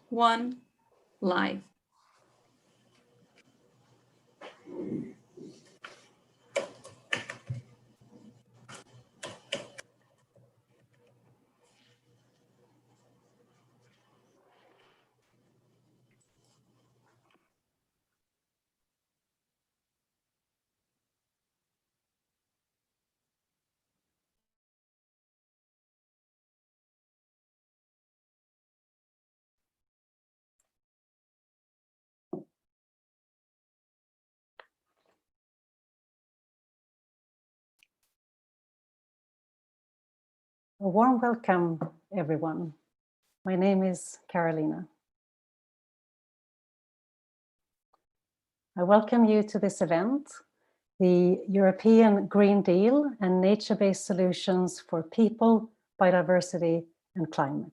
one, live. A warm welcome, everyone. My name is Carolina. I welcome you to this event, the European Green Deal and Nature-Based Solutions for People, Biodiversity and Climate.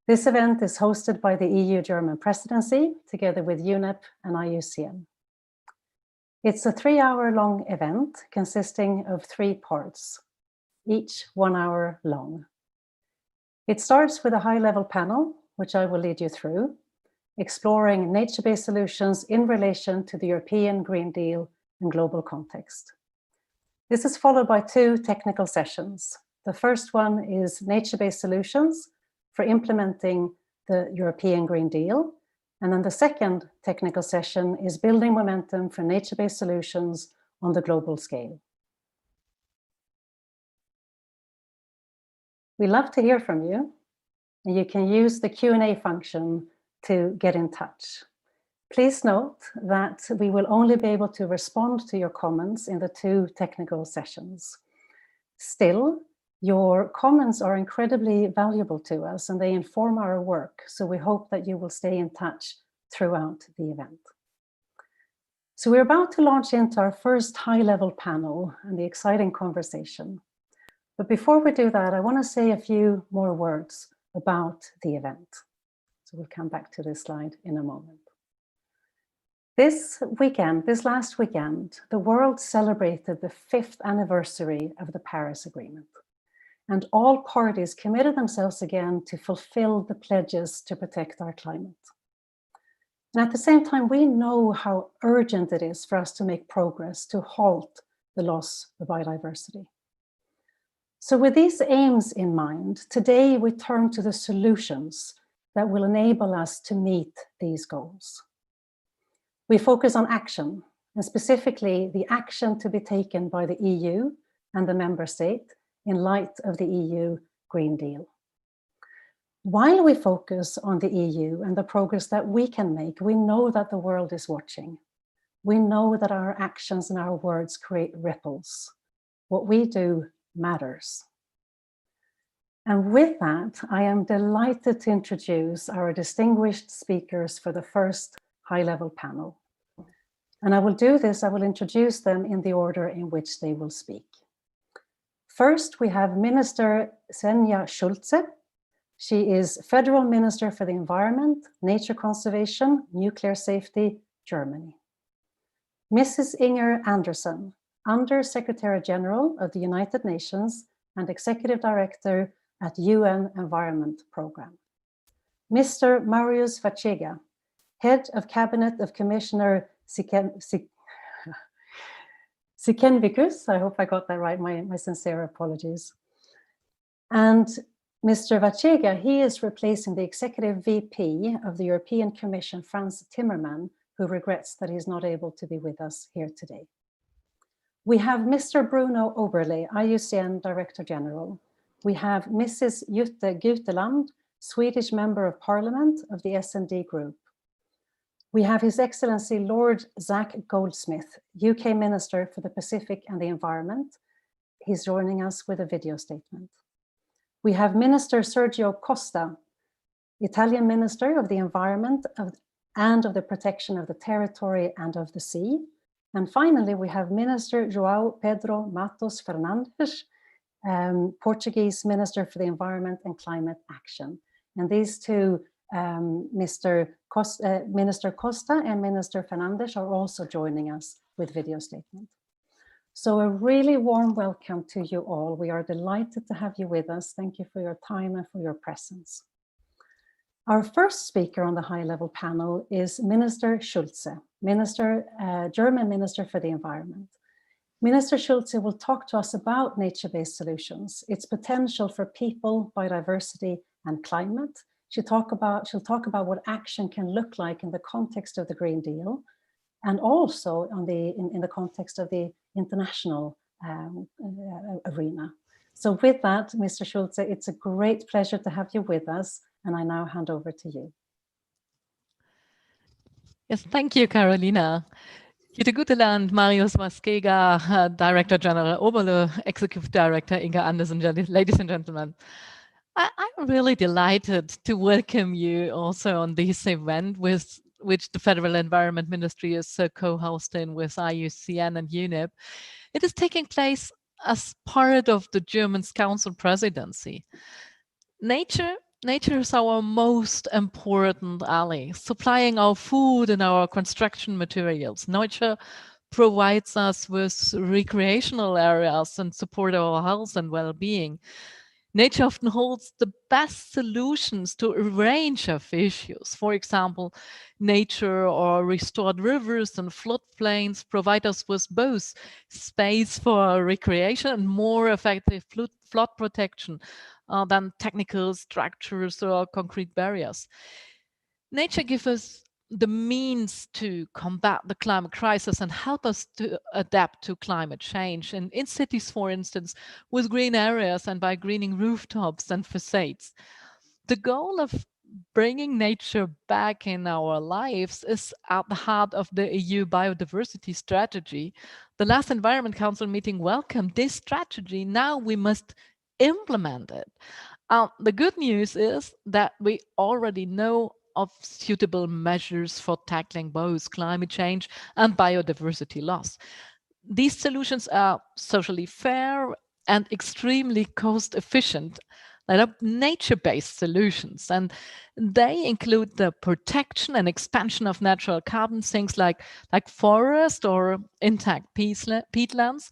This event is hosted by the EU German Presidency, together with UNEP and IUCN. It's a 3-hour-long event consisting of 3 parts, each 1 hour long. It starts with a high-level panel, which I will lead you through, exploring nature-based solutions in relation to the European Green Deal and global context. This is followed by 2 technical sessions. The first one is nature-based solutions for implementing the European Green Deal. And then the second technical session is building momentum for nature-based solutions on the global scale. We love to hear from you, and you can use the Q&A function to get in touch. Please note that we will only be able to respond to your comments in the 2 technical sessions. Still, your comments are incredibly valuable to us and they inform our work, so we hope that you will stay in touch throughout the event. So we're about to launch into our first high-level panel and the exciting conversation. But before we do that, I want to say a few more words about the event. So we'll come back to this slide in a moment. This last weekend, the world celebrated the 5th anniversary of the Paris Agreement. And all parties committed themselves again to fulfill the pledges to protect our climate. And at the same time, we know how urgent it is for us to make progress to halt the loss of biodiversity. So with these aims in mind, today we turn to the solutions that will enable us to meet these goals. We focus on action, and specifically the action to be taken by the EU and the member state in light of the EU Green Deal. While we focus on the EU and the progress that we can make, we know that the world is watching. We know that our actions and our words create ripples. What we do matters. And with that, I am delighted to introduce our distinguished speakers for the first high-level panel. And I will introduce them in the order in which they will speak. First, we have Minister Svenja Schulze. She is Federal Minister for the Environment, Nature Conservation, Nuclear Safety, Germany. Mrs. Inger Anderson, Under Secretary General of the United Nations and Executive Director at UN Environment Programme. Mr. Marius Vachega, Head of Cabinet of Commissioner Sikenvikus, I hope I got that right, my sincere apologies. And Mr. Vachega, he is replacing the Executive VP of the European Commission, Frans Timmermans, who regrets that he's not able to be with us here today. We have Mr. Bruno Oberle, IUCN Director General. We have Mrs. Jutta Guteland, Swedish Member of Parliament of the S&D Group. We have His Excellency Lord Zach Goldsmith, UK Minister for the Pacific and the Environment. He's joining us with a video statement. We have Minister Sergio Costa, Italian Minister of the Environment and of the Protection of the Territory and of the Sea. And finally, we have Minister João Pedro Matos Fernandes, Portuguese Minister for the Environment and Climate Action. And these two, Minister Costa and Minister Fernandes, are also joining us with video statement. So a really warm welcome to you all. We are delighted to have you with us. Thank you for your time and for your presence. Our first speaker on the high-level panel is Minister Schulze, German Minister for the Environment. Minister Schulze will talk to us about nature-based solutions, its potential for people, biodiversity, and climate. She'll talk about what action can look like in the context of the Green Deal, and also in the context of the international arena. So with that, Mr. Schulze, it's a great pleasure to have you with us, and I now hand over to you. Yes, thank you, Carolina. Jutta Guteland, Marius Maskega, Director General Oberle, Executive Director Inga Andersen, ladies and gentlemen. I'm really delighted to welcome you also on this event which the Federal Environment Ministry is co-hosting with IUCN and UNEP. It is taking place as part of the German Council presidency. Nature is our most important ally, supplying our food and our construction materials. Nature provides us with recreational areas and support our health and well-being. Nature often holds the best solutions to a range of issues. For example, nature or restored rivers and floodplains provide us with both space for recreation and more effective flood protection than technical structures or concrete barriers. Nature gives us the means to combat the climate crisis and help us to adapt to climate change. And in cities, for instance, with green areas and by greening rooftops and facades. The goal of bringing nature back in our lives is at the heart of the EU biodiversity strategy. The last Environment Council meeting welcomed this strategy. Now we must implement it. The good news is that we already know of suitable measures for tackling both climate change and biodiversity loss. These solutions are socially fair and extremely cost efficient. They are nature-based solutions, and they include the protection and expansion of natural carbon sinks like forest or intact peatlands.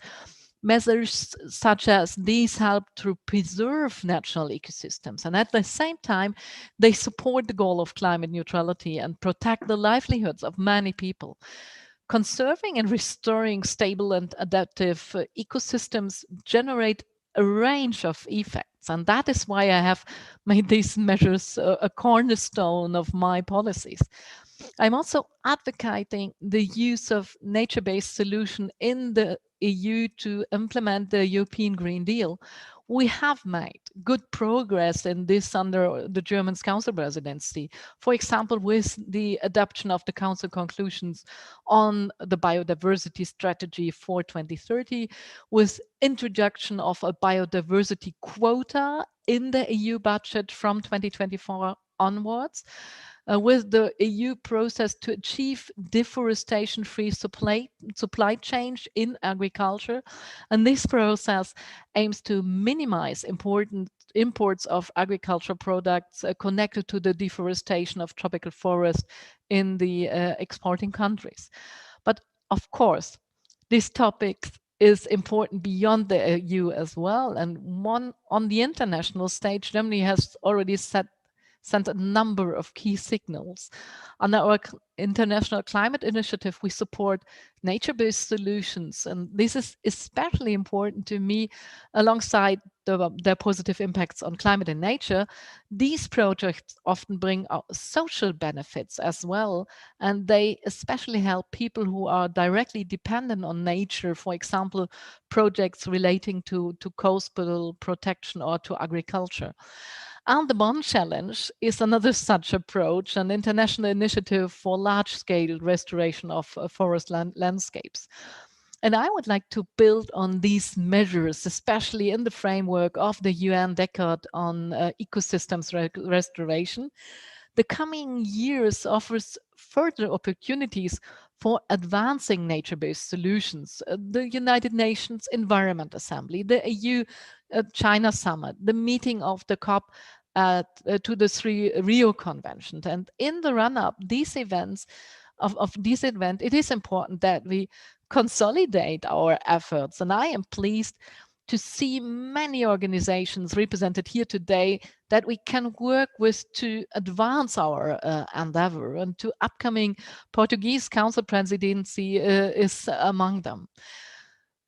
Measures such as these help to preserve natural ecosystems, and at the same time, they support the goal of climate neutrality and protect the livelihoods of many people. Conserving and restoring stable and adaptive ecosystems generate a range of effects, and that is why I have made these measures a cornerstone of my policies. I'm also advocating the use of nature-based solution in the EU to implement the European Green Deal. We have made good progress in this under the German Council presidency. For example, with the adoption of the Council conclusions on the biodiversity strategy for 2030, with introduction of a biodiversity quota in the EU budget from 2024 onwards, with the EU process to achieve deforestation-free supply chain in agriculture. And this process aims to minimize important imports of agricultural products connected to the deforestation of tropical forest in the exporting countries. But of course, this topic is important beyond the EU as well. And on the international stage, Germany has already sent a number of key signals. Under our international climate initiative, we support nature-based solutions, and this is especially important to me alongside their positive impacts on climate and nature. These projects often bring out social benefits as well, and they especially help people who are directly dependent on nature, for example, projects relating to coastal protection or to agriculture. And the Bonn Challenge is another such approach, an international initiative for large-scale restoration of forest landscapes. And I would like to build on these measures, especially in the framework of the UN Decade on Ecosystems Restoration. The coming years offers further opportunities for advancing nature-based solutions. The United Nations Environment Assembly, the EU China Summit, the meeting of the COP to the Rio Convention. And in the run-up, these events of this event, it is important that we consolidate our efforts. And I am pleased to see many organizations represented here today that we can work with to advance our endeavor, and to upcoming Portuguese Council presidency is among them.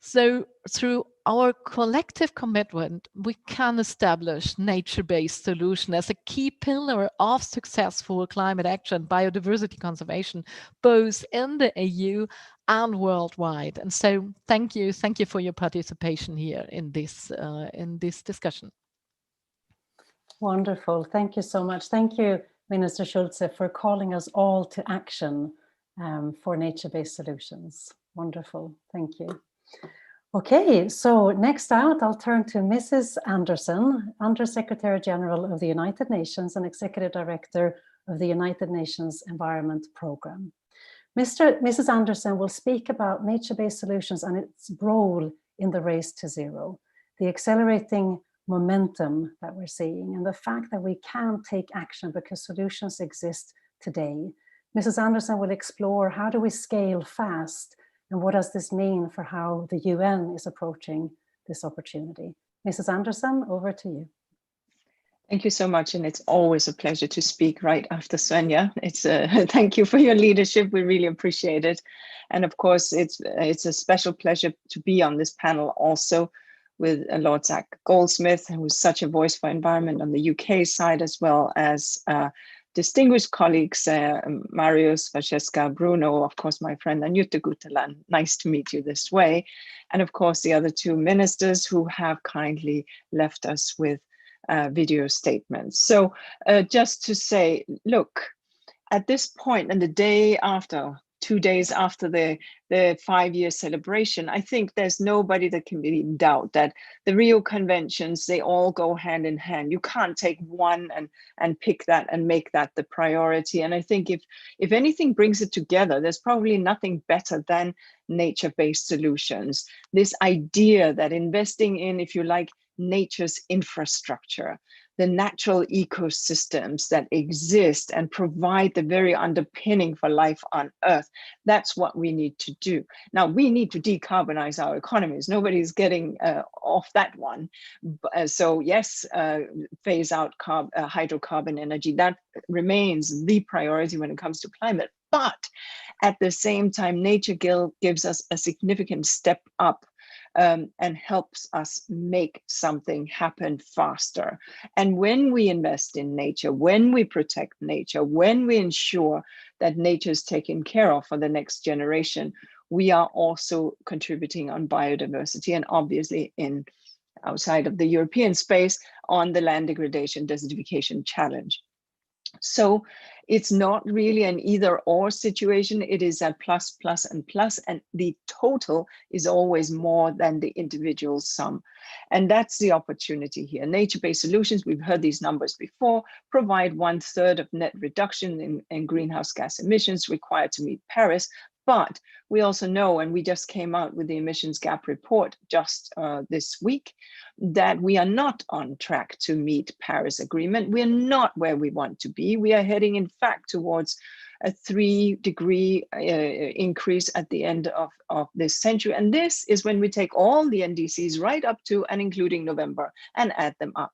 So through our collective commitment, we can establish nature-based solution as a key pillar of successful climate action, biodiversity conservation, both in the EU and worldwide. And so thank you for your participation here in this discussion. Wonderful, thank you so much. Thank you, Minister Schulze, for calling us all to action for nature-based solutions. Wonderful, thank you. Okay, so next out, I'll turn to Mrs. Anderson, Under-Secretary General of the United Nations and Executive Director of the United Nations Environment Programme. Mrs. Anderson will speak about nature-based solutions and its role in the race to zero, the accelerating momentum that we're seeing, and the fact that we can take action because solutions exist today. Mrs. Anderson will explore how do we scale fast, and what does this mean for how the UN is approaching this opportunity? Mrs. Anderson, over to you. Thank you so much, and it's always a pleasure to speak right after Svenja. It's thank you for your leadership. We really appreciate it, and of course, it's a special pleasure to be on this panel also with Lord Zach Goldsmith, who's such a voice for environment on the UK side, as well as distinguished colleagues, Marius, Francesca, Bruno, of course, my friend Jutta Guteland. Nice to meet you this way. And of course, the other two ministers who have kindly left us with video statements. So just to say, look, at this point and the day after, 2 days after the 5-year celebration, I think there's nobody that can be in doubt that the Rio Conventions, they all go hand in hand. You can't take one and pick that and make that the priority. And I think if anything brings it together, there's probably nothing better than nature-based solutions. This idea that investing in, if you like, nature's infrastructure, the natural ecosystems that exist and provide the very underpinning for life on Earth. That's what we need to do. Now, we need to decarbonize our economies. Nobody's getting off that one. So yes, phase out hydrocarbon energy. That remains the priority when it comes to climate. But at the same time, nature gives us a significant step up and helps us make something happen faster. And when we invest in nature, when we protect nature, when we ensure that nature is taken care of for the next generation, we are also contributing on biodiversity, and obviously outside of the European space on the land degradation desertification challenge. So it's not really an either or situation. It is a plus, plus, and plus, and the total is always more than the individual sum. And that's the opportunity here. Nature-based solutions, we've heard these numbers before, provide 1/3 of net reduction in greenhouse gas emissions required to meet Paris. But we also know, and we just came out with the emissions gap report just this week, that we are not on track to meet Paris Agreement. We are not where we want to be. We are heading, in fact, towards a 3-degree increase at the end of this century. And this is when we take all the NDCs right up to and including November and add them up.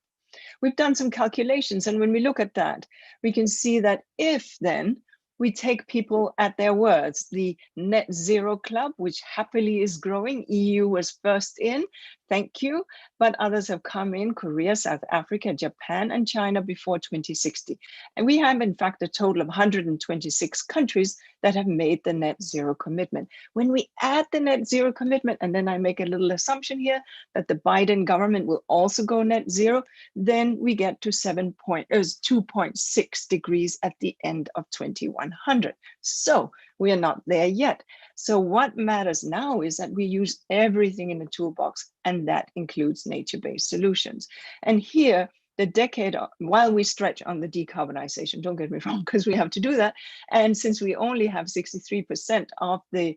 We've done some calculations, and when we look at that, we can see that if then we take people at their words, the Net Zero Club, which happily is growing, EU was first in, thank you, but others have come in, Korea, South Africa, Japan, and China before 2060. And we have, in fact, a total of 126 countries that have made the net zero commitment. When we add the net zero commitment, and then I make a little assumption here that the Biden government will also go net zero, then we get to 2.6 degrees at the end of 2100. So we are not there yet. So what matters now is that we use everything in the toolbox, and that includes nature-based solutions. And here, the decade, while we stretch on the decarbonization, don't get me wrong, because we have to do that. And since we only have 63% of the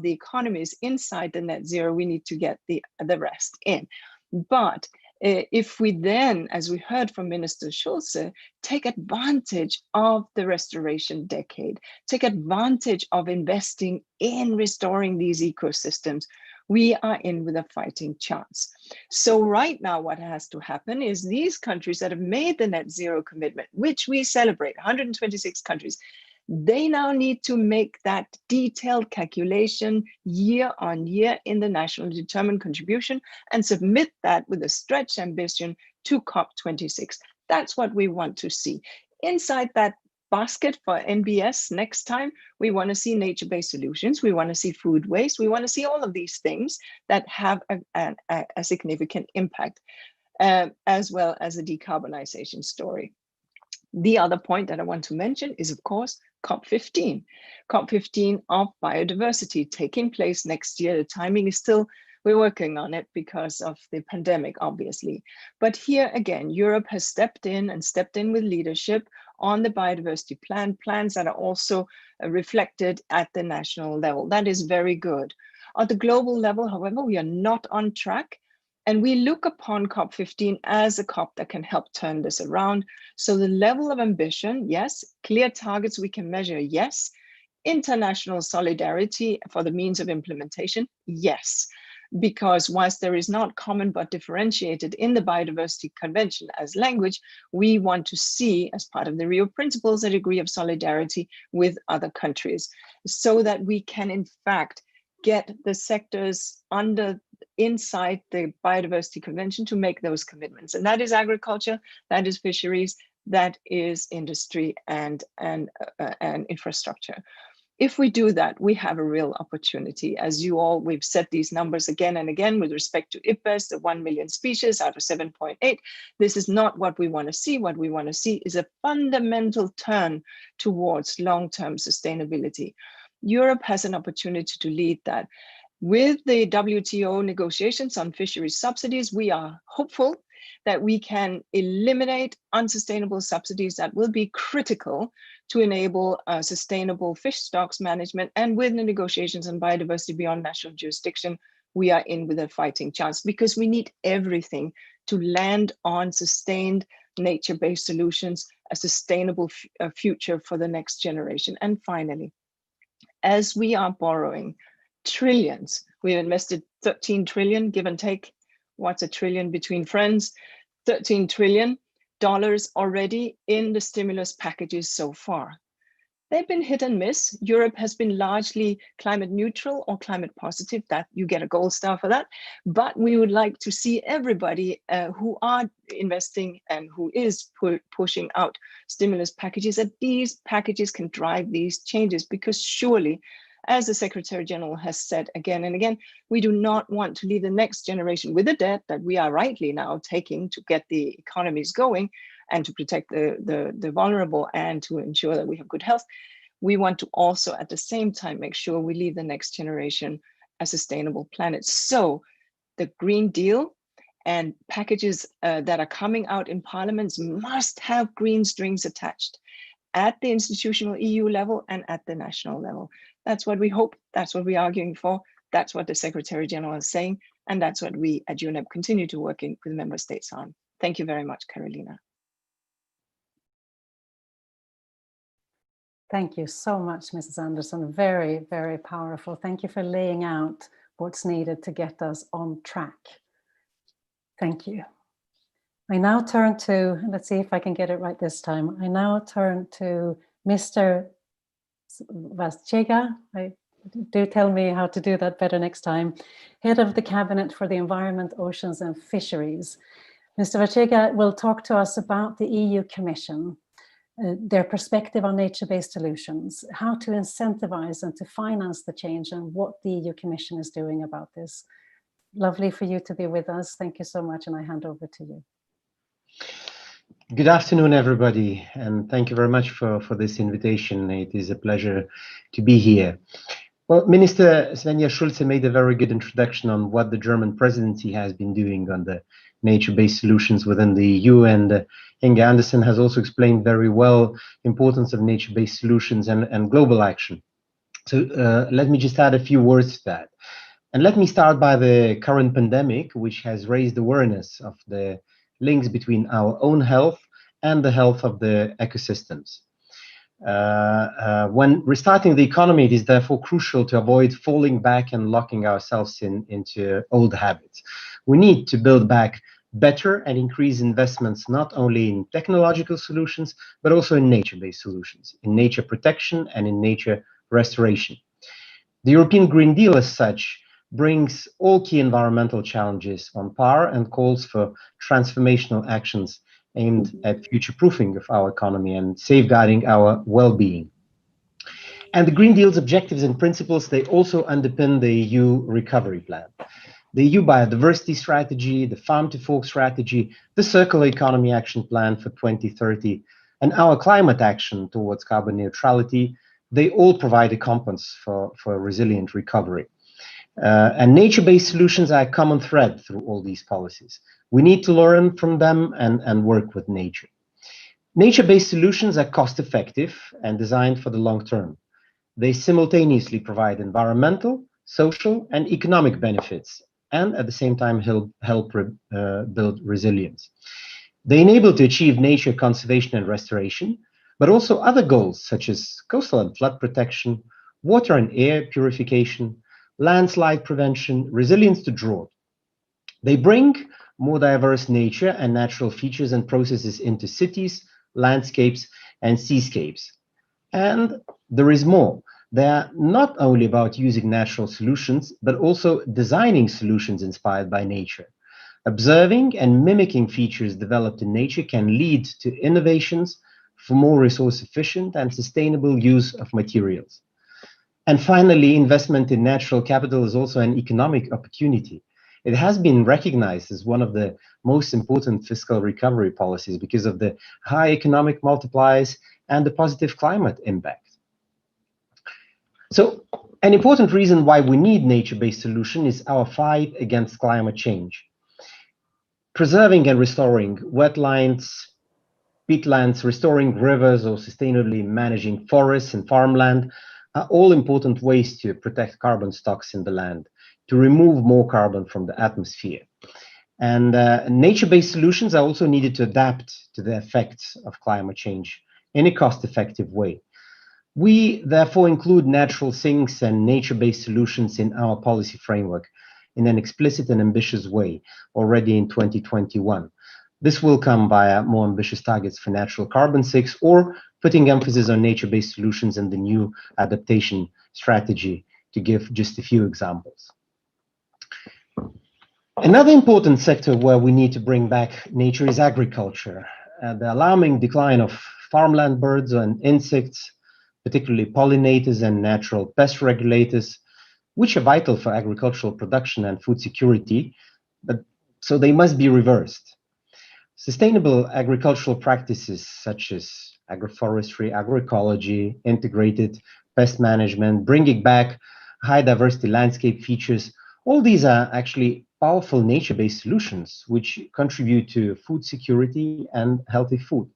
economies inside the net zero, we need to get the rest in. But if we then, as we heard from Minister Schulze, take advantage of the restoration decade, take advantage of investing in restoring these ecosystems, we are in with a fighting chance. So right now, what has to happen is these countries that have made the net zero commitment, which we celebrate, 126 countries, they now need to make that detailed calculation year on year in the national determined contribution and submit that with a stretch ambition to COP26. That's what we want to see. Inside that basket for NBS next time, we want to see nature-based solutions, we want to see food waste, we want to see all of these things that have a significant impact, as well as a decarbonization story. The other point that I want to mention is, of course, COP15. COP15 of biodiversity taking place next year. The timing is still, we're working on it because of the pandemic, obviously. But here again, Europe has stepped in with leadership on the biodiversity plans that are also reflected at the national level. That is very good. At the global level, however, we are not on track. And we look upon COP15 as a COP that can help turn this around. So the level of ambition, yes. Clear targets we can measure, yes. International solidarity for the means of implementation, yes. Because whilst there is not common but differentiated in the Biodiversity Convention as language, we want to see, as part of the Rio Principles, a degree of solidarity with other countries so that we can, in fact, get the sectors inside the Biodiversity Convention to make those commitments. And that is agriculture, that is fisheries, that is industry and infrastructure. If we do that, we have a real opportunity. As you all, we've set these numbers again and again with respect to IPBES, the 1 million species out of 7.8. This is not what we want to see. What we want to see is a fundamental turn towards long-term sustainability. Europe has an opportunity to lead that. With the WTO negotiations on fisheries subsidies, we are hopeful that we can eliminate unsustainable subsidies that will be critical to enable sustainable fish stocks management. And with the negotiations on biodiversity beyond national jurisdiction, we are in with a fighting chance because we need everything to land on sustained nature-based solutions, a sustainable future for the next generation. And finally, as we are borrowing trillions, we've invested 13 trillion, give and take, what's a trillion between friends? $13 trillion already in the stimulus packages so far. They've been hit and miss. Europe has been largely climate neutral or climate positive, that you get a gold star for that. But we would like to see everybody who are investing and who is pushing out stimulus packages, that these packages can drive these changes, because surely, as the Secretary General has said again and again, we do not want to leave the next generation with a debt that we are rightly now taking to get the economies going and to protect the vulnerable and to ensure that we have good health. We want to also at the same time make sure we leave the next generation a sustainable planet. So the Green Deal and packages that are coming out in parliaments must have green strings attached at the institutional EU level and at the national level. That's what we hope, that's what we're arguing for, that's what the Secretary General is saying, and that's what we at UNEP continue to work with member states on. Thank you very much, Carolina. Thank you so much, Mrs. Anderson. Very, very powerful. Thank you for laying out what's needed to get us on track. Thank you. I now turn to, let's see if I can get it right this time. I now turn to Mr. Vazquega. Do tell me how to do that better next time. Head of the Cabinet for the Environment, Oceans and Fisheries. Mr. Vazquega will talk to us about the EU Commission, their perspective on nature-based solutions, how to incentivize and to finance the change, and what the EU Commission is doing about this. Lovely for you to be with us. Thank you so much, and I hand over to you. Good afternoon, everybody, and thank you very much for this invitation. It is a pleasure to be here. Well, Minister Svenja Schulze made a very good introduction on what the German presidency has been doing on the nature-based solutions within the EU, and Inge Andersen has also explained very well the importance of nature-based solutions and global action. So let me just add a few words to that. And let me start by the current pandemic, which has raised awareness of the links between our own health and the health of the ecosystems. When restarting the economy, it is therefore crucial to avoid falling back and locking ourselves into old habits. We need to build back better and increase investments not only in technological solutions, but also in nature-based solutions, in nature protection and in nature restoration. The European Green Deal as such brings all key environmental challenges on par and calls for transformational actions aimed at future-proofing of our economy and safeguarding our well-being. And the Green Deal's objectives and principles, they also underpin the EU recovery plan. The EU biodiversity strategy, the farm to fork strategy, the circular economy action plan for 2030, and our climate action towards carbon neutrality, they all provide a compass for a resilient recovery. And nature-based solutions are a common thread through all these policies. We need to learn from them and work with nature. Nature-based solutions are cost-effective and designed for the long term. They simultaneously provide environmental, social, and economic benefits, and at the same time help build resilience. They enable to achieve nature conservation and restoration, but also other goals such as coastal and flood protection, water and air purification, landslide prevention, resilience to drought. They bring more diverse nature and natural features and processes into cities, landscapes, and seascapes. And there is more. They are not only about using natural solutions, but also designing solutions inspired by nature. Observing and mimicking features developed in nature can lead to innovations for more resource-efficient and sustainable use of materials. And finally, investment in natural capital is also an economic opportunity. It has been recognized as one of the most important fiscal recovery policies because of the high economic multipliers and the positive climate impact. So, an important reason why we need nature-based solution is our fight against climate change. Preserving and restoring wetlands, peatlands, restoring rivers, or sustainably managing forests and farmland are all important ways to protect carbon stocks in the land, to remove more carbon from the atmosphere. And nature-based solutions are also needed to adapt to the effects of climate change in a cost-effective way. We therefore include natural sinks and nature-based solutions in our policy framework in an explicit and ambitious way already in 2021. This will come via more ambitious targets for natural carbon sinks or putting emphasis on nature-based solutions in the new adaptation strategy, to give just a few examples. Another important sector where we need to bring back nature is agriculture. The alarming decline of farmland birds and insects, particularly pollinators and natural pest regulators, which are vital for agricultural production and food security, so they must be reversed. Sustainable agricultural practices such as agroforestry, agroecology, integrated pest management, bringing back high diversity landscape features, all these are actually powerful nature-based solutions which contribute to food security and healthy food.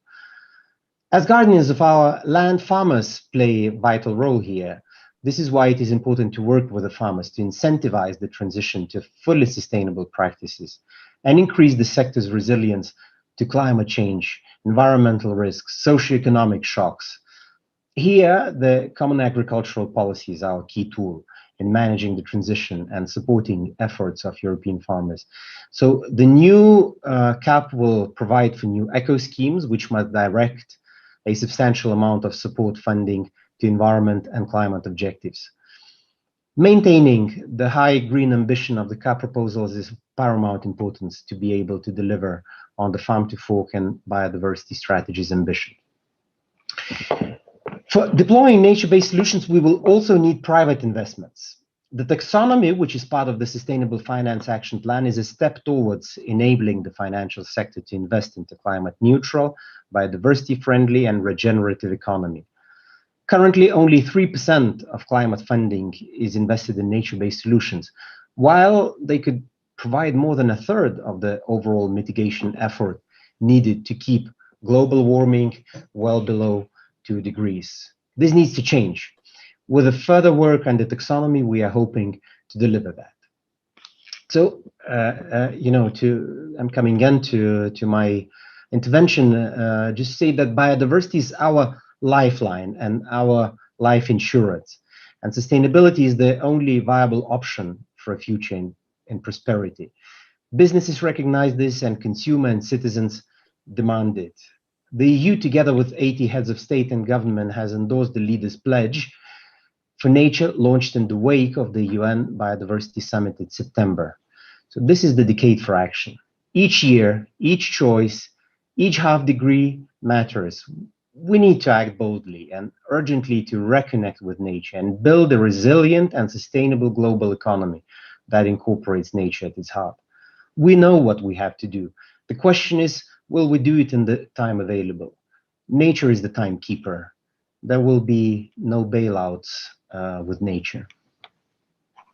As guardians of our land, farmers play a vital role here. This is why it is important to work with the farmers to incentivize the transition to fully sustainable practices and increase the sector's resilience to climate change, environmental risks, socioeconomic shocks. Here, the common agricultural policy is our key tool in managing the transition and supporting efforts of European farmers. So the new CAP will provide for new eco schemes, which must direct a substantial amount of support funding to environment and climate objectives. Maintaining the high green ambition of the CAP proposals is of paramount importance to be able to deliver on the farm to fork and biodiversity strategies ambition. For deploying nature-based solutions, we will also need private investments. The taxonomy, which is part of the Sustainable Finance Action Plan, is a step towards enabling the financial sector to invest into climate neutral, biodiversity friendly, and regenerative economy. Currently, only 3% of climate funding is invested in nature-based solutions, while they could provide more than a third of the overall mitigation effort needed to keep global warming well below 2 degrees. This needs to change. With the further work on the taxonomy, we are hoping to deliver that. So, I'm coming into my intervention, just say that biodiversity is our lifeline and our life insurance. And sustainability is the only viable option for a future in prosperity. Businesses recognize this, and consumer and citizens demand it. The EU, together with 80 heads of state and government, has endorsed the Leaders' Pledge for Nature, launched in the wake of the UN Biodiversity Summit in September. So this is the decade for action. Each year, each choice, each half degree matters. We need to act boldly and urgently to reconnect with nature and build a resilient and sustainable global economy that incorporates nature at its heart. We know what we have to do. The question is, will we do it in the time available? Nature is the timekeeper. There will be no bailouts with nature.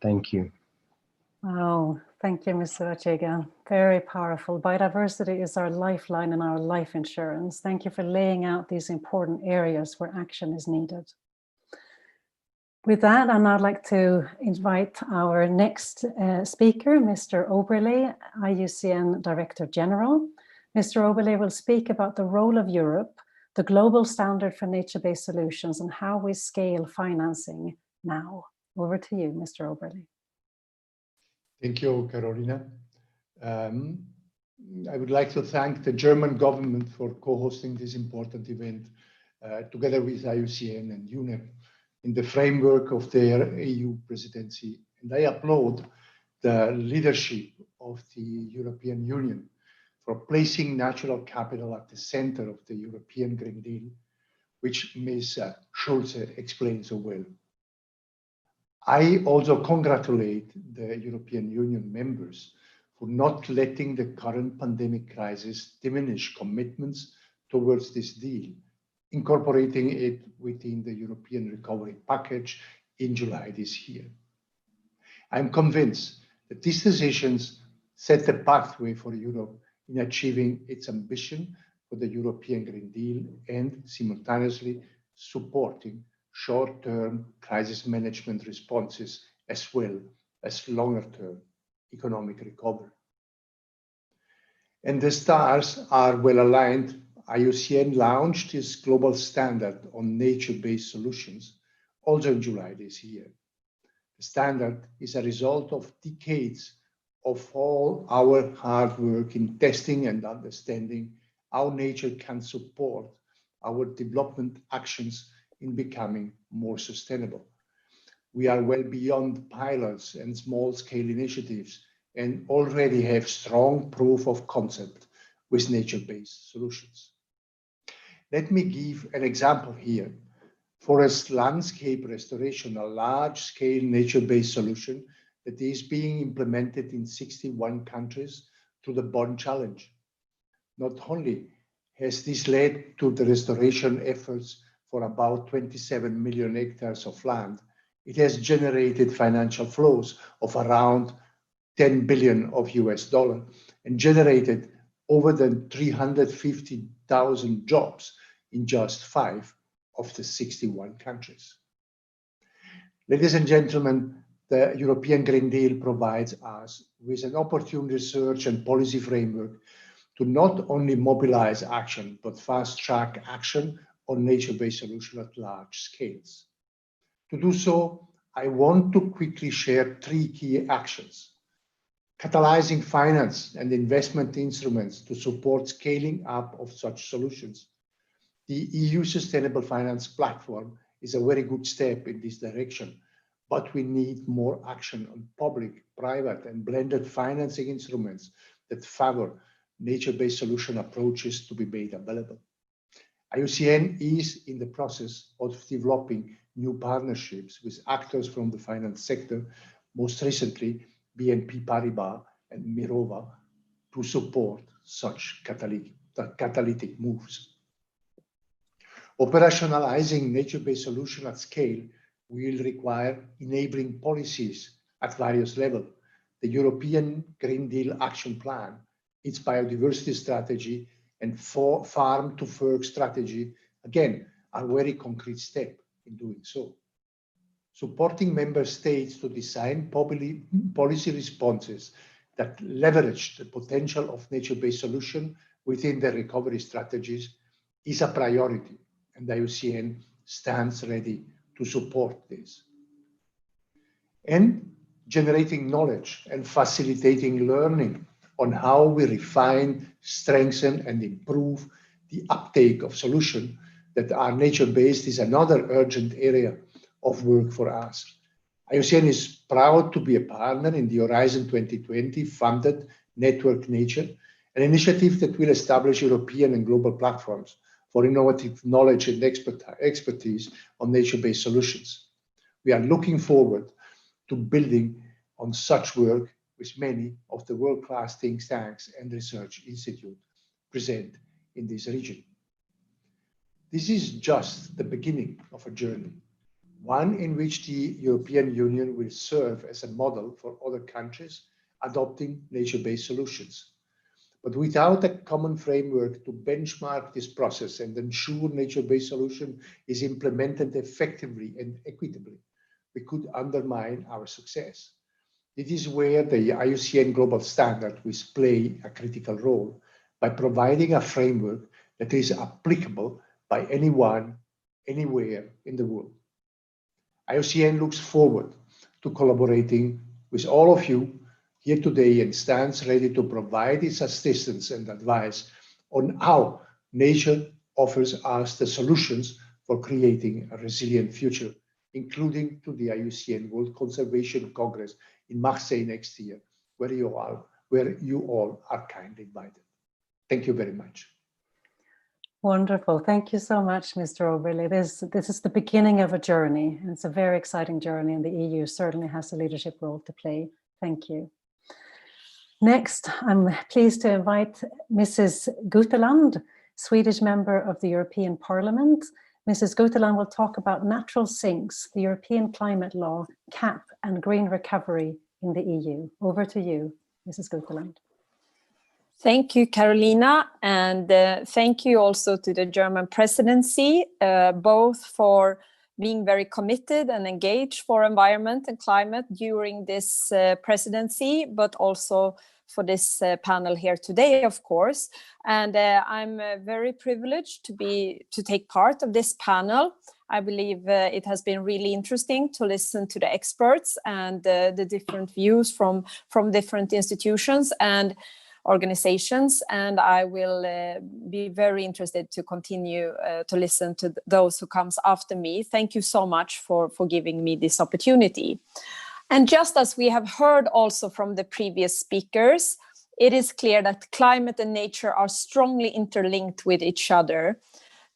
Thank you. Wow, thank you, Mr. Ortega. Very powerful. Biodiversity is our lifeline and our life insurance. Thank you for laying out these important areas where action is needed. With that, I'd now like to invite our next speaker, Mr. Oberle, IUCN Director General. Mr. Oberle will speak about the role of Europe, the global standard for nature-based solutions, and how we scale financing now. Over to you, Mr. Oberle. Thank you, Carolina. I would like to thank the German government for co-hosting this important event together with IUCN and UNEP in the framework of their EU presidency. And I applaud the leadership of the European Union for placing natural capital at the center of the European Green Deal, which Ms. Schulze explained so well. I also congratulate the European Union members for not letting the current pandemic crisis diminish commitments towards this deal, incorporating it within the European Recovery Package in July this year. I'm convinced that these decisions set the pathway for Europe in achieving its ambition for the European Green Deal and simultaneously supporting short-term crisis management responses as well as longer-term economic recovery. And the stars are well aligned. IUCN launched its global standard on nature-based solutions also in July this year. The standard is a result of decades of all our hard work in testing and understanding how nature can support our development actions in becoming more sustainable. We are well beyond pilots and small-scale initiatives and already have strong proof of concept with nature-based solutions. Let me give an example here. Forest landscape restoration, a large-scale nature-based solution that is being implemented in 61 countries through the Bonn Challenge. Not only has this led to the restoration efforts for about 27 million hectares of land, it has generated financial flows of around 10 billion of US dollars and generated over than 350,000 jobs in just 5 of the 61 countries. Ladies and gentlemen, the European Green Deal provides us with an opportune research and policy framework to not only mobilize action, but fast-track action on nature-based solutions at large scales. To do so, I want to quickly share 3 key actions. Catalyzing finance and investment instruments to support scaling up of such solutions. The EU Sustainable Finance Platform is a very good step in this direction, but we need more action on public, private, and blended financing instruments that favor nature-based solution approaches to be made available. IUCN is in the process of developing new partnerships with actors from the finance sector, most recently BNP Paribas and Mirova, to support such catalytic moves. Operationalizing nature-based solutions at scale will require enabling policies at various levels. The European Green Deal Action Plan, its biodiversity strategy, and farm to fork strategy, again, are very concrete steps in doing so. Supporting member states to design policy responses that leverage the potential of nature-based solutions within their recovery strategies is a priority, and IUCN stands ready to support this. And generating knowledge and facilitating learning on how we refine, strengthen, and improve the uptake of solutions that are nature-based is another urgent area of work for us. IUCN is proud to be a partner in the Horizon 2020 funded Network Nature, an initiative that will establish European and global platforms for innovative knowledge and expertise on nature-based solutions. We are looking forward to building on such work with many of the world-class think tanks and research institutes present in this region. This is just the beginning of a journey, one in which the European Union will serve as a model for other countries adopting nature-based solutions. But without a common framework to benchmark this process and ensure nature-based solution is implemented effectively and equitably, we could undermine our success. It is where the IUCN Global Standard will play a critical role by providing a framework that is applicable by anyone, anywhere in the world. IUCN looks forward to collaborating with all of you here today and stands ready to provide its assistance and advice on how nature offers us the solutions for creating a resilient future, including to the IUCN World Conservation Congress in Marseille next year, where you all are kindly invited. Thank you very much. Wonderful. Thank you so much, Mr. Oberle. This is the beginning of a journey, and it's a very exciting journey, and the EU certainly has a leadership role to play. Thank you. Next, I'm pleased to invite Mrs. Guteland, Swedish member of the European Parliament. Mrs. Guteland will talk about natural sinks, the European climate law, CAP, and green recovery in the EU. Over to you, Mrs. Guteland. Thank you, Carolina, and thank you also to the German presidency, both for being very committed and engaged for environment and climate during this presidency, but also for this panel here today, of course. And I'm very privileged to take part of this panel. I believe it has been really interesting to listen to the experts and the different views from different institutions and organizations, and I will be very interested to continue to listen to those who comes after me. Thank you so much for giving me this opportunity. And just as we have heard also from the previous speakers, it is clear that climate and nature are strongly interlinked with each other.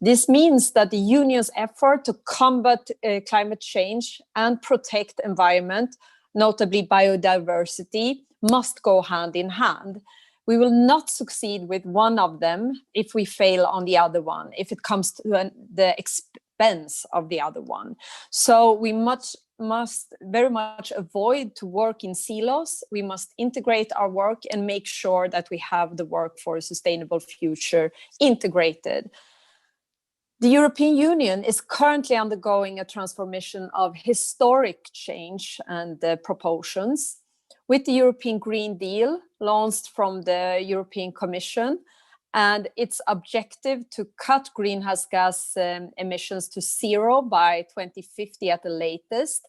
This means that the Union's effort to combat climate change and protect environment, notably biodiversity, must go hand in hand. We will not succeed with one of them if we fail on the other one, if it comes to the expense of the other one. So we must very much avoid to work in silos. We must integrate our work and make sure that we have the work for a sustainable future integrated. The European Union is currently undergoing a transformation of historic change and proportions. With the European Green Deal launched from the European Commission and its objective to cut greenhouse gas emissions to zero by 2050 at the latest,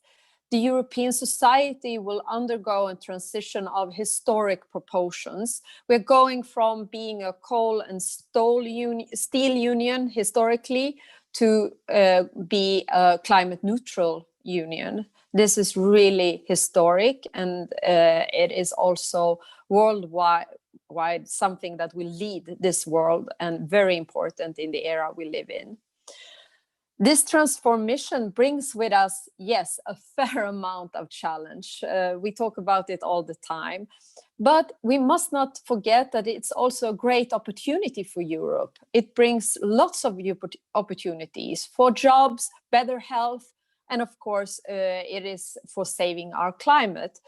the European society will undergo a transition of historic proportions. We're going from being a coal and steel union historically to be a climate neutral union. This is really historic, and it is also worldwide something that will lead this world and very important in the era we live in. This transformation brings with us, yes, a fair amount of challenge. We talk about it all the time, but we must not forget that it's also a great opportunity for Europe. It brings lots of opportunities for jobs, better health, and of course, it is for saving our climate.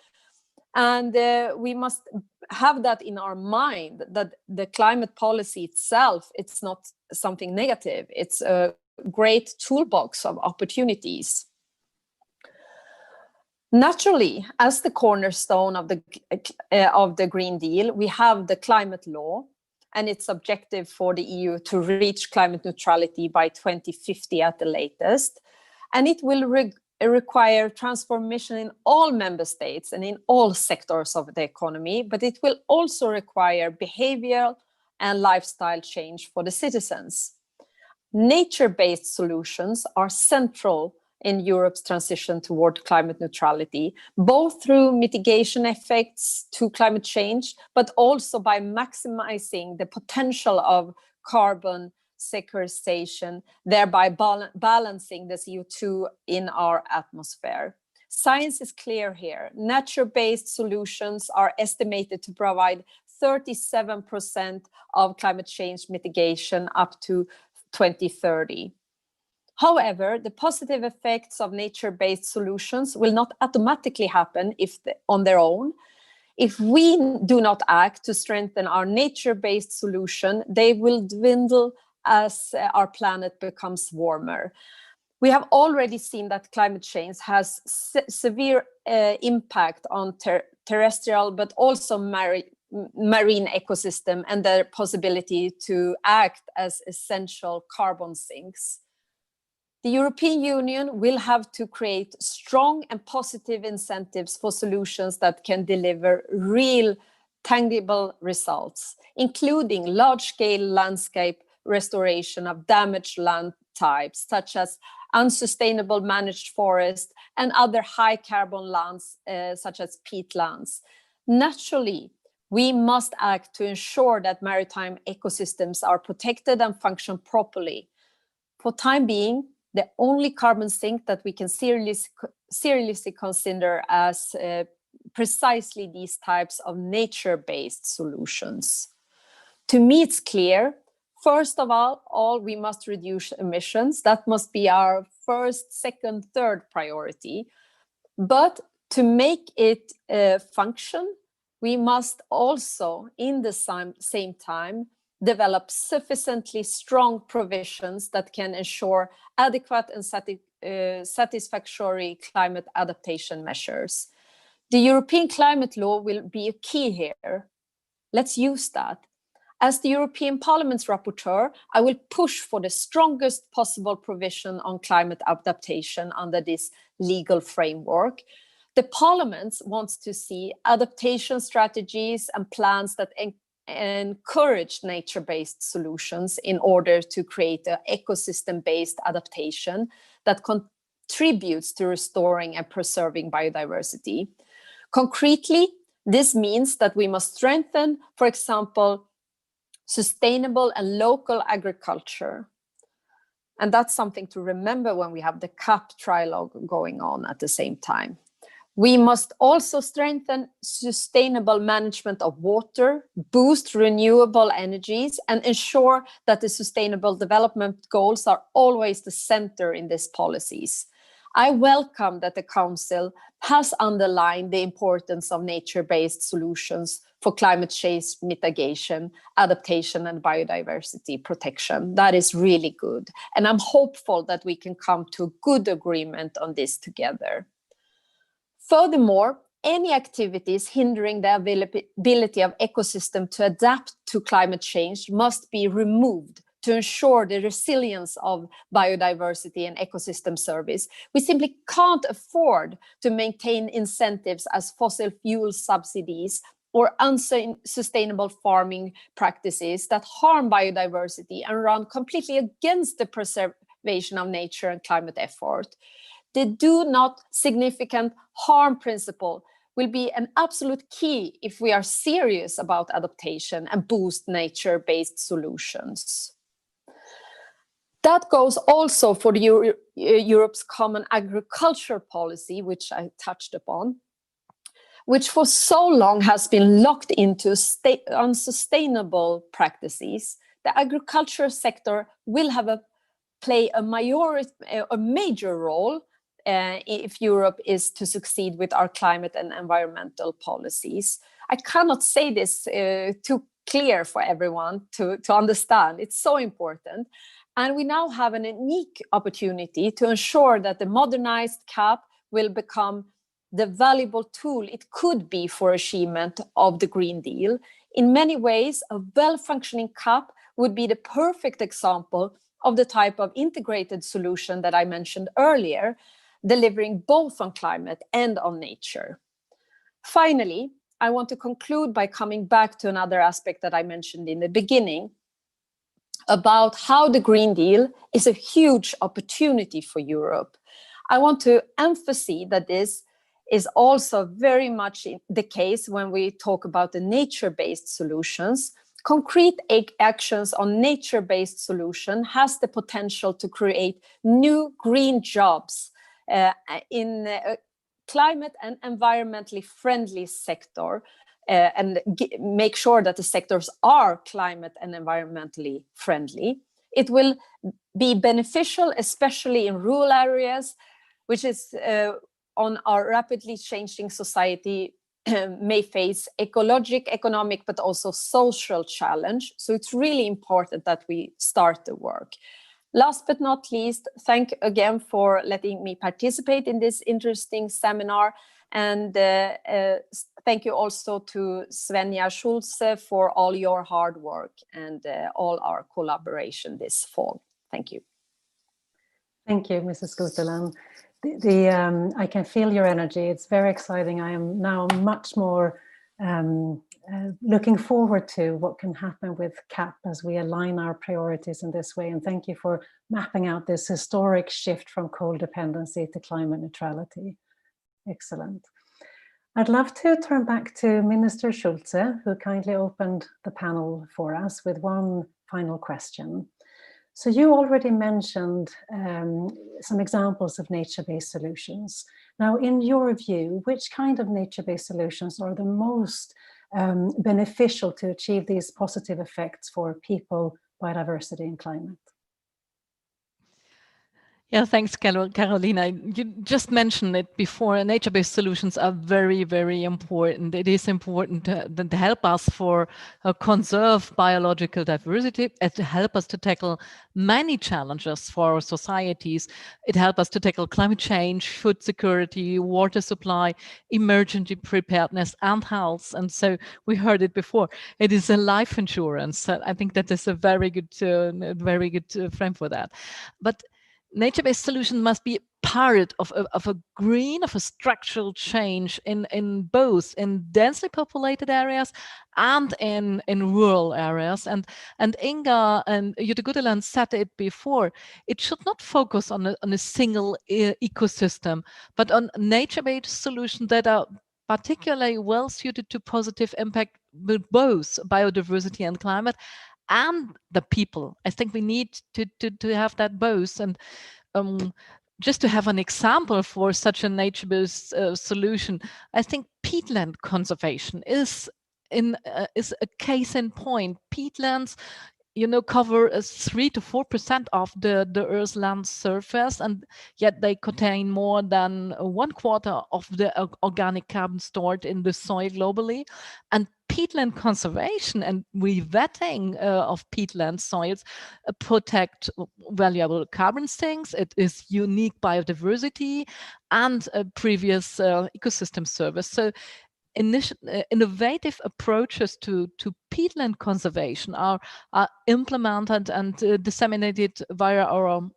And we must have that in our mind, that the climate policy itself, it's not something negative. It's a great toolbox of opportunities. Naturally, as the cornerstone of the Green Deal, we have the climate law. and its objective for the EU to reach climate neutrality by 2050 at the latest. And it will require transformation in all member states and in all sectors of the economy, but it will also require behavioral and lifestyle change for the citizens. Nature-based solutions are central in Europe's transition toward climate neutrality, both through mitigation effects to climate change, but also by maximizing the potential of carbon sequestration, thereby balancing the CO2 in our atmosphere. Science is clear here. Nature-based solutions are estimated to provide 37% of climate change mitigation up to 2030. However, the positive effects of nature-based solutions will not automatically happen on their own. If we do not act to strengthen our nature-based solution, they will dwindle as our planet becomes warmer. We have already seen that climate change has severe impact on terrestrial, but also marine ecosystem and their possibility to act as essential carbon sinks. The European Union will have to create strong and positive incentives for solutions that can deliver real, tangible results, including large-scale landscape restoration of damaged land types, such as unsustainable managed forest and other high carbon lands, such as peatlands. Naturally, we must act to ensure that maritime ecosystems are protected and function properly. For the time being, the only carbon sink that we can seriously consider as precisely these types of nature-based solutions. To me, it's clear, first of all, we must reduce emissions. That must be our first, second, third priority. But to make it function, we must also, in the same time, develop sufficiently strong provisions that can ensure adequate and satisfactory climate adaptation measures. The European climate law will be a key here. Let's use that. As the European Parliament's rapporteur, I will push for the strongest possible provision on climate adaptation under this legal framework. The Parliament wants to see adaptation strategies and plans that encourage nature-based solutions in order to create an ecosystem-based adaptation that contributes to restoring and preserving biodiversity. Concretely, this means that we must strengthen, for example, sustainable and local agriculture. And that's something to remember when we have the CAP trilogue going on at the same time. We must also strengthen sustainable management of water, boost renewable energies, and ensure that the sustainable development goals are always the center in these policies. I welcome that the Council has underlined the importance of nature-based solutions for climate change mitigation, adaptation, and biodiversity protection. That is really good. And I'm hopeful that we can come to a good agreement on this together. Furthermore, any activities hindering the availability of ecosystem to adapt to climate change must be removed to ensure the resilience of biodiversity and ecosystem service. We simply can't afford to maintain incentives as fossil fuel subsidies or unsustainable farming practices that harm biodiversity and run completely against the preservation of nature and climate effort. The do not significant harm principle will be an absolute key if we are serious about adaptation and boost nature-based solutions. That goes also for the Europe's common agriculture policy, which I touched upon, which for so long has been locked into unsustainable practices. The agriculture sector will play a major role if Europe is to succeed with our climate and environmental policies. I cannot say this too clear for everyone to understand. It's so important. And we now have an unique opportunity to ensure that the modernized CAP will become the valuable tool it could be for achievement of the Green Deal. In many ways, a well-functioning CAP would be the perfect example of the type of integrated solution that I mentioned earlier, delivering both on climate and on nature. Finally, I want to conclude by coming back to another aspect that I mentioned in the beginning about how the Green Deal is a huge opportunity for Europe. I want to emphasize that this is also very much the case when we talk about the nature-based solutions. Concrete actions on nature-based solution has the potential to create new green jobs in a climate and environmentally friendly sector, and make sure that the sectors are climate and environmentally friendly. It will be beneficial, especially in rural areas, which is on our rapidly changing society may face ecologic, economic, but also social challenge. So it's really important that we start the work. Last but not least, thank you again for letting me participate in this interesting seminar. And thank you also to Svenja Schulze for all your hard work and all our collaboration this fall. Thank you. Thank you, Mrs. Guteland. I can feel your energy. It's very exciting. I am now much more looking forward to what can happen with CAP as we align our priorities in this way. And thank you for mapping out this historic shift from coal dependency to climate neutrality. Excellent. I'd love to turn back to Minister Schulze, who kindly opened the panel for us with one final question. So you already mentioned some examples of nature-based solutions. Now, in your view, which kind of nature-based solutions are the most beneficial to achieve these positive effects for people, biodiversity, and climate? Yeah, thanks, Carolina. You just mentioned it before. Nature-based solutions are very, very important. It is important to help us for conserve biological diversity, and to help us to tackle many challenges for our societies. It helps us to tackle climate change, food security, water supply, emergency preparedness, and health. And so we heard it before. It is a life insurance. I think that is a very good frame for that. But nature-based solutions must be part of a structural change in both in densely populated areas and in rural areas. And Inga and Jutta Guteland said it before, it should not focus on a single ecosystem, but on nature-based solutions that are particularly well suited to positive impact with both biodiversity and climate and the people. I think we need to have that both. And just to have an example for such a nature-based solution, I think peatland conservation is a case in point. Peatlands, cover 3 to 4% of the Earth's land surface, and yet they contain more than 1/4 of the organic carbon stored in the soil globally. And peatland conservation and revetting of peatland soils protect valuable carbon sinks. It is unique biodiversity and previous ecosystem service. So innovative approaches to peatland conservation are implemented and disseminated via our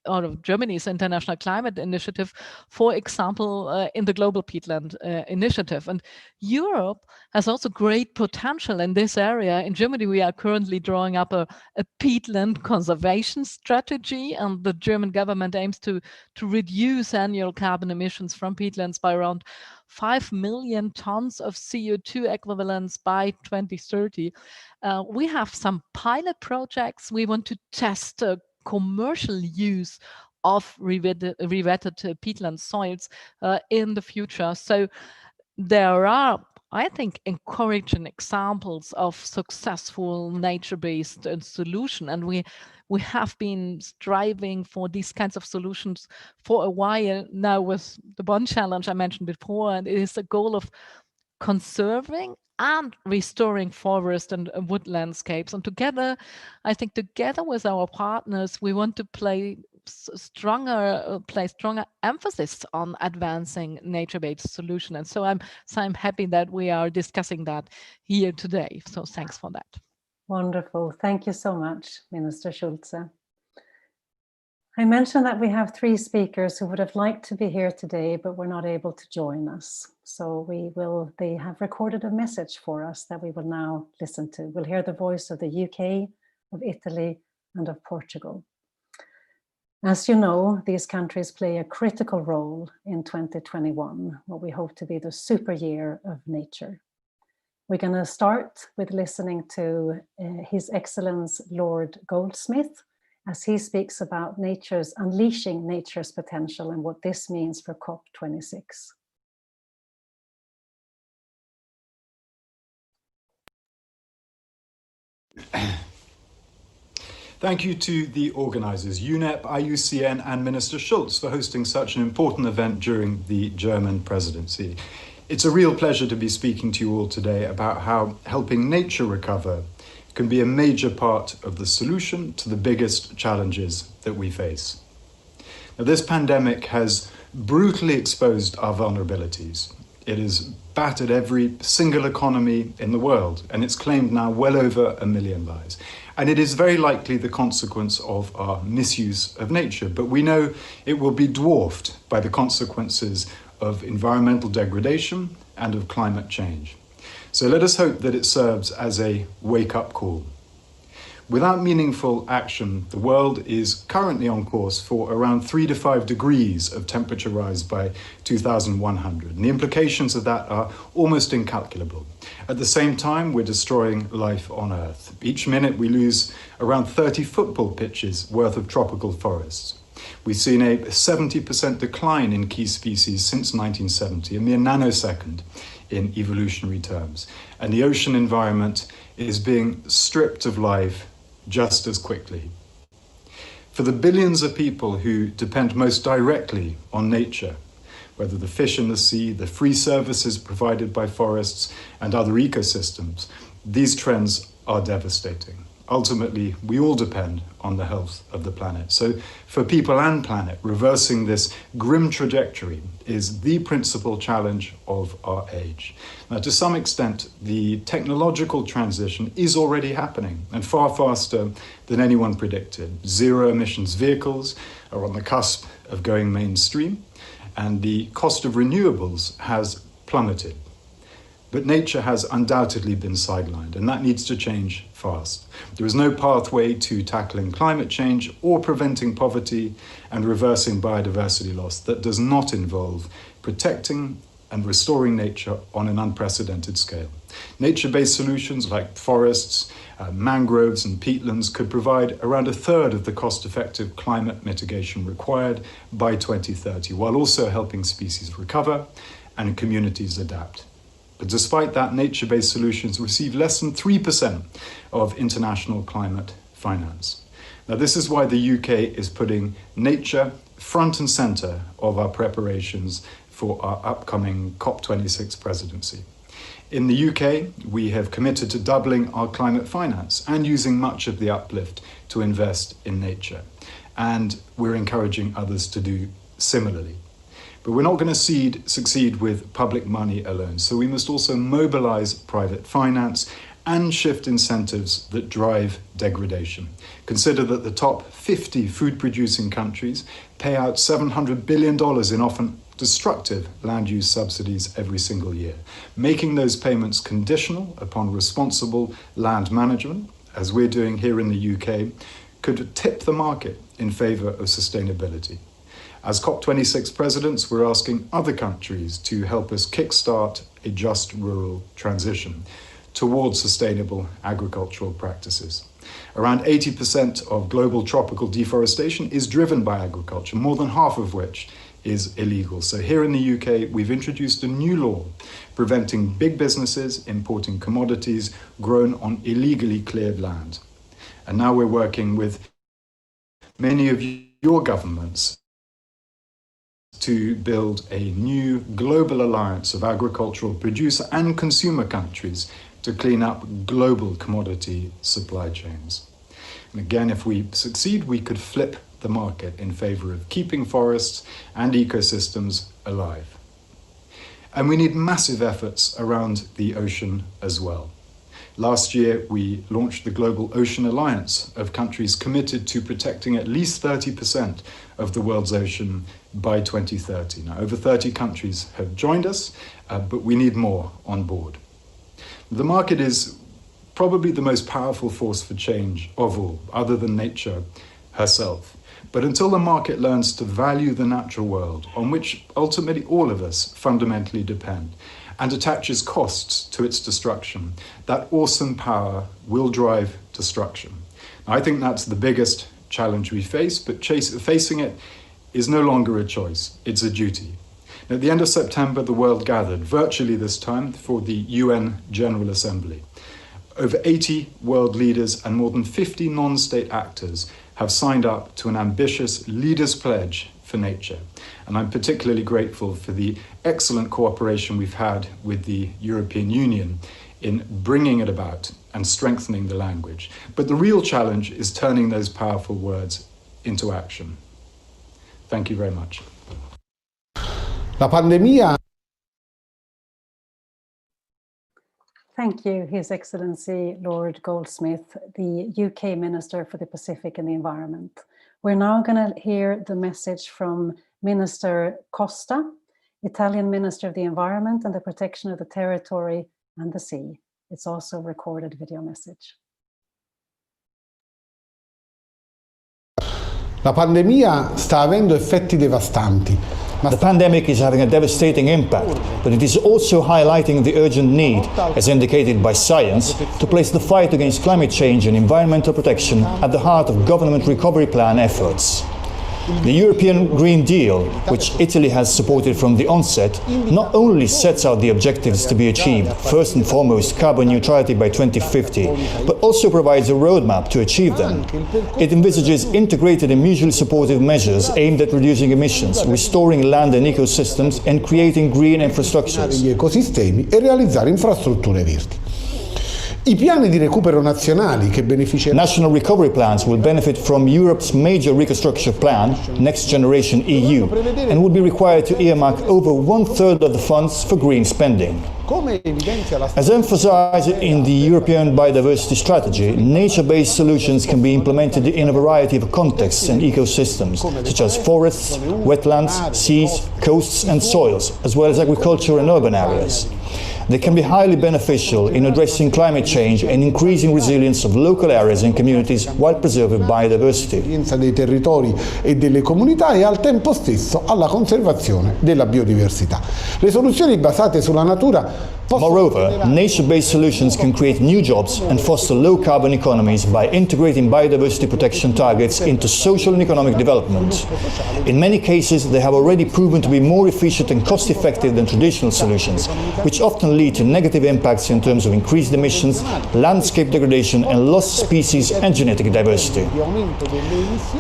out of Germany's International Climate Initiative, for example, in the Global Peatland Initiative. And Europe has also great potential in this area. In Germany, we are currently drawing up a peatland conservation strategy, and the German government aims to reduce annual carbon emissions from peatlands by around 5 million tons of CO2 equivalents by 2030. We have some pilot projects. We want to test commercial use of revetted peatland soils in the future. So there are, I think, encouraging examples of successful nature-based solution, and we have been striving for these kinds of solutions for a while now with the one challenge I mentioned before, and it is a goal of conserving and restoring forest and wood landscapes. And together, I think together with our partners, we want to play place stronger emphasis on advancing nature-based solution. And so I'm happy that we are discussing that here today. So thanks for that. Wonderful. Thank you so much, Minister Schulze. I mentioned that we have 3 speakers who would have liked to be here today, but were not able to join us. So they have recorded a message for us that we will now listen to. We'll hear the voice of the UK, of Italy, and of Portugal. As you know, these countries play a critical role in 2021, what we hope to be the super year of nature. We're going to start with listening to His Excellence Lord Goldsmith, as he speaks about unleashing nature's potential and what this means for COP26. Thank you to the organisers, UNEP, IUCN and Minister Schulz, for hosting such an important event during the German presidency. It's a real pleasure to be speaking to you all today about how helping nature recover can be a major part of the solution to the biggest challenges that we face. Now, this pandemic has brutally exposed our vulnerabilities. It has battered every single economy in the world, and it's claimed now well over 1 million lives. And it is very likely the consequence of our misuse of nature, but we know it will be dwarfed by the consequences of environmental degradation and of climate change. So let us hope that it serves as a wake-up call. Without meaningful action, the world is currently on course for around 3 to 5 degrees of temperature rise by 2100. And the implications of that are almost incalculable. At the same time, we're destroying life on Earth. Each minute we lose around 30 football pitches worth of tropical forests. We've seen a 70% decline in key species since 1970, a mere nanosecond in evolutionary terms. And the ocean environment is being stripped of life just as quickly. For the billions of people who depend most directly on nature, whether the fish in the sea, the free services provided by forests and other ecosystems, these trends are devastating. Ultimately, we all depend on the health of the planet. So for people and planet, reversing this grim trajectory is the principal challenge of our age. Now, to some extent, the technological transition is already happening and far faster than anyone predicted. Zero emissions vehicles are on the cusp of going mainstream, and the cost of renewables has plummeted. But nature has undoubtedly been sidelined, and that needs to change fast. There is no pathway to tackling climate change or preventing poverty and reversing biodiversity loss that does not involve protecting and restoring nature on an unprecedented scale. Nature-based solutions like forests, mangroves and peatlands could provide around 1/3 of the cost-effective climate mitigation required by 2030, while also helping species recover and communities adapt. But despite that, nature-based solutions receive less than 3% of international climate finance. Now, this is why the UK is putting nature front and center of our preparations for our upcoming COP26 presidency. In the UK, we have committed to doubling our climate finance and using much of the uplift to invest in nature. And we're encouraging others to do similarly. But we're not going to succeed with public money alone. So we must also mobilize private finance and shift incentives that drive degradation. Consider that the top 50 food-producing countries pay out $700 billion in often destructive land use subsidies every single year. Making those payments conditional upon responsible land management, as we're doing here in the UK, could tip the market in favor of sustainability. As COP26 presidents, we're asking other countries to help us kickstart a just rural transition towards sustainable agricultural practices. Around 80% of global tropical deforestation is driven by agriculture, more than half of which is illegal. So here in the UK, we've introduced a new law preventing big businesses importing commodities grown on illegally cleared land. And now we're working with many of your governments to build a new global alliance of agricultural producer and consumer countries to clean up global commodity supply chains. And again, if we succeed, we could flip the market in favor of keeping forests and ecosystems alive. And we need massive efforts around the ocean as well. Last year, we launched the Global Ocean Alliance of countries committed to protecting at least 30% of the world's ocean by 2030. Now, over 30 countries have joined us, but we need more on board. The market is probably the most powerful force for change of all, other than nature herself. But until the market learns to value the natural world, on which ultimately all of us fundamentally depend, and attaches costs to its destruction, that awesome power will drive destruction. Now, I think that's the biggest challenge we face, but facing it is no longer a choice, it's a duty. Now, at the end of September, the world gathered, virtually this time, for the UN General Assembly. Over 80 world leaders and more than 50 non-state actors have signed up to an ambitious Leaders' Pledge for nature. And I'm particularly grateful for the excellent cooperation we've had with the European Union in bringing it about and strengthening the language. But the real challenge is turning those powerful words into action. Thank you very much. La pandemia. Thank you, His Excellency Lord Goldsmith, the UK Minister for the Pacific and the Environment. We're now going to hear the message from Minister Costa, Italian Minister of the Environment and the Protection of the Territory and the Sea. It's also a recorded video message. La pandemia sta avendo effetti devastanti. The pandemic is having a devastating impact, but it is also highlighting the urgent need, as indicated by science, to place the fight against climate change and environmental protection at the heart of government recovery plan efforts. The European Green Deal, which Italy has supported from the onset, not only sets out the objectives to be achieved, first and foremost carbon neutrality by 2050, but also provides a roadmap to achieve them. It envisages integrated and mutually supportive measures aimed at reducing emissions, restoring land and ecosystems, and creating green infrastructures. Gli ecosistemi e realizzare infrastrutture verdi. I piani di recupero nazionali che beneficeranno. National recovery plans will benefit from Europe's major reconstruction plan, Next Generation EU, and will be required to earmark over 1/3 of the funds for green spending. As emphasized in the European Biodiversity Strategy, nature-based solutions can be implemented in a variety of contexts and ecosystems, such as forests, wetlands, seas, coasts and soils, as well as agriculture and urban areas. They can be highly beneficial in addressing climate change and increasing resilience of local areas and communities while preserving biodiversity. Dei territori e delle comunità e al tempo stesso alla conservazione della biodiversità. Le soluzioni basate sulla natura. Moreover, nature-based solutions can create new jobs and foster low-carbon economies by integrating biodiversity protection targets into social and economic development. In many cases, they have already proven to be more efficient and cost-effective than traditional solutions, which often lead to negative impacts in terms of increased emissions, landscape degradation, and lost species and genetic diversity.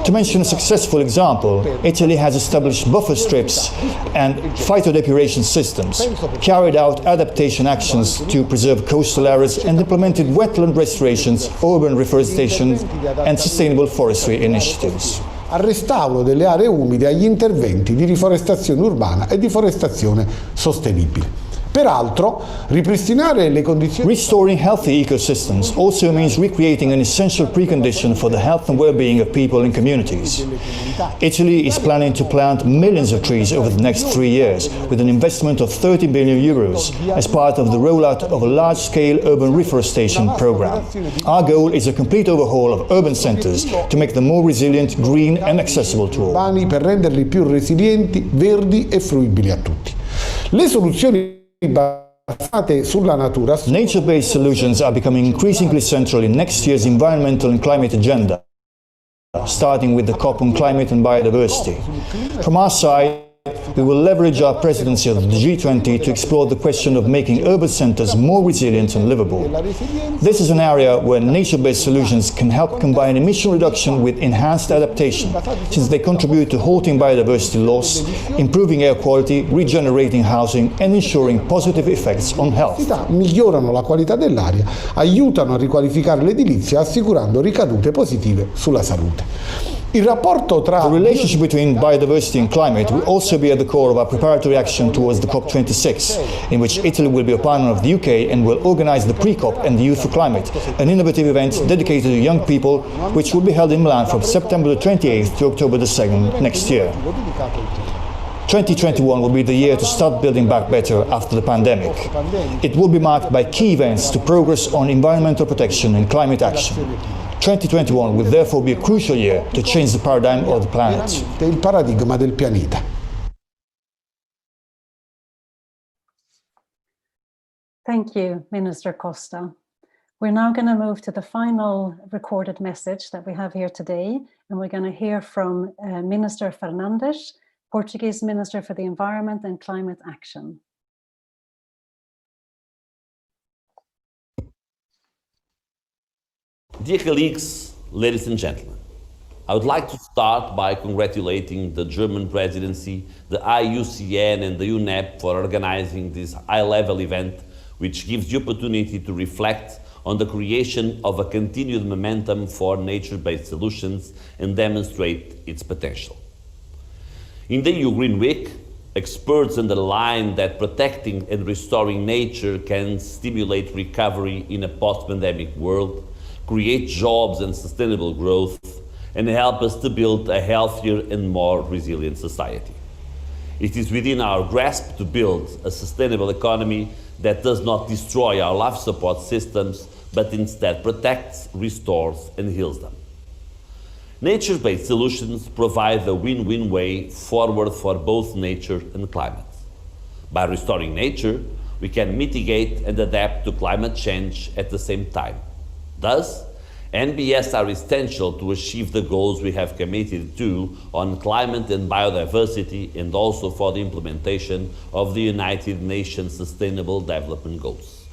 To mention a successful example, Italy has established buffer strips and phytodepuration systems, carried out adaptation actions to preserve coastal areas, and implemented wetland restorations, urban reforestation, and sustainable forestry initiatives. Al restauro delle aree umide, agli interventi di riforestazione urbana e di forestazione sostenibile. Peraltro, ripristinare le condizioni. Restoring healthy ecosystems also means recreating an essential precondition for the health and well-being of people and communities. Italy is planning to plant millions of trees over the next 3 years, with an investment of 30 billion euros as part of the rollout of a large-scale urban reforestation program. Our goal is a complete overhaul of urban centers to make them more resilient, green and accessible to all. Urbani per renderli più resilienti, verdi e fruibili a tutti. Le soluzioni basate sulla natura. Nature-based solutions are becoming increasingly central in next year's environmental and climate agenda, starting with the COP on climate and biodiversity. From our side, we will leverage our presidency of the G20 to explore the question of making urban centres more resilient and livable. This is an area where nature-based solutions can help combine emission reduction with enhanced adaptation, since they contribute to halting biodiversity loss, improving air quality, regenerating housing and ensuring positive effects on health. Migliorano la qualità dell'aria, aiutano a riqualificare l'edilizia assicurando ricadute positive sulla salute. Il rapporto tra The relationship between biodiversity and climate will also be at the core of our preparatory action towards the COP26, in which Italy will be a partner of the UK and will organise the pre-COP and the Youth for Climate, an innovative event dedicated to young people, which will be held in Milan from September the 28th to October the 2nd next year. 2021 will be the year to start building back better after the pandemic. It will be marked by key events to progress on environmental protection and climate action. 2021 will therefore be a crucial year to change the paradigm of the planet. Il paradigma del pianeta. Thank you, Minister Costa. We're now going to move to the final recorded message that we have here today, and we're going to hear from Minister Fernandes, Portuguese Minister for the Environment and Climate Action. Dear colleagues, ladies and gentlemen, I would like to start by congratulating the German presidency, the IUCN and the UNEP for organizing this high-level event, which gives the opportunity to reflect on the creation of a continued momentum for nature-based solutions and demonstrate its potential. In the EU Green Week, experts underline that protecting and restoring nature can stimulate recovery in a post-pandemic world, create jobs and sustainable growth, and help us to build a healthier and more resilient society. It is within our grasp to build a sustainable economy that does not destroy our life support systems, but instead protects, restores, and heals them. Nature-based solutions provide a win-win way forward for both nature and climate. By restoring nature, we can mitigate and adapt to climate change at the same time. Thus, NBS are essential to achieve the goals we have committed to on climate and biodiversity, and also for the implementation of the United Nations Sustainable Development Goals.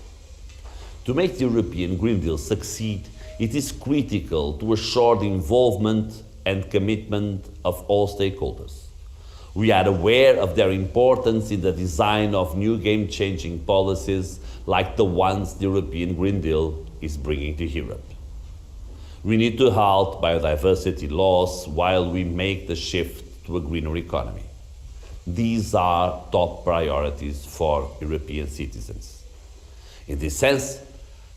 To make the European Green Deal succeed, it is critical to assure the involvement and commitment of all stakeholders. We are aware of their importance in the design of new game-changing policies like the ones the European Green Deal is bringing to Europe. We need to halt biodiversity loss while we make the shift to a greener economy. These are top priorities for European citizens. In this sense,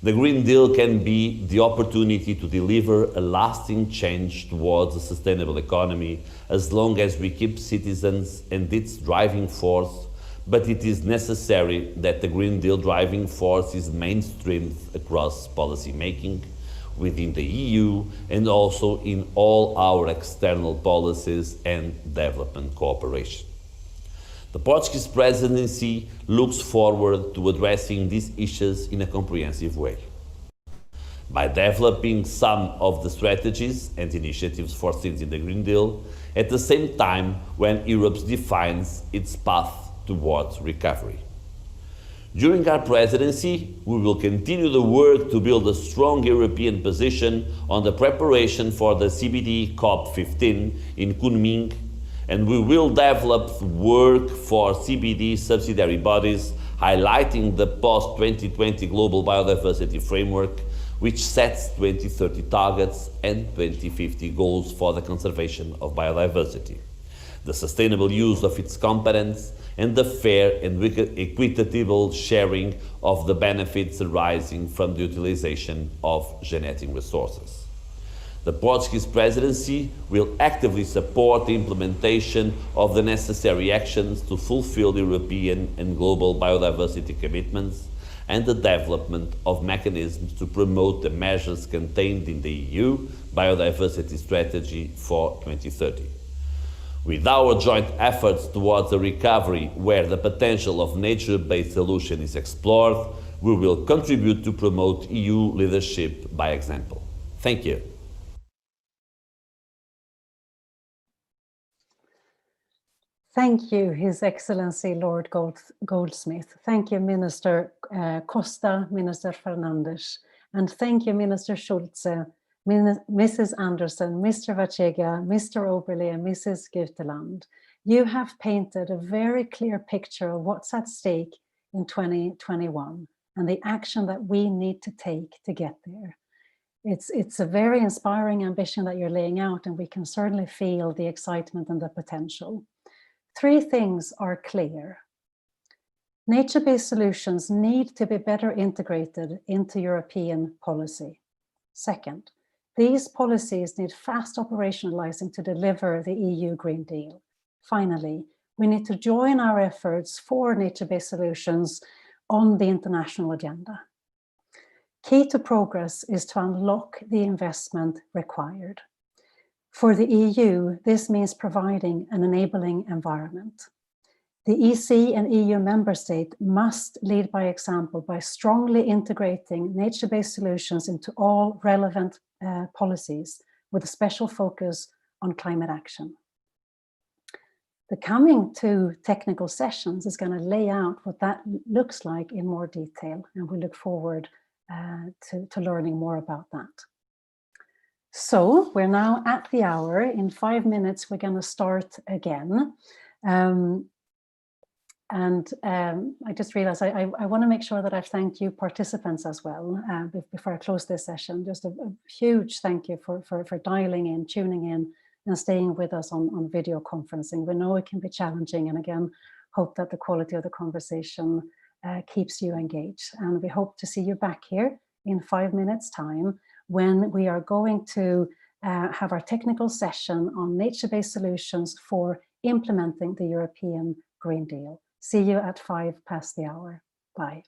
the Green Deal can be the opportunity to deliver a lasting change towards a sustainable economy, as long as we keep citizens and its driving force, but it is necessary that the Green Deal driving force is mainstreamed across policy making within the EU and also in all our external policies and development cooperation. The Portuguese presidency looks forward to addressing these issues in a comprehensive way. By developing some of the strategies and initiatives foreseen in the Green Deal, at the same time when Europe defines its path towards recovery. During our presidency, we will continue the work to build a strong European position on the preparation for the CBD COP15 in Kunming, and we will develop work for CBD subsidiary bodies, highlighting the post-2020 Global Biodiversity Framework, which sets 2030 targets and 2050 goals for the conservation of biodiversity, the sustainable use of its competence, and the fair and equitable sharing of the benefits arising from the utilization of genetic resources. The Portuguese presidency will actively support the implementation of the necessary actions to fulfill European and global biodiversity commitments and the development of mechanisms to promote the measures contained in the EU Biodiversity Strategy for 2030. With our joint efforts towards a recovery where the potential of nature-based solution is explored, we will contribute to promote EU leadership by example. Thank you. Thank you, His Excellency Lord Goldsmith. Thank you, Minister Costa, Minister Fernandes, and thank you, Minister Schulze, Mrs. Anderson, Mr. Vachega, Mr. Oberle, and Mrs. Guteland. You have painted a very clear picture of what's at stake in 2021 and the action that we need to take to get there. It's a very inspiring ambition that you're laying out, and we can certainly feel the excitement and the potential. 3 things are clear. Nature-based solutions need to be better integrated into European policy. Second, these policies need fast operationalizing to deliver the EU Green Deal. Finally, we need to join our efforts for nature-based solutions on the international agenda. Key to progress is to unlock the investment required. For the EU, this means providing an enabling environment. The EC and EU member state must lead by example by strongly integrating nature-based solutions into all relevant policies with a special focus on climate action. The coming 2 technical sessions is going to lay out what that looks like in more detail, and we look forward to learning more about that. So we're now at the hour. In 5 minutes, we're going to start again. I just realized I want to make sure that I've thanked you participants as well before I close this session. Just a huge thank you for dialing in, tuning in, and staying with us on video conferencing. We know it can be challenging, and again, hope that the quality of the conversation keeps you engaged. And we hope to see you back here in 5 minutes' time when we are going to have our technical session on nature-based solutions for implementing the European Green Deal. See you at 5 past the hour. Bye.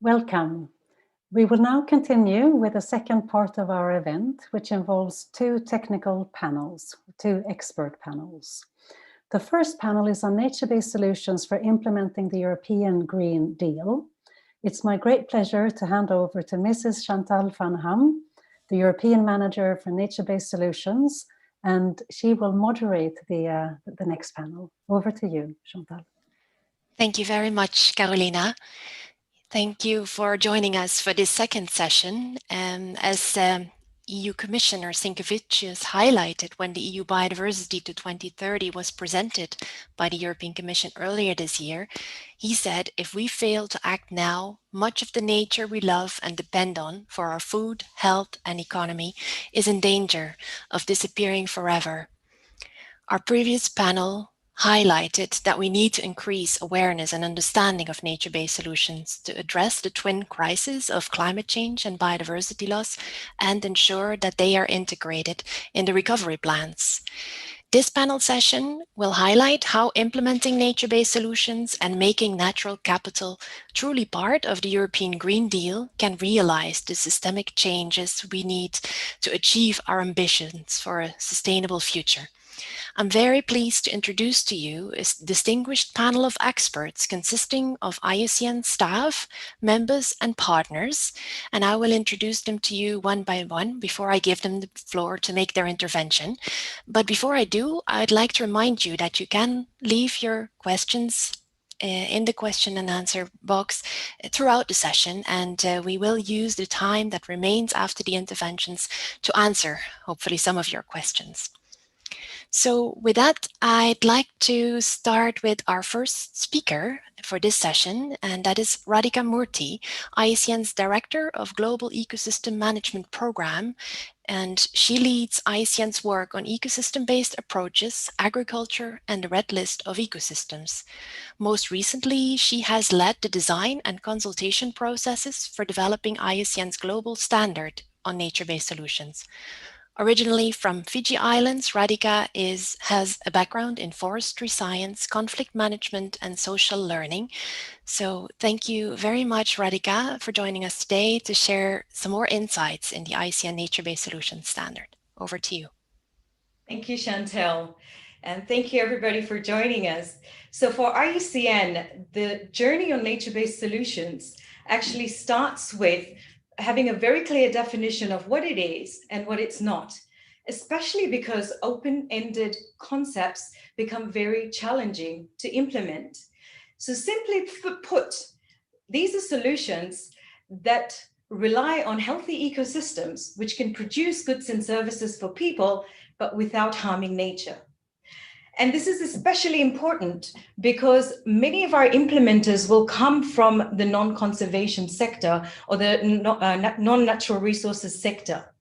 Welcome. We will now continue with the second part of our event, which involves two technical panels, two expert panels. The first panel is on nature-based solutions for implementing the European Green Deal. It's my great pleasure to hand over to Mrs. Chantal van Ham, the European Manager for Nature-Based Solutions, and she will moderate the next panel. Over to you, Chantal. Thank you very much, Carolina. Thank you for joining us for this second session. As EU Commissioner Sinkevičius highlighted when the EU Biodiversity to 2030 was presented by the European Commission earlier this year, he said, if we fail to act now, much of the nature we love and depend on for our food, health, and economy is in danger of disappearing forever. Our previous panel highlighted that we need to increase awareness and understanding of nature-based solutions to address the twin crises of climate change and biodiversity loss and ensure that they are integrated in the recovery plans. This panel session will highlight how implementing nature-based solutions and making natural capital truly part of the European Green Deal can realize the systemic changes we need to achieve our ambitions for a sustainable future. I'm very pleased to introduce to you a distinguished panel of experts consisting of IUCN staff, members, and partners, and I will introduce them to you one by one before I give them the floor to make their intervention. But before I do, I'd like to remind you that you can leave your questions in the question and answer box throughout the session, and we will use the time that remains after the interventions to answer, hopefully, some of your questions. So with that, I'd like to start with our first speaker for this session, and that is Radhika Murthy, IUCN's Director of Global Ecosystem Management Program, and she leads IUCN's work on ecosystem-based approaches, agriculture, and the Red List of ecosystems. Most recently, she has led the design and consultation processes for developing IUCN's global standard on nature-based solutions. Originally from Fiji Islands, Radhika has a background in forestry science, conflict management, and social learning. So thank you very much, Radhika, for joining us today to share some more insights in the IUCN Nature-Based Solutions Standard. Over to you. Thank you, Chantal. And thank you, everybody, for joining us. So for IUCN, the journey on nature-based solutions actually starts with having a very clear definition of what it is and what it's not, especially because open-ended concepts become very challenging to implement. So simply put, these are solutions that rely on healthy ecosystems, which can produce goods and services for people, but without harming nature. And this is especially important because many of our implementers will come from the non-conservation sector or the non-natural resources sector.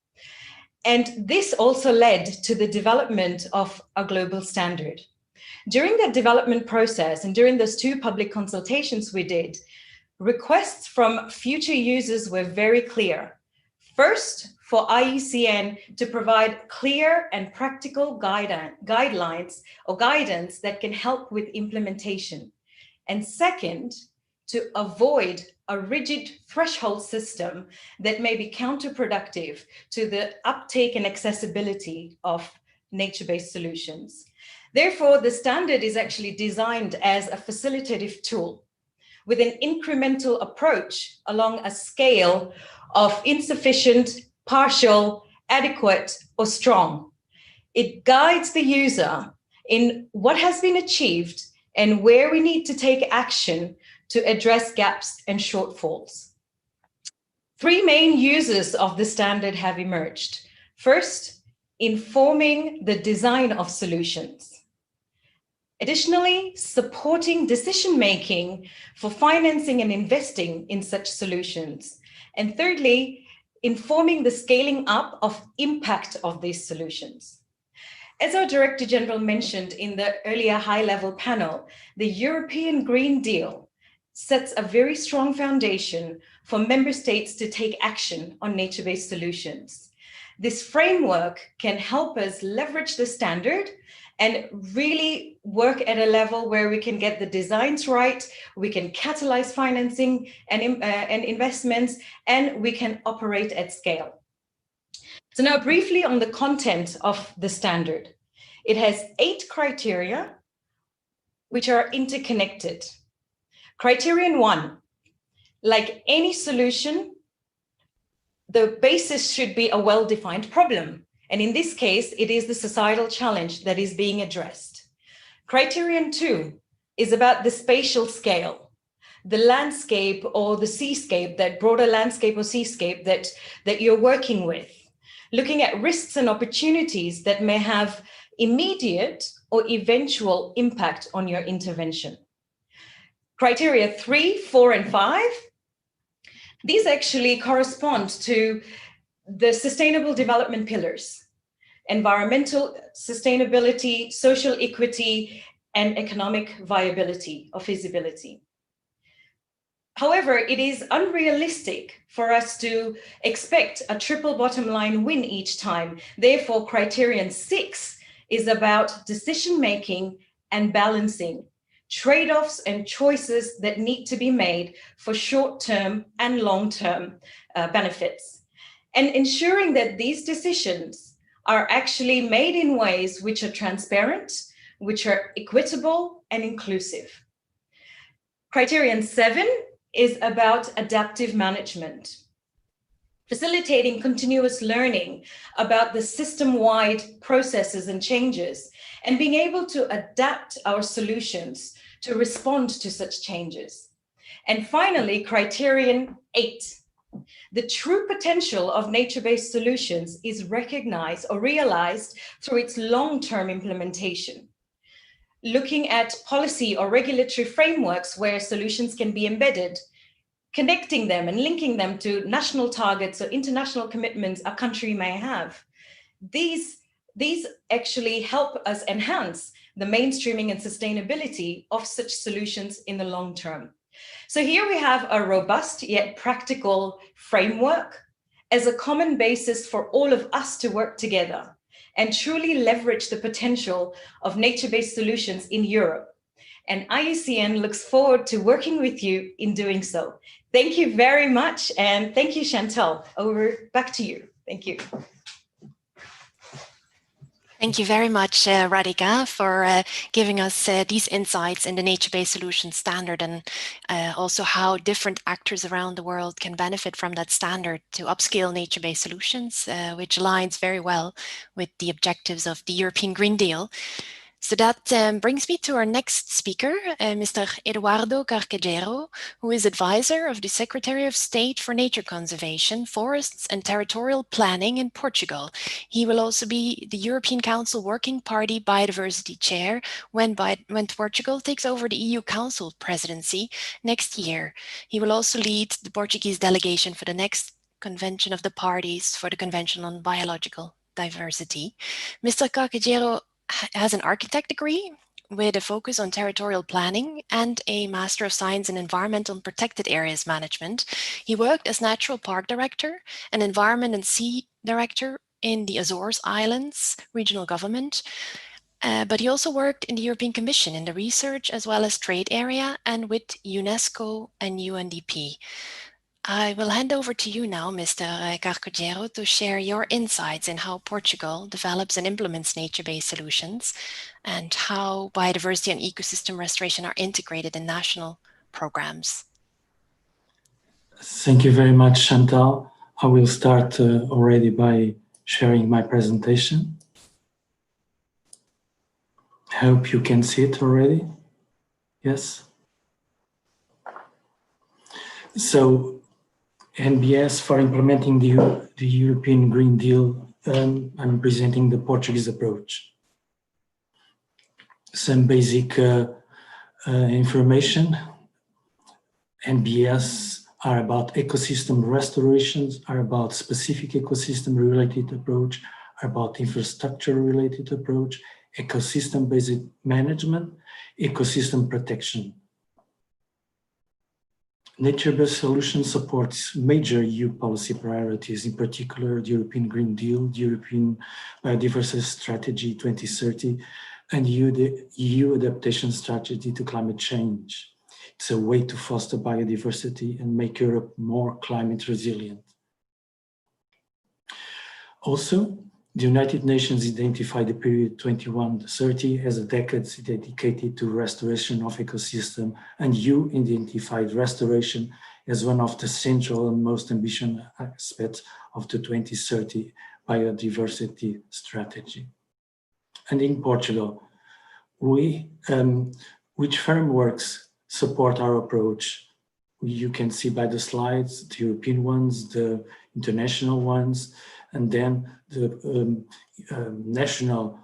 And this also led to the development of a global standard. During that development process and during those two public consultations we did, requests from future users were very clear. First, for IUCN to provide clear and practical guidelines or guidance that can help with implementation. And second, to avoid a rigid threshold system that may be counterproductive to the uptake and accessibility of nature-based solutions. Therefore, the standard is actually designed as a facilitative tool with an incremental approach along a scale of insufficient, partial, adequate, or strong. It guides the user in what has been achieved and where we need to take action to address gaps and shortfalls. Three main uses of the standard have emerged. First, informing the design of solutions. Additionally, supporting decision-making for financing and investing in such solutions. And thirdly, informing the scaling up of impact of these solutions. As our Director General mentioned in the earlier high-level panel, the European Green Deal sets a very strong foundation for member states to take action on nature-based solutions. this framework can help us leverage the standard and really work at a level where we can get the designs right, we can catalyze financing and investments, and we can operate at scale. So now briefly on the content of the standard. It has 8 criteria which are interconnected. Criterion 1, like any solution, the basis should be a well-defined problem. And in this case, it is the societal challenge that is being addressed. Criterion 2 is about the spatial scale, the landscape or the seascape, that broader landscape or seascape that you're working with, looking at risks and opportunities that may have immediate or eventual impact on your intervention. Criteria 3, 4, and 5, these actually correspond to the sustainable development pillars: environmental sustainability, social equity, and economic viability or feasibility. However, it is unrealistic for us to expect a triple bottom line win each time. Therefore, criterion 6 is about decision-making and balancing, trade-offs and choices that need to be made for short-term and long-term benefits, and ensuring that these decisions are actually made in ways which are transparent, which are equitable and inclusive. Criterion 7 is about adaptive management, facilitating continuous learning about the system-wide processes and changes, and being able to adapt our solutions to respond to such changes. And finally, criterion 8. The true potential of nature-based solutions is recognized or realized through its long-term implementation. Looking at policy or regulatory frameworks where solutions can be embedded, connecting them and linking them to national targets or international commitments a country may have. These actually help us enhance the mainstreaming and sustainability of such solutions in the long term. So here we have a robust yet practical framework as a common basis for all of us to work together and truly leverage the potential of nature-based solutions in Europe. And IUCN looks forward to working with you in doing so. Thank you very much. And thank you, Chantal. Back to you. Thank you. Thank you very much, Radhika, for giving us these insights in the nature-based solutions standard, and also how different actors around the world can benefit from that standard to upscale nature-based solutions, which aligns very well with the objectives of the European Green Deal. So that brings me to our next speaker, Mr. Eduardo Carcajeiro, who is advisor of the Secretary of State for Nature Conservation, Forests and Territorial Planning in Portugal. He will also be the European Council Working Party Biodiversity Chair when Portugal takes over the EU Council presidency next year. He will also lead the Portuguese delegation for the next Convention of the Parties for the Convention on Biological Diversity. Mr. Carcajeiro has an architect degree with a focus on territorial planning and a Master of Science in Environmental and Protected Areas Management. He worked as Natural Park Director and Environment and Sea Director in the Azores Islands regional government, but he also worked in the European Commission in the research as well as trade area and with UNESCO and UNDP. I will hand over to you now, Mr. Carcajeiro, to share your insights in how Portugal develops and implements nature-based solutions and how biodiversity and ecosystem restoration are integrated in national programs. Thank you very much, Chantal. I will start already by sharing my presentation. I hope you can see it already. Yes? So, NBS for implementing the European Green Deal, I'm presenting the Portuguese approach. Some basic information. NBS are about ecosystem restorations, are about specific ecosystem related approach, are about infrastructure related approach, ecosystem-based management, ecosystem protection. Nature-based solutions supports major EU policy priorities, in particular the European Green Deal, the European Biodiversity Strategy 2030, and the EU Adaptation Strategy to Climate Change. It's a way to foster biodiversity and make Europe more climate resilient. Also, the United Nations identified the period 21-30 as a decade dedicated to restoration of ecosystem, and you identified restoration as one of the central and most ambitious aspects of the 2030 biodiversity strategy. And in Portugal, which frameworks support our approach? You can see by the slides, the European ones, the international ones, and then the national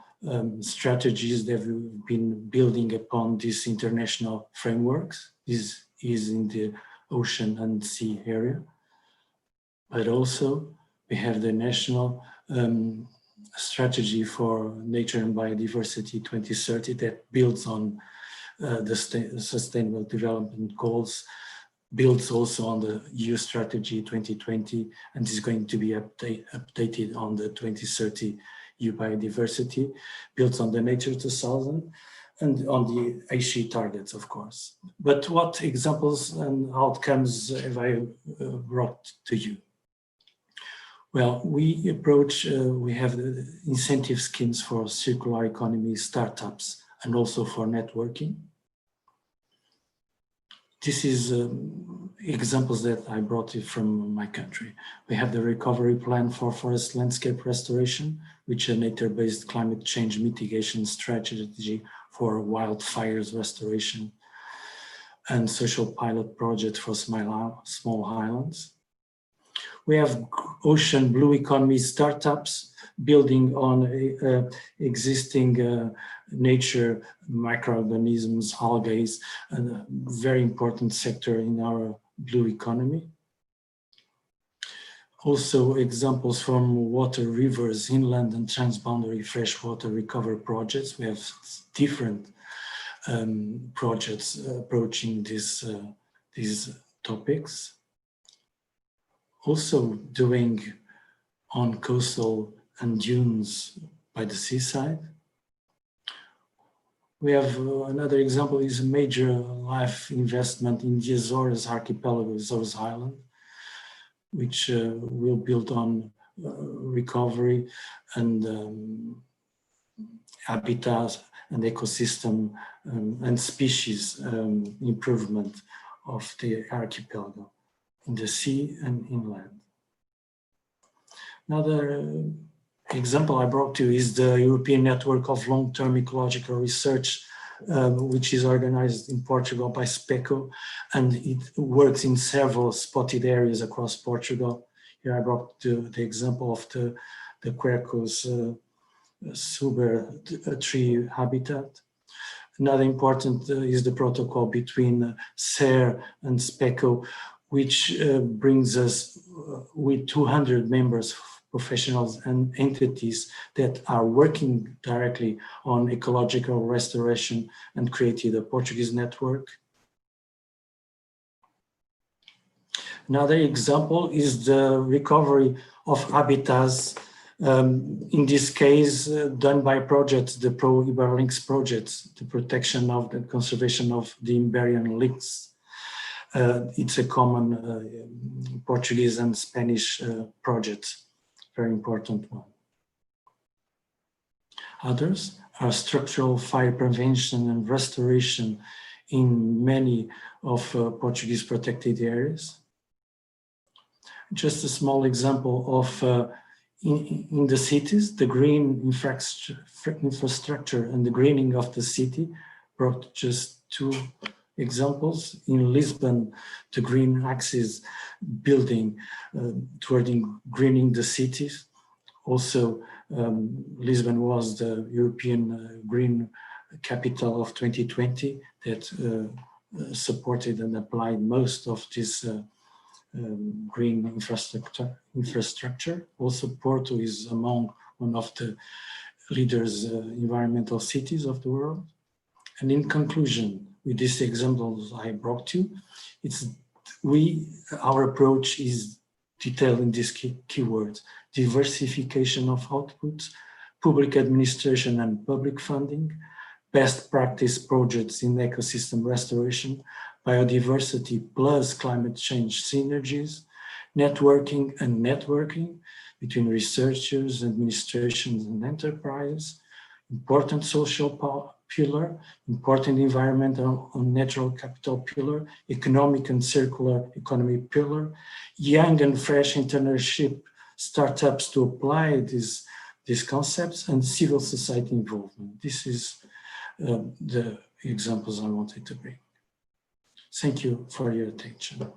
strategies that we've been building upon these international frameworks. This is in the ocean and sea area. But also we have the national strategy for nature and biodiversity 2030 that builds on the sustainable development goals, builds also on the EU strategy 2020, and is going to be updated on the 2030 EU biodiversity, builds on the Nature 2000 and on the Aichi targets, of course. But what examples and outcomes have I brought to you? Well, we have the incentive schemes for circular economy startups and also for networking. This is examples that I brought it from my country. We have the recovery plan for forest landscape restoration, which is a nature-based climate change mitigation strategy for wildfires restoration, and social pilot project for small islands. We have ocean blue economy startups building on existing nature microorganisms, algae, and a very important sector in our blue economy. Also examples from water, rivers, inland and transboundary freshwater recovery projects. We have different projects approaching these topics. Also doing on coastal and dunes by the seaside. We have another example is a major life investment in the Azores archipelago, Azores Island, which will build on recovery and habitat and ecosystem and species improvement of the archipelago in the sea and inland. Another example I brought to you is the European Network of Long-Term Ecological Research, which is organized in Portugal by SPECO, and it works in several spotted areas across Portugal. Here I brought the example of the Quercus suber tree habitat. Another important is the protocol between SER and SPECO, which brings us with 200 members, professionals and entities that are working directly on ecological restoration and created a Portuguese network. Another example is the recovery of habitats, in this case done by projects, the Pro-Iberlinks projects, the protection of the conservation of the Iberian lynx. It's a common Portuguese and Spanish project, very important one. Others are structural fire prevention and restoration in many of Portuguese protected areas. Just a small example of in the cities, the green infrastructure and the greening of the city, brought just two examples. In Lisbon, the green axis building toward greening the cities. Also, Lisbon was the European Green Capital of 2020 that supported and applied most of this green infrastructure. Also, Porto is among one of the leaders environmental cities of the world. And in conclusion, with these examples I brought you, it's our approach is detailed in these keywords: diversification of outputs, public administration and public funding, best practice projects in ecosystem restoration, biodiversity plus climate change synergies, networking and networking between researchers, administrations and enterprise, important social pillar, important environmental and natural capital pillar, economic and circular economy pillar, young and fresh entrepreneurship startups to apply these concepts, and civil society involvement. This is the examples I wanted to bring. Thank you for your attention.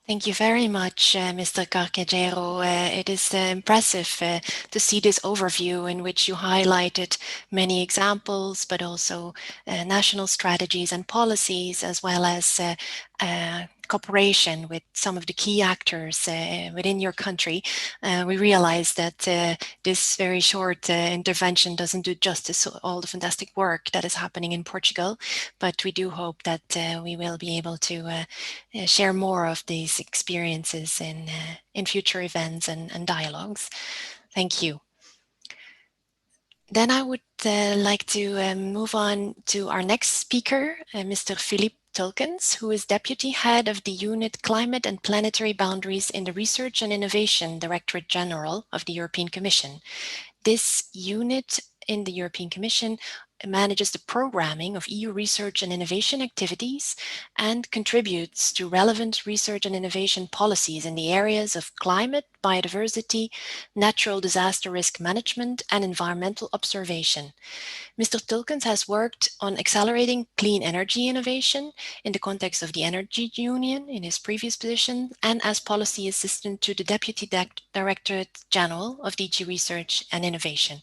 Thank you very much, Mr. Carcagero. It is impressive to see this overview in which you highlighted many examples, but also national strategies and policies, as well as cooperation with some of the key actors within your country. We realize that this very short intervention doesn't do justice to all the fantastic work that is happening in Portugal, but we do hope that we will be able to share more of these experiences in future events and dialogues. Thank you. Then I would like to move on to our next speaker, Mr. Philippe Tulkens, who is Deputy Head of the Unit Climate and Planetary Boundaries in the Research and Innovation Directorate General of the European Commission. This unit in the European Commission manages the programming of EU research and innovation activities and contributes to relevant research and innovation policies in the areas of climate, biodiversity, natural disaster risk management, and environmental observation. Mr. Tulkens has worked on accelerating clean energy innovation in the context of the Energy Union in his previous position and as policy assistant to the Deputy Directorate General of DG Research and Innovation.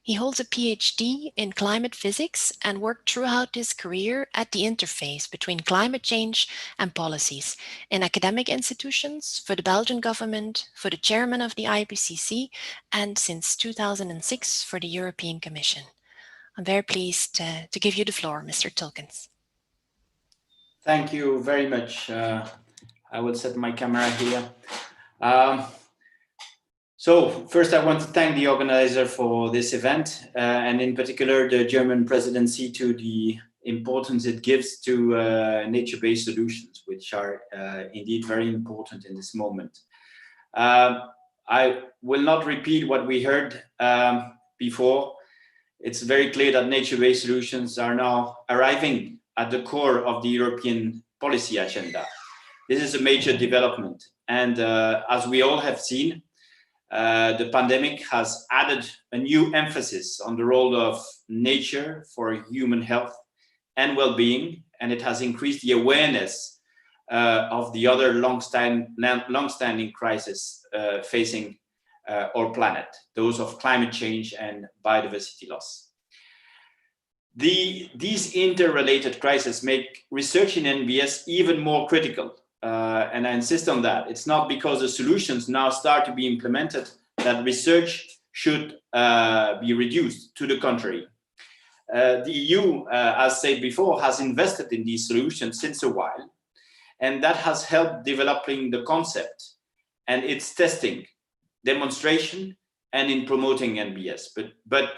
He holds a PhD in climate physics and worked throughout his career at the interface between climate change and policies in academic institutions, for the Belgian government, for the chairman of the IPCC, and since 2006 for the European Commission. I'm very pleased to give you the floor, Mr. Tulkens. Thank you very much. I will set my camera here. So first I want to thank the organizer for this event, and in particular the German presidency to the importance it gives to nature-based solutions, which are indeed very important in this moment. I will not repeat what we heard before. It's very clear that nature-based solutions are now arriving at the core of the European policy agenda. This is a major development, and as we all have seen, the pandemic has added a new emphasis on the role of nature for human health and well-being, and it has increased the awareness of the other long-standing crises facing our planet, those of climate change and biodiversity loss. These interrelated crises make research in NBS even more critical. And I insist on that. It's not because the solutions now start to be implemented that research should be reduced. To the contrary. The EU, as said before, has invested in these solutions since a while, and that has helped developing the concept and its testing, demonstration, and in promoting NBS. But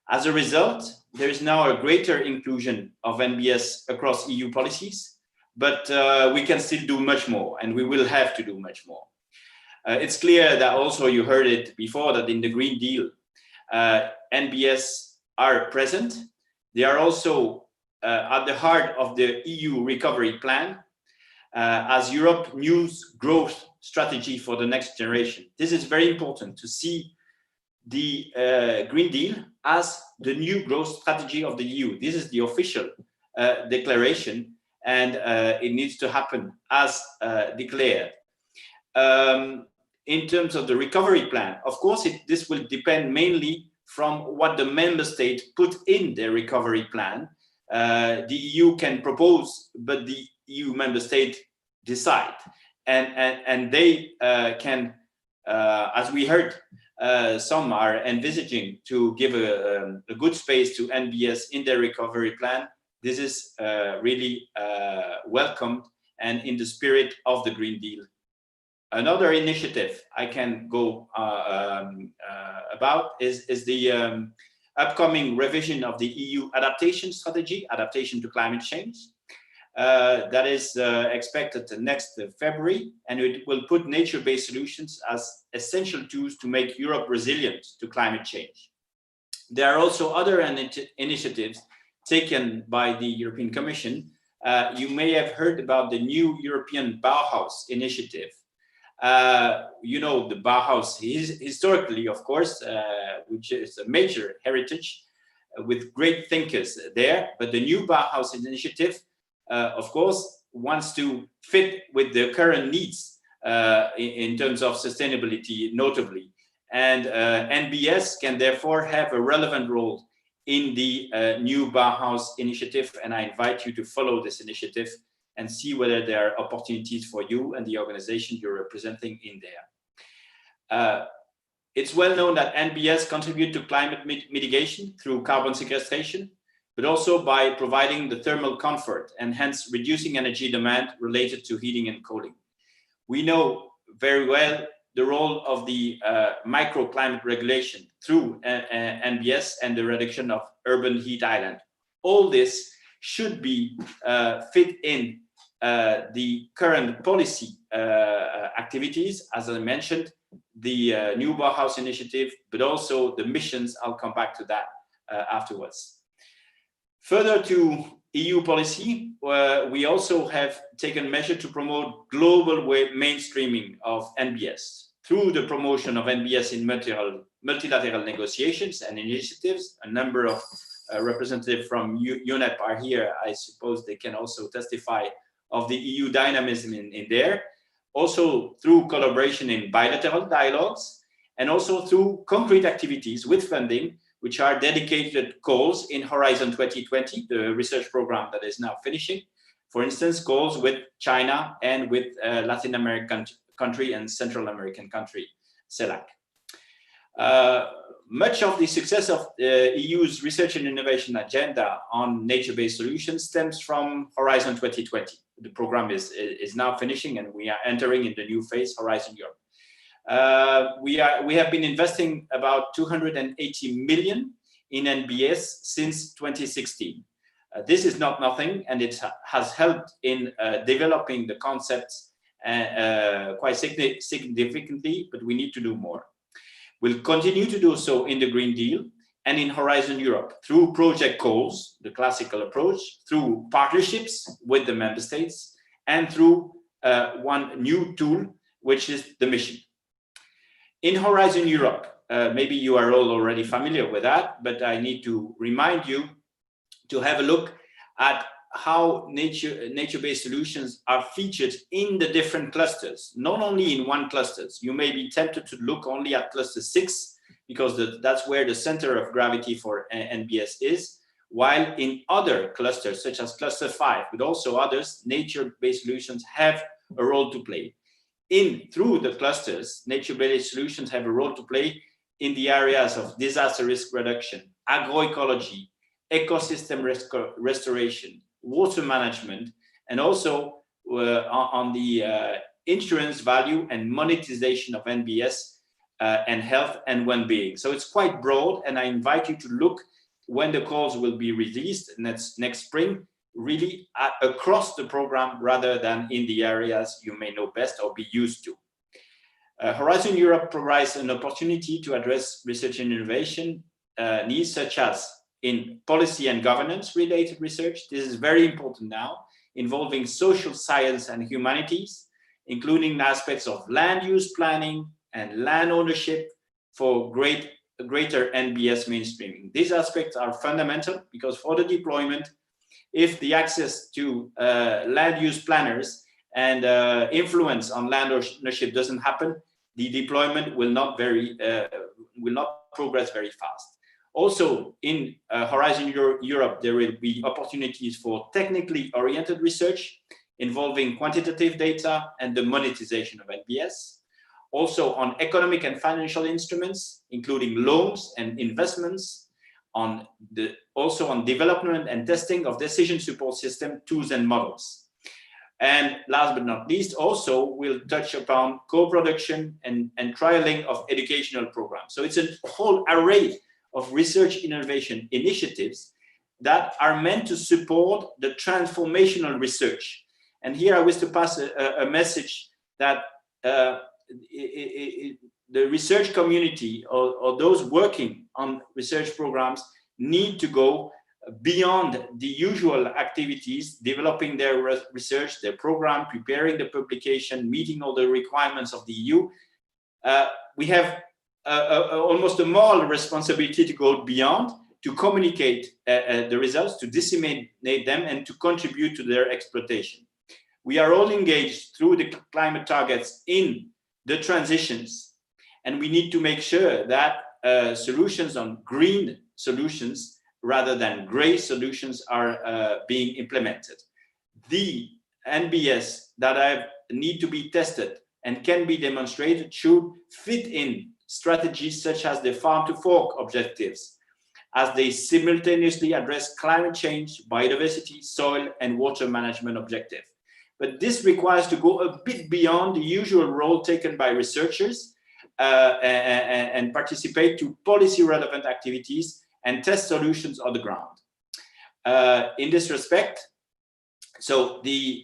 as a result, there is now a greater inclusion of NBS across EU policies. But we can still do much more, and we will have to do much more. It's clear that also you heard it before that in the Green Deal, NBS are present. They are also at the heart of the EU recovery plan as Europe's new growth strategy for the next generation. This is very important to see the Green Deal as the new growth strategy of the EU. This is the official declaration. And it needs to happen as declared. In terms of the recovery plan, of course, this will depend mainly from what the member state put in their recovery plan. The EU can propose, but the EU member state decide. And they can, as we heard, some are envisaging to give a good space to NBS in their recovery plan. this is really welcomed and in the spirit of the Green Deal. Another initiative I can go about is the upcoming revision of the EU adaptation strategy, adaptation to climate change. That is expected next February, and it will put nature-based solutions as essential tools to make Europe resilient to climate change. There are also other initiatives taken by the European Commission. You may have heard about the new European Bauhaus initiative. You know, the Bauhaus is historically, of course, which is a major heritage with great thinkers there, but the new Bauhaus initiative, of course, wants to fit with the current needs in terms of sustainability, notably. And NBS can therefore have a relevant role in the new Bauhaus initiative. And I invite you to follow this initiative and see whether there are opportunities for you and the organization you're representing in there. It's well known that NBS contribute to climate mitigation through carbon sequestration, but also by providing the thermal comfort and hence reducing energy demand related to heating and cooling. We know very well the role of the microclimate regulation through NBS and the reduction of urban heat island. All this should be fit in the current policy activities, as I mentioned, the new Bauhaus initiative, but also the missions. I'll come back to that afterwards. Further to EU policy, we also have taken measures to promote global mainstreaming of NBS through the promotion of NBS in multilateral negotiations and initiatives. A number of representatives from UNEP are here. I suppose they can also testify of the EU dynamism in there. Also through collaboration in bilateral dialogues, and also through concrete activities with funding, which are dedicated goals in Horizon 2020, the research program that is now finishing. For instance, goals with China and with Latin American country and Central American country, CELAC. Much of the success of the EU's research and innovation agenda on nature-based solutions stems from Horizon 2020. The program is now finishing and we are entering in the new phase, Horizon Europe. We have been investing about 280 million in NBS since 2016. This is not nothing, and it has helped in developing the concepts quite significantly, but we need to do more. We'll continue to do so in the Green Deal and in Horizon Europe through project goals, the classical approach, through partnerships with the member states, and through one new tool, which is the mission. In Horizon Europe, maybe you are all already familiar with that, but I need to remind you to have a look at how nature-based solutions are featured in the different clusters, not only in one cluster. You may be tempted to look only at cluster 6, because that's where the center of gravity for NBS is, while in other clusters, such as cluster 5, but also others, nature-based solutions have a role to play. Through the clusters, nature-based solutions have a role to play in the areas of disaster risk reduction, agroecology, ecosystem restoration, water management, and also on the insurance value and monetization of NBS and health and well-being. So it's quite broad, and I invite you to look when the calls will be released next spring, really across the program rather than in the areas you may know best or be used to. Horizon Europe provides an opportunity to address research and innovation needs, such as in policy and governance related research. This is very important now, involving social science and humanities, including aspects of land use planning and land ownership for greater NBS mainstreaming. These aspects are fundamental because for the deployment, if the access to land use planners and influence on land ownership doesn't happen, the deployment will not progress very fast. Also, in Horizon Europe, there will be opportunities for technically oriented research involving quantitative data and the monetization of NBS. Also on economic and financial instruments, including loans and investments, also on development and testing of decision support system tools and models. And last but not least, also we'll touch upon co-production and trialing of educational programs. So it's a whole array of research innovation initiatives that are meant to support the transformational research. And here I wish to pass a message that the research community or those working on research programs need to go beyond the usual activities, developing their research, their program, preparing the publication, meeting all the requirements of the EU. We have almost a moral responsibility to go beyond, to communicate the results, to disseminate them, and to contribute to their exploitation. We are all engaged through the climate targets in the transitions, and we need to make sure that solutions on green solutions rather than gray solutions are being implemented. The NBS that need to be tested and can be demonstrated should fit in strategies such as the farm to fork objectives, as they simultaneously address climate change, biodiversity, soil and water management objectives. But this requires to go a bit beyond the usual role taken by researchers and participate to policy relevant activities and test solutions on the ground. In this respect, so the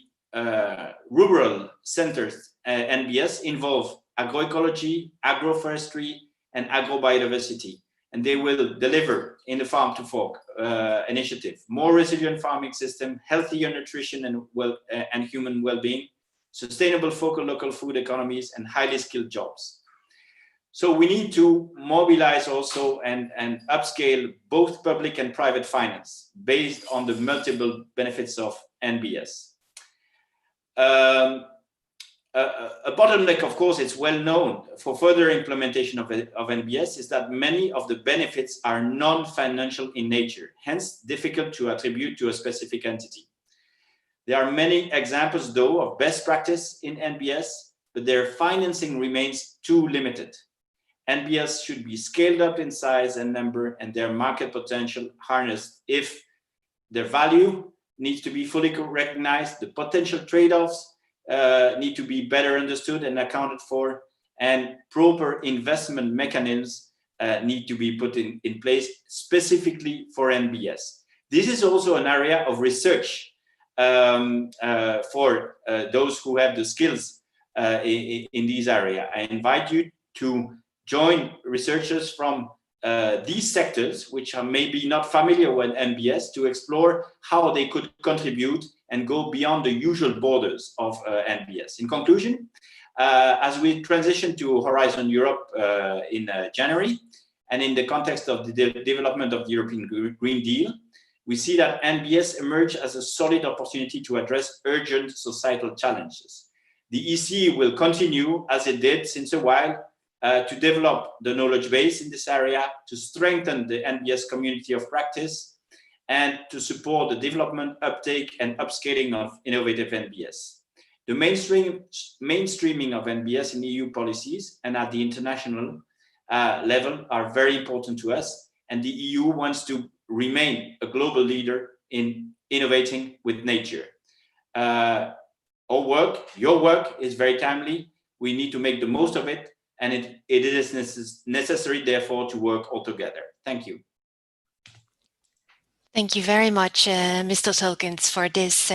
rural centers NBS involve agroecology, agroforestry, and agrobiodiversity, and they will deliver in the farm to fork initiative more resilient farming system, healthier nutrition and human well-being, sustainable local food economies, and highly skilled jobs. So we need to mobilize also and upscale both public and private finance based on the multiple benefits of NBS. A bottleneck, of course, it's well known for further implementation of NBS is that many of the benefits are non-financial in nature, hence difficult to attribute to a specific entity. There are many examples, though, of best practice in NBS, but their financing remains too limited. NBS should be scaled up in size and number and their market potential harnessed if their value needs to be fully recognized, the potential trade-offs need to be better understood and accounted for, and proper investment mechanisms need to be put in place specifically for NBS. This is also an area of research for those who have the skills in this area. I invite you to join researchers from these sectors, which are maybe not familiar with NBS, to explore how they could contribute and go beyond the usual borders of NBS. In conclusion, as we transition to Horizon Europe in January, and in the context of the development of the European Green Deal, we see that NBS emerge as a solid opportunity to address urgent societal challenges. The EC will continue, as it did since a while, to develop the knowledge base in this area, to strengthen the NBS community of practice, and to support the development, uptake, and upscaling of innovative NBS. The mainstreaming of NBS in EU policies and at the international level are very important to us, and the EU wants to remain a global leader in innovating with nature. Your work is very timely. We need to make the most of it, and it is necessary, therefore, to work all together. Thank you. Thank you very much, Mr. Tolkens, for this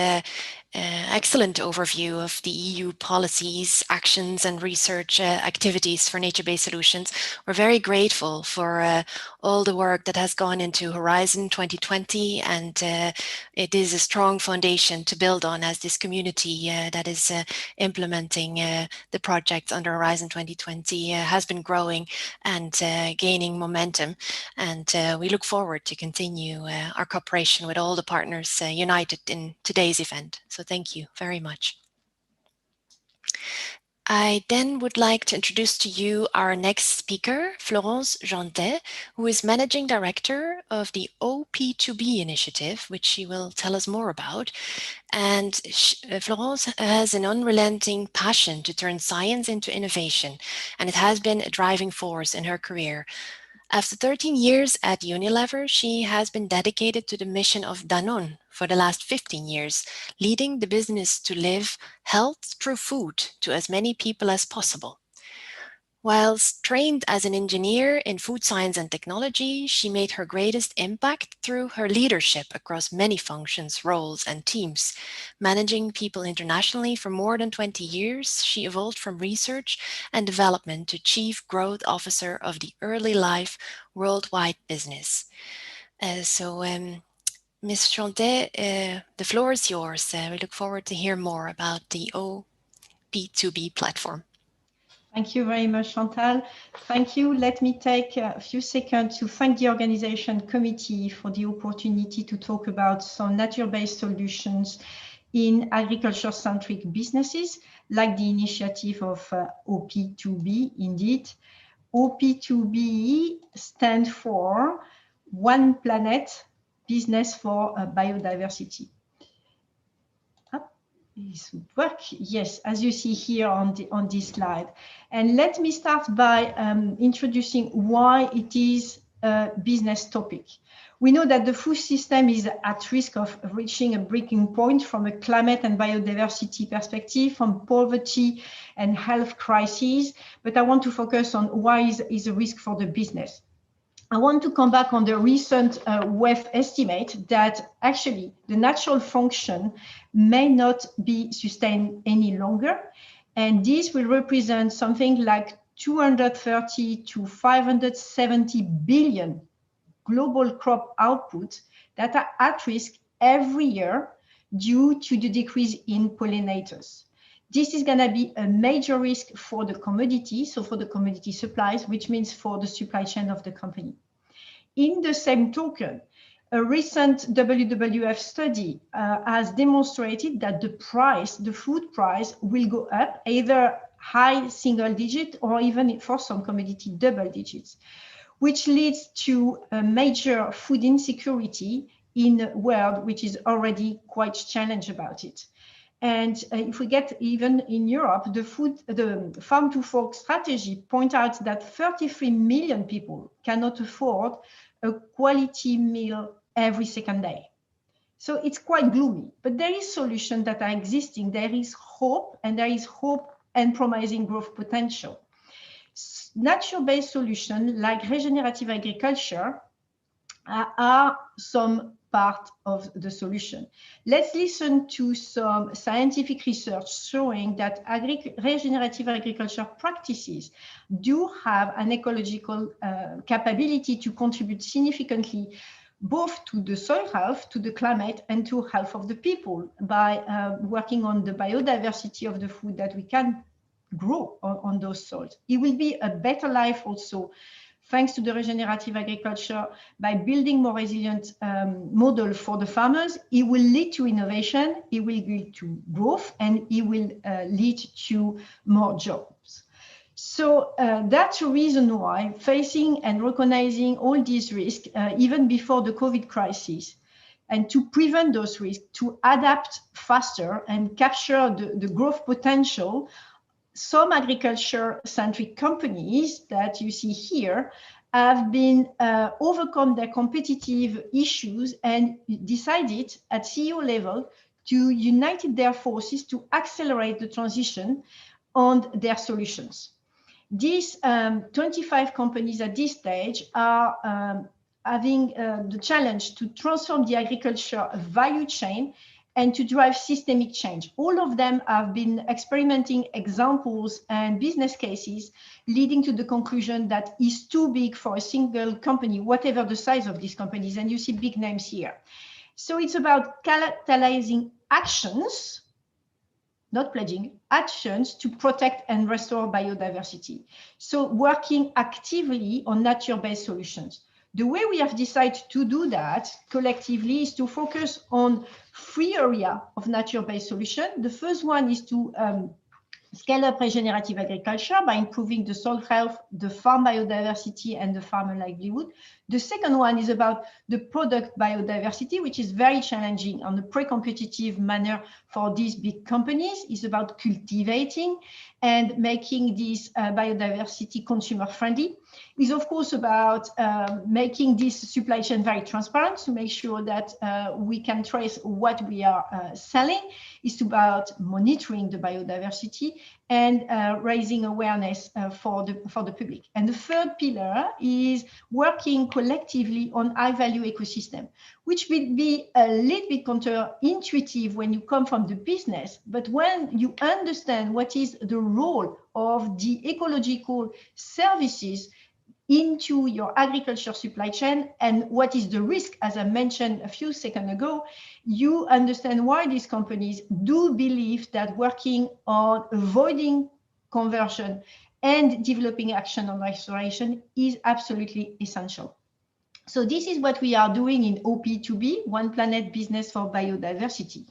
excellent overview of the EU policies, actions, and research activities for nature-based solutions. We're very grateful for all the work that has gone into Horizon 2020, and it is a strong foundation to build on as this community that is implementing the projects under Horizon 2020 has been growing and gaining momentum. And we look forward to continue our cooperation with all the partners united in today's event. So thank you very much. I then would like to introduce to you our next speaker, Florence Jantet, who is Managing Director of the OP2B initiative, which she will tell us more about. And Florence has an unrelenting passion to turn science into innovation, and it has been a driving force in her career. After 13 years at Unilever, she has been dedicated to the mission of Danone for the last 15 years, leading the business to live health through food to as many people as possible. Whilst trained as an engineer in food science and technology, she made her greatest impact through her leadership across many functions, roles, and teams. Managing people internationally for more than 20 years, she evolved from research and development to Chief Growth Officer of the early life worldwide business. Ms. Chantet, the floor is yours. We look forward to hear more about the OP2B platform. Thank you very much, Chantal. Thank you. Let me take a few seconds to thank the organization committee for the opportunity to talk about some nature-based solutions in agriculture-centric businesses, like the initiative of OP2B, indeed. OP2B stands for One Planet Business for Biodiversity. This would work. Yes, as you see here on this slide. And let me start by introducing why it is a business topic. We know that the food system is at risk of reaching a breaking point from a climate and biodiversity perspective, from poverty and health crises, but I want to focus on why is a risk for the business. I want to come back on the recent WEF estimate that actually the natural function may not be sustained any longer. And this will represent something like 230 to 570 billion global crop output that are at risk every year due to the decrease in pollinators. This is going to be a major risk for the commodity, so for the commodity supplies, which means for the supply chain of the company. In the same token, a recent WWF study has demonstrated that the food price will go up, either high single digit or even for some commodity double digits, which leads to a major food insecurity in a world which is already quite challenged about it. And if we get even in Europe, the farm to fork strategy point out that 33 million people cannot afford a quality meal every second day. So it's quite gloomy, but there is solutions that are existing. There is hope, and there is hope and promising growth potential. Nature-based solutions like regenerative agriculture are some part of the solution. Let's listen to some scientific research showing that regenerative agriculture practices do have an ecological capability to contribute significantly both to the soil health, to the climate, and to health of the people by working on the biodiversity of the food that we can grow on those soils. It will be a better life also thanks to the regenerative agriculture, by building more resilient model for the farmers. It will lead to innovation, it will lead to growth, and it will lead to more jobs. So that's a reason why facing and recognizing all these risks, even before the COVID crisis, and to prevent those risks, to adapt faster and capture the growth potential, some agriculture-centric companies that you see here have been overcome their competitive issues and decided at CEO level to unite their forces to accelerate the transition on their solutions. These 25 companies at this stage are having the challenge to transform the agriculture value chain and to drive systemic change. All of them have been experimenting examples and business cases leading to the conclusion that is too big for a single company, whatever the size of these companies, and you see big names here. So it's about catalyzing actions, not pledging, actions to protect and restore biodiversity. So working actively on nature-based solutions. The way we have decided to do that collectively is to focus on 3 areas of nature-based solution. The first one is to scale up regenerative agriculture by improving the soil health, the farm biodiversity, and the farmer livelihood. The second one is about the product biodiversity, which is very challenging on a pre-competitive manner for these big companies. It's about cultivating and making this biodiversity consumer friendly. is of course about making this supply chain very transparent to make sure that we can trace what we are selling. It's about monitoring the biodiversity and raising awareness for the public. And the third pillar is working collectively on high-value ecosystem, which will be a little bit counterintuitive when you come from the business, but when you understand what is the role of the ecological services into your agriculture supply chain and what is the risk, as I mentioned a few seconds ago, you understand why these companies do believe that working on avoiding conversion and developing action on restoration is absolutely essential. So this is what we are doing in OP2B, One Planet Business for Biodiversity.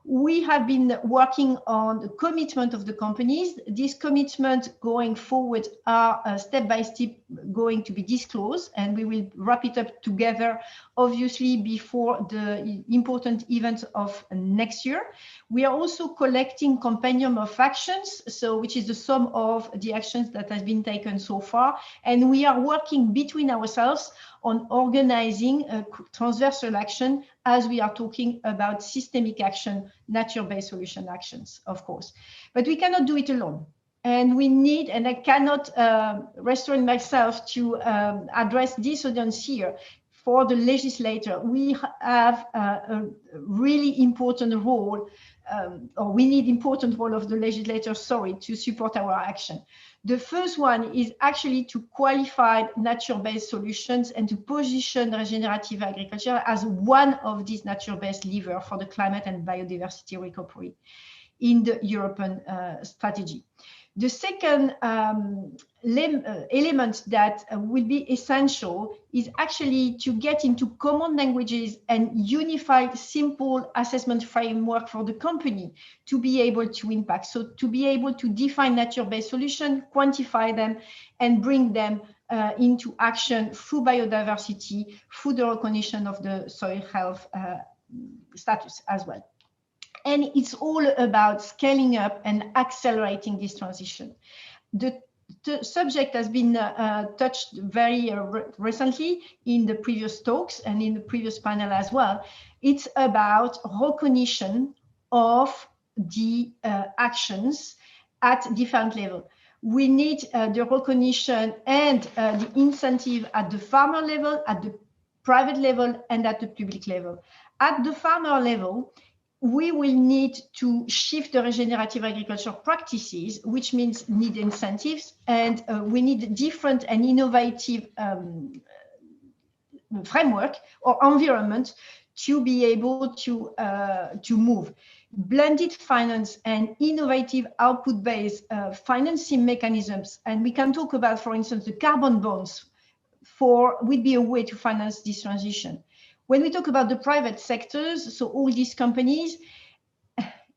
We have been working on the commitment of the companies. These commitments going forward are step by step going to be disclosed, and we will wrap it up together, obviously, before the important events of next year. We are also collecting compendium of actions, so which is the sum of the actions that has been taken so far, and we are working between ourselves on organizing a transversal action as we are talking about systemic action, nature-based solution actions, of course. But we cannot do it alone. And we need, and I cannot restrain myself to address this audience here, for the legislator, we have a really important role, or we need important role of the legislator, sorry, to support our action. The first one is actually to qualify nature-based solutions and to position regenerative agriculture as one of these nature-based levers for the climate and biodiversity recovery in the European strategy. The second element that will be essential is actually to get into common languages and unified, simple assessment framework for the company to be able to impact. So to be able to define nature-based solutions, quantify them, and bring them into action through biodiversity, through the recognition of the soil health status as well. And it's all about scaling up and accelerating this transition. The subject has been touched very recently in the previous talks and in the previous panel as well. It's about recognition of the actions at different levels. We need the recognition and the incentive at the farmer level, at the private level, and at the public level. At the farmer level, we will need to shift the regenerative agriculture practices, which means need incentives, and we need different and innovative framework or environment to be able to move. Blended finance and innovative output-based financing mechanisms, and we can talk about, for instance, the carbon bonds would be a way to finance this transition. When we talk about the private sectors, so all these companies,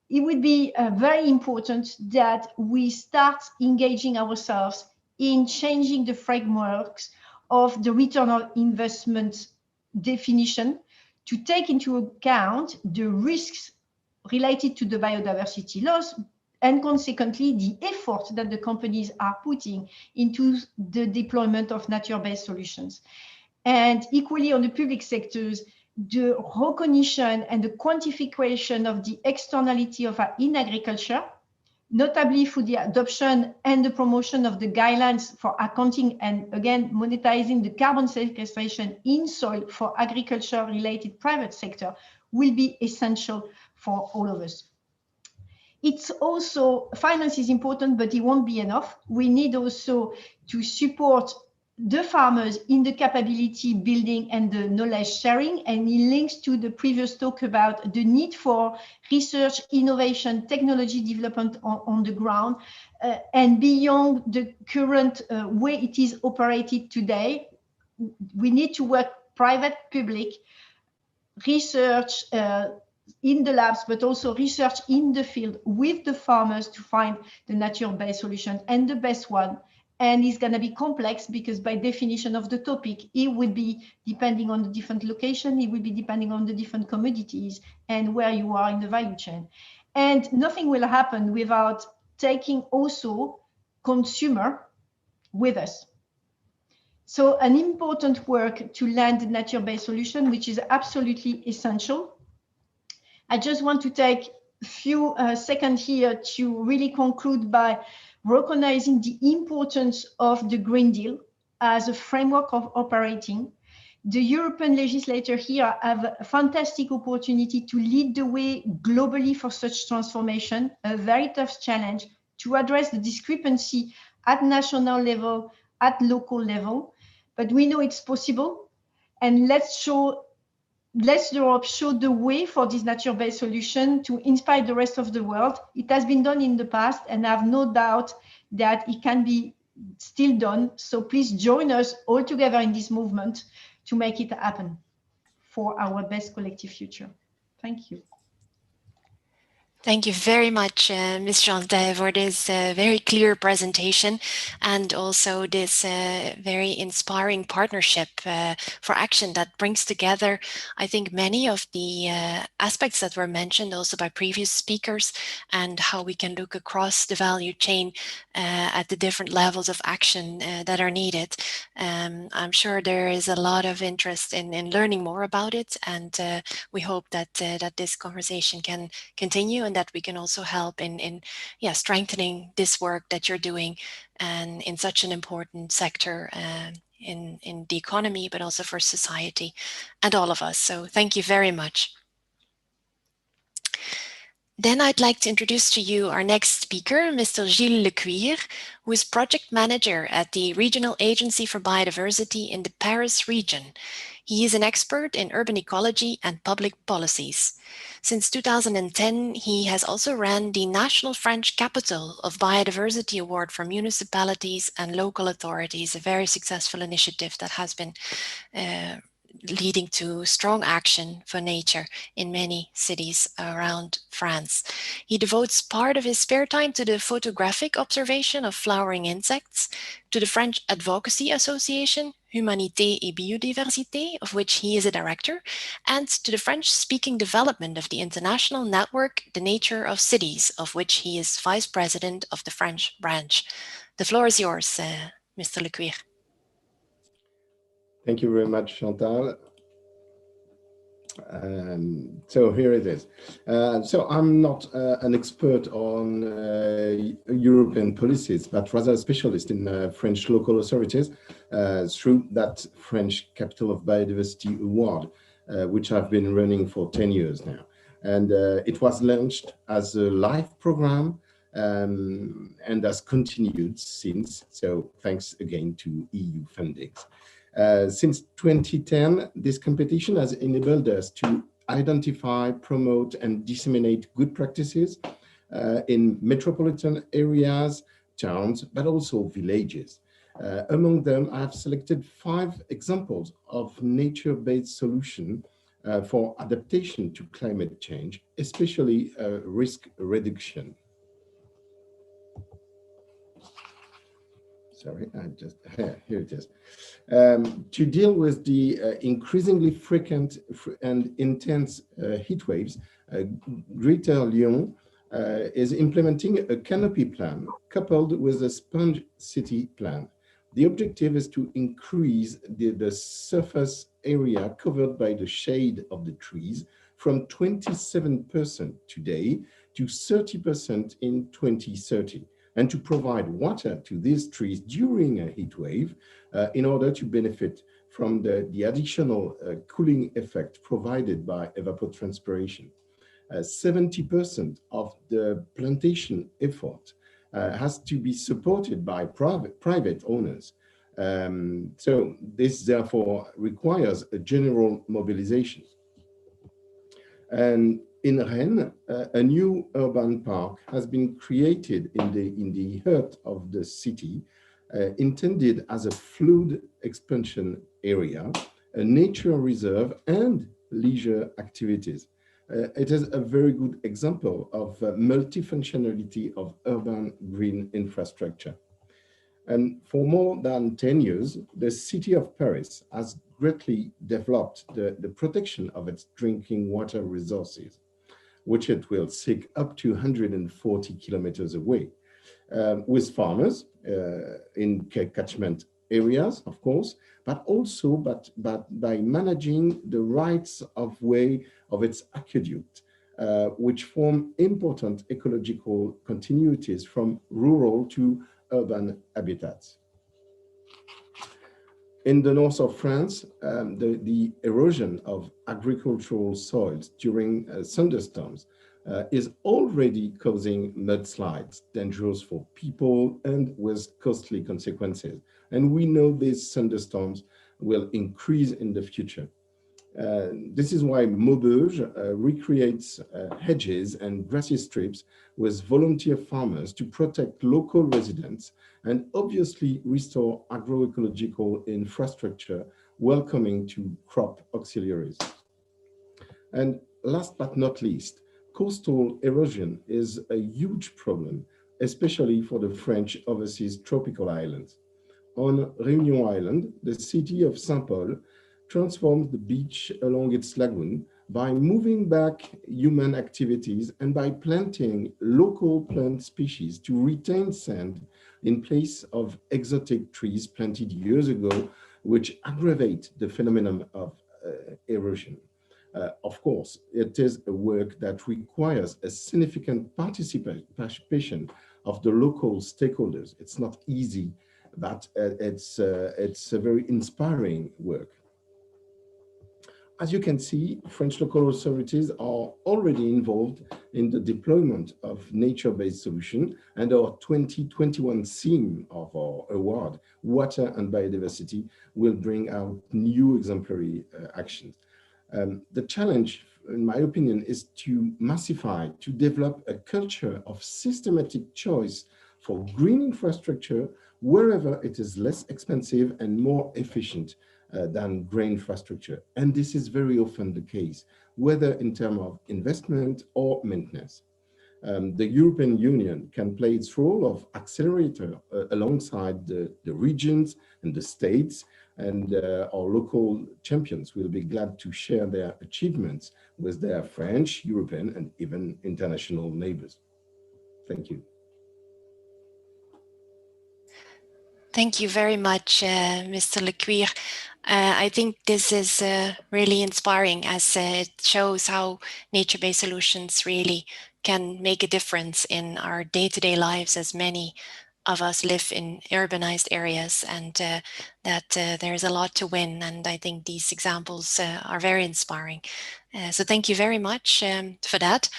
it would be very important that we start engaging ourselves in changing the frameworks of the return on investment definition to take into account the risks related to the biodiversity loss and consequently the effort that the companies are putting into the deployment of nature-based solutions. And equally on the public sectors, the recognition and the quantification of the externality of in agriculture, notably through the adoption and the promotion of the guidelines for accounting and again, monetizing the carbon sequestration in soil for agriculture-related private sector will be essential for all of us. It's also, finance is important, but it won't be enough. We need also to support the farmers in the capability building and the knowledge sharing, and it links to the previous talk about the need for research, innovation, technology development on the ground, and beyond the current way it is operated today. We need to work private, public, research in the labs, but also research in the field with the farmers to find the nature-based solution and the best one. And it's going to be complex because by definition of the topic, it would be depending on the different location, it will be depending on the different commodities and where you are in the value chain. And nothing will happen without taking also consumer with us. So an important work to land nature-based solution, which is absolutely essential. I just want to take a few seconds here to really conclude by recognizing the importance of the Green Deal as a framework of operating. The European legislators here have a fantastic opportunity to lead the way globally for such transformation, a very tough challenge to address the discrepancy at national level, at local level. But we know it's possible, and let's Europe show the way for this nature-based solution to inspire the rest of the world. It has been done in the past, and I have no doubt that it can be still done. So please join us all together in this movement to make it happen for our best collective future. Thank you. Thank you very much, Ms. Jantet, for this very clear presentation and also this very inspiring partnership for action that brings together, I think, many of the aspects that were mentioned also by previous speakers, and how we can look across the value chain at the different levels of action that are needed. I'm sure there is a lot of interest in learning more about it, and we hope that that this conversation can continue, and that we can also help in strengthening this work that you're doing, and in such an important sector in the economy, but also for society and all of us. So thank you very much. Then I'd like to introduce to you our next speaker, Mr. Gilles Lecuir, who is project manager at the Regional Agency for Biodiversity in the Paris region. He is an expert in urban ecology and public policies. Since 2010, he has also ran the National French Capital of Biodiversity Award for municipalities and local authorities, a very successful initiative that has been leading to strong action for nature in many cities around France. He devotes part of his spare time to the photographic observation of flowering insects, to the French Advocacy Association, Humanité et Biodiversité, of which he is a director, and to the French-speaking development of the international network, The Nature of Cities, of which he is vice president of the French branch. The floor is yours, Mr. Lecuir. Thank you very much, Chantal. So here it is. So I'm not an expert on European policies, but rather a specialist in French local authorities through that French Capital of Biodiversity Award, which I've been running for 10 years now. And it was launched as a live program and has continued since. So thanks again to EU fundings. Since 2010, this competition has enabled us to identify, promote, and disseminate good practices in metropolitan areas, towns, but also villages. Among them, I have selected 5 examples of nature-based solutions for adaptation to climate change, especially risk reduction. Sorry, here it is. To deal with the increasingly frequent and intense heat waves, Greater Lyon is implementing a canopy plan coupled with a sponge city plan. The objective is to increase the surface area covered by the shade of the trees from 27% today to 30% in 2030. And to provide water to these trees during a heat wave in order to benefit from the additional cooling effect provided by evapotranspiration. 70% of the plantation effort has to be supported by private owners. So this therefore requires a general mobilization. And in Rennes, a new urban park has been created in the heart of the city, intended as a flood expansion area, a nature reserve, and leisure activities. It is a very good example of multifunctionality of urban green infrastructure. And for more than 10 years, the city of Paris has greatly developed the protection of its drinking water resources, which it will seek up to 140 kilometers away, with farmers in catchment areas, of course, but also by managing the rights of way of its aqueduct, which form important ecological continuities from rural to urban habitats. In the north of France, the erosion of agricultural soils during thunderstorms is already causing mudslides, dangerous for people and with costly consequences. And we know these thunderstorms will increase in the future. This is why Maubeuge recreates hedges and grassy strips with volunteer farmers to protect local residents and obviously restore agroecological infrastructure, welcoming to crop auxiliaries. And last but not least, coastal erosion is a huge problem, especially for the French overseas tropical islands. On Réunion Island, the city of Saint-Paul transforms the beach along its lagoon by moving back human activities and by planting local plant species to retain sand in place of exotic trees planted years ago, which aggravate the phenomenon of erosion. Of course, it is a work that requires a significant participation of the local stakeholders. It's not easy, but it's a very inspiring work. As you can see, French local authorities are already involved in the deployment of nature-based solutions, and our 2021 theme of our award, Water and Biodiversity, will bring out new exemplary actions. The challenge, in my opinion, is to massify, to develop a culture of systematic choice for green infrastructure wherever it is less expensive and more efficient than grey infrastructure. And this is very often the case, whether in terms of investment or maintenance. The European Union can play its role of accelerator alongside the regions and the states, and our local champions will be glad to share their achievements with their French, European, and even international neighbors. Thank you. Thank you very much, Mr. Lecuir. I think this is really inspiring, as it shows how nature-based solutions really can make a difference in our day-to-day lives, as many of us live in urbanized areas, and that there's a lot to win. And I think these examples are very inspiring. So thank you very much for that.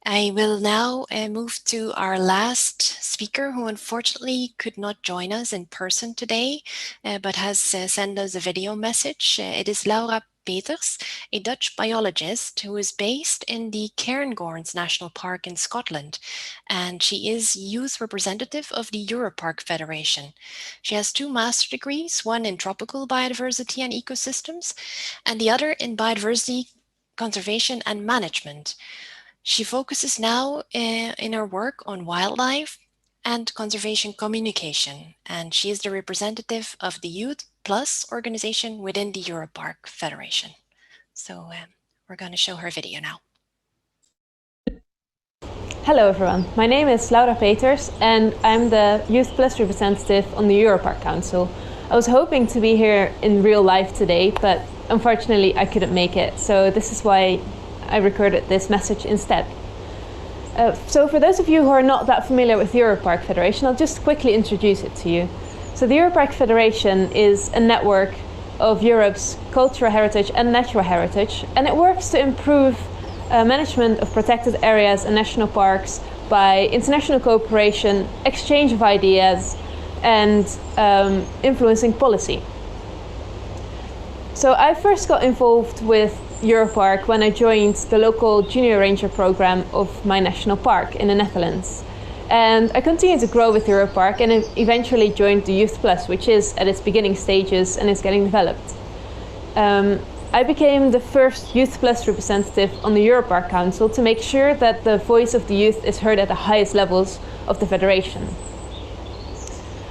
I will now move to our last speaker, who unfortunately could not join us in person today, but has sent us a video message. It is Laura Peters, a Dutch biologist who is based in the Cairngorms National Park in Scotland, and she is youth representative of the Europark Federation. She has 2 master degrees, one in tropical biodiversity and ecosystems, and the other in biodiversity conservation and management. She focuses now in her work on wildlife and conservation communication, and she is the representative of the Youth Plus organization within the Europark Federation. So we're going to show her video now. Hello everyone, my name is Laura Peters and I'm the Youth Plus representative on the Europark Council. I was hoping to be here in real life today, but unfortunately I couldn't make it, so this is why I recorded this message instead. So for those of you who are not that familiar with the Europark Federation, I'll just quickly introduce it to you. So the Europark Federation is a network of Europe's cultural heritage and natural heritage, and it works to improve management of protected areas and national parks by international cooperation, exchange of ideas, and influencing policy. So I first got involved with Europark when I joined the local junior ranger program of my national park in the Netherlands. And I continued to grow with Europark and eventually joined the Youth Plus, which is at its beginning stages and is getting developed. I became the first Youth Plus representative on the Europark Council to make sure that the voice of the youth is heard at the highest levels of the Federation.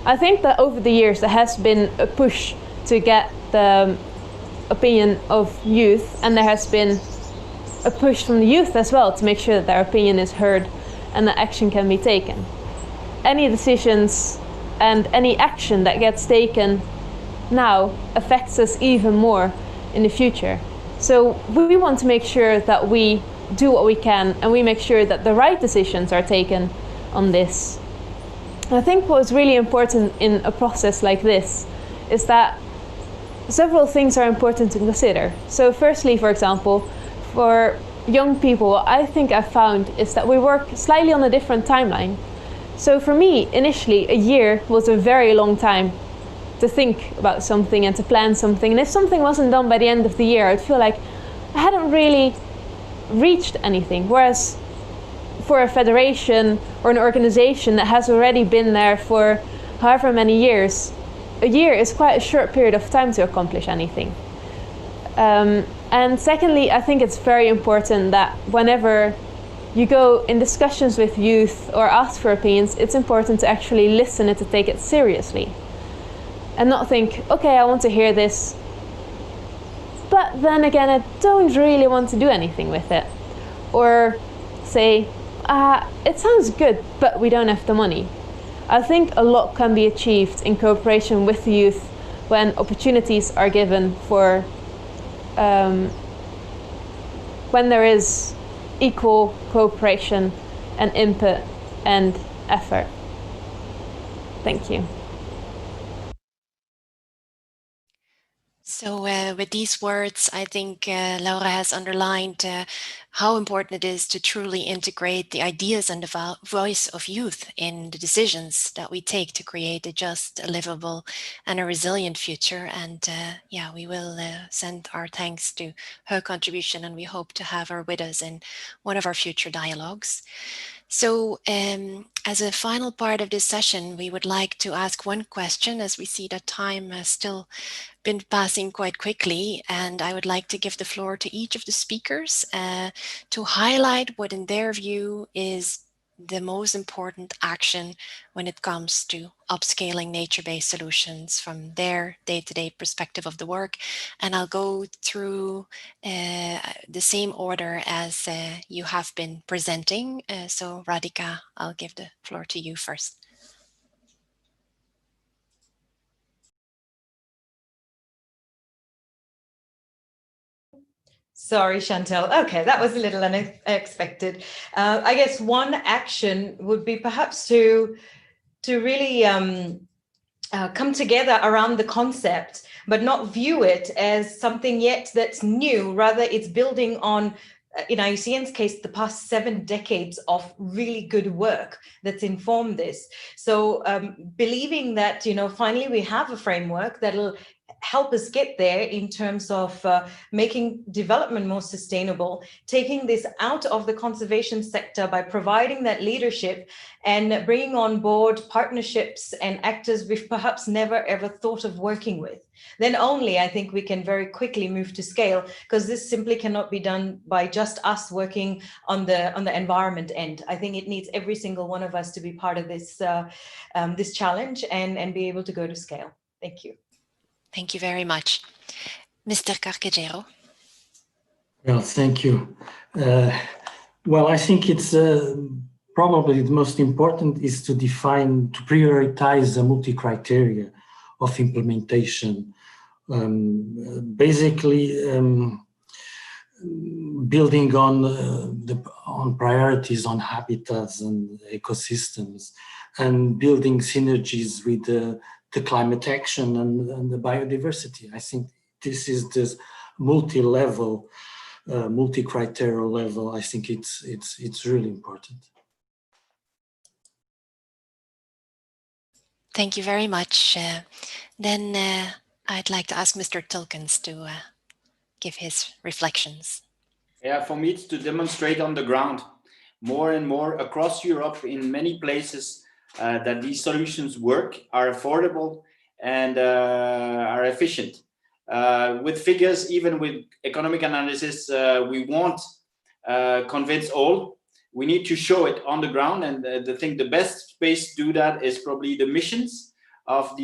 I think that over the years there has been a push to get the opinion of youth, and there has been a push from the youth as well to make sure that their opinion is heard and that action can be taken. Any decisions and any action that gets taken now affects us even more in the future. So we want to make sure that we do what we can and we make sure that the right decisions are taken on this. I think what's really important in a process like this is that several things are important to consider. So firstly, for example, for young people, what I think I've found is that we work slightly on a different timeline. So for me, initially, a year was a very long time to think about something and to plan something. And if something wasn't done by the end of the year, I'd feel like I hadn't really reached anything. Whereas for a federation or an organization that has already been there for however many years, a year is quite a short period of time to accomplish anything. And secondly, I think it's very important that whenever you go in discussions with youth or ask for opinions, it's important to actually listen and to take it seriously. And not think, okay, I want to hear this, but then again, I don't really want to do anything with it. Or say, it sounds good, but we don't have the money. I think a lot can be achieved in cooperation with the youth when opportunities are given for when there is equal cooperation and input and effort. Thank you. So with these words, I think Laura has underlined how important it is to truly integrate the ideas and the voice of youth in the decisions that we take to create a just, a livable and a resilient future. And yeah, we will send our thanks to her contribution, and we hope to have her with us in one of our future dialogues. So as a final part of this session, we would like to ask one question, as we see that time has still been passing quite quickly, and I would like to give the floor to each of the speakers to highlight what in their view is the most important action when it comes to upscaling nature-based solutions from their day-to-day perspective of the work. And I'll go through the same order as you have been presenting. So Radhika, I'll give the floor to you first. Sorry, Chantel. Okay, that was a little unexpected. I guess one action would be perhaps to really come together around the concept, but not view it as something yet that's new. Rather, it's building on, in IUCN's case, the past 7 decades of really good work that's informed this. So believing that, finally we have a framework that'll help us get there in terms of making development more sustainable, taking this out of the conservation sector by providing that leadership and bringing on board partnerships and actors we've perhaps never ever thought of working with. Then only I think we can very quickly move to scale, because this simply cannot be done by just us working on the environment end. I think it needs every single one of us to be part of this this challenge and be able to go to scale. Thank you. Thank you very much. Mr. Carcagero. Well, thank you. Well, I think it's probably the most important is to define, to prioritize the multi-criteria of implementation. Basically, building on priorities on habitats and ecosystems, and building synergies with the climate action and the biodiversity. I think this is this multi-level, multi-criteria level. I think it's really important. Thank you very much. Then I'd like to ask Mr. Tilkens to give his reflections. Yeah, for me, it's to demonstrate on the ground more and more across Europe in many places that these solutions work, are affordable, and are efficient. With figures, even with economic analysis, we won't convince all. We need to show it on the ground, and I think the best space to do that is probably the missions of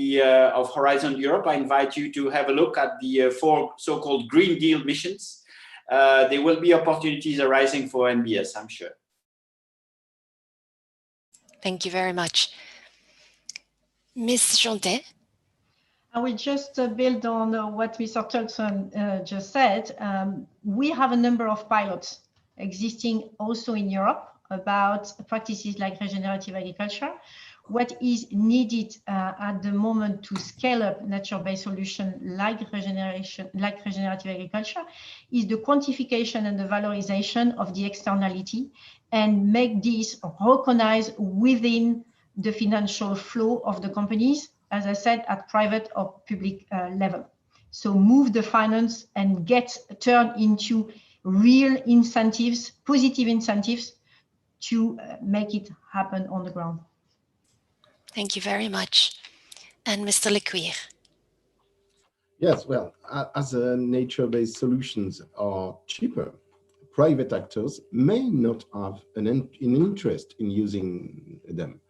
Horizon Europe. I invite you to have a look at the 4 so-called Green Deal missions. There will be opportunities arising for NBS, I'm sure. Thank you very much. Ms. Jontet? I will just build on what Mr. Tolson just said. We have a number of pilots existing also in Europe about practices like regenerative agriculture. What is needed at the moment to scale up nature-based solutions like regenerative agriculture is the quantification and the valorization of the externality and make this recognized within the financial flow of the companies, as I said, at private or public level. So move the finance and turn into real incentives, positive incentives to make it happen on the ground. Thank you very much. And Mr. Lecuyer? Yes, well, as nature-based solutions are cheaper, private actors may not have an interest in using them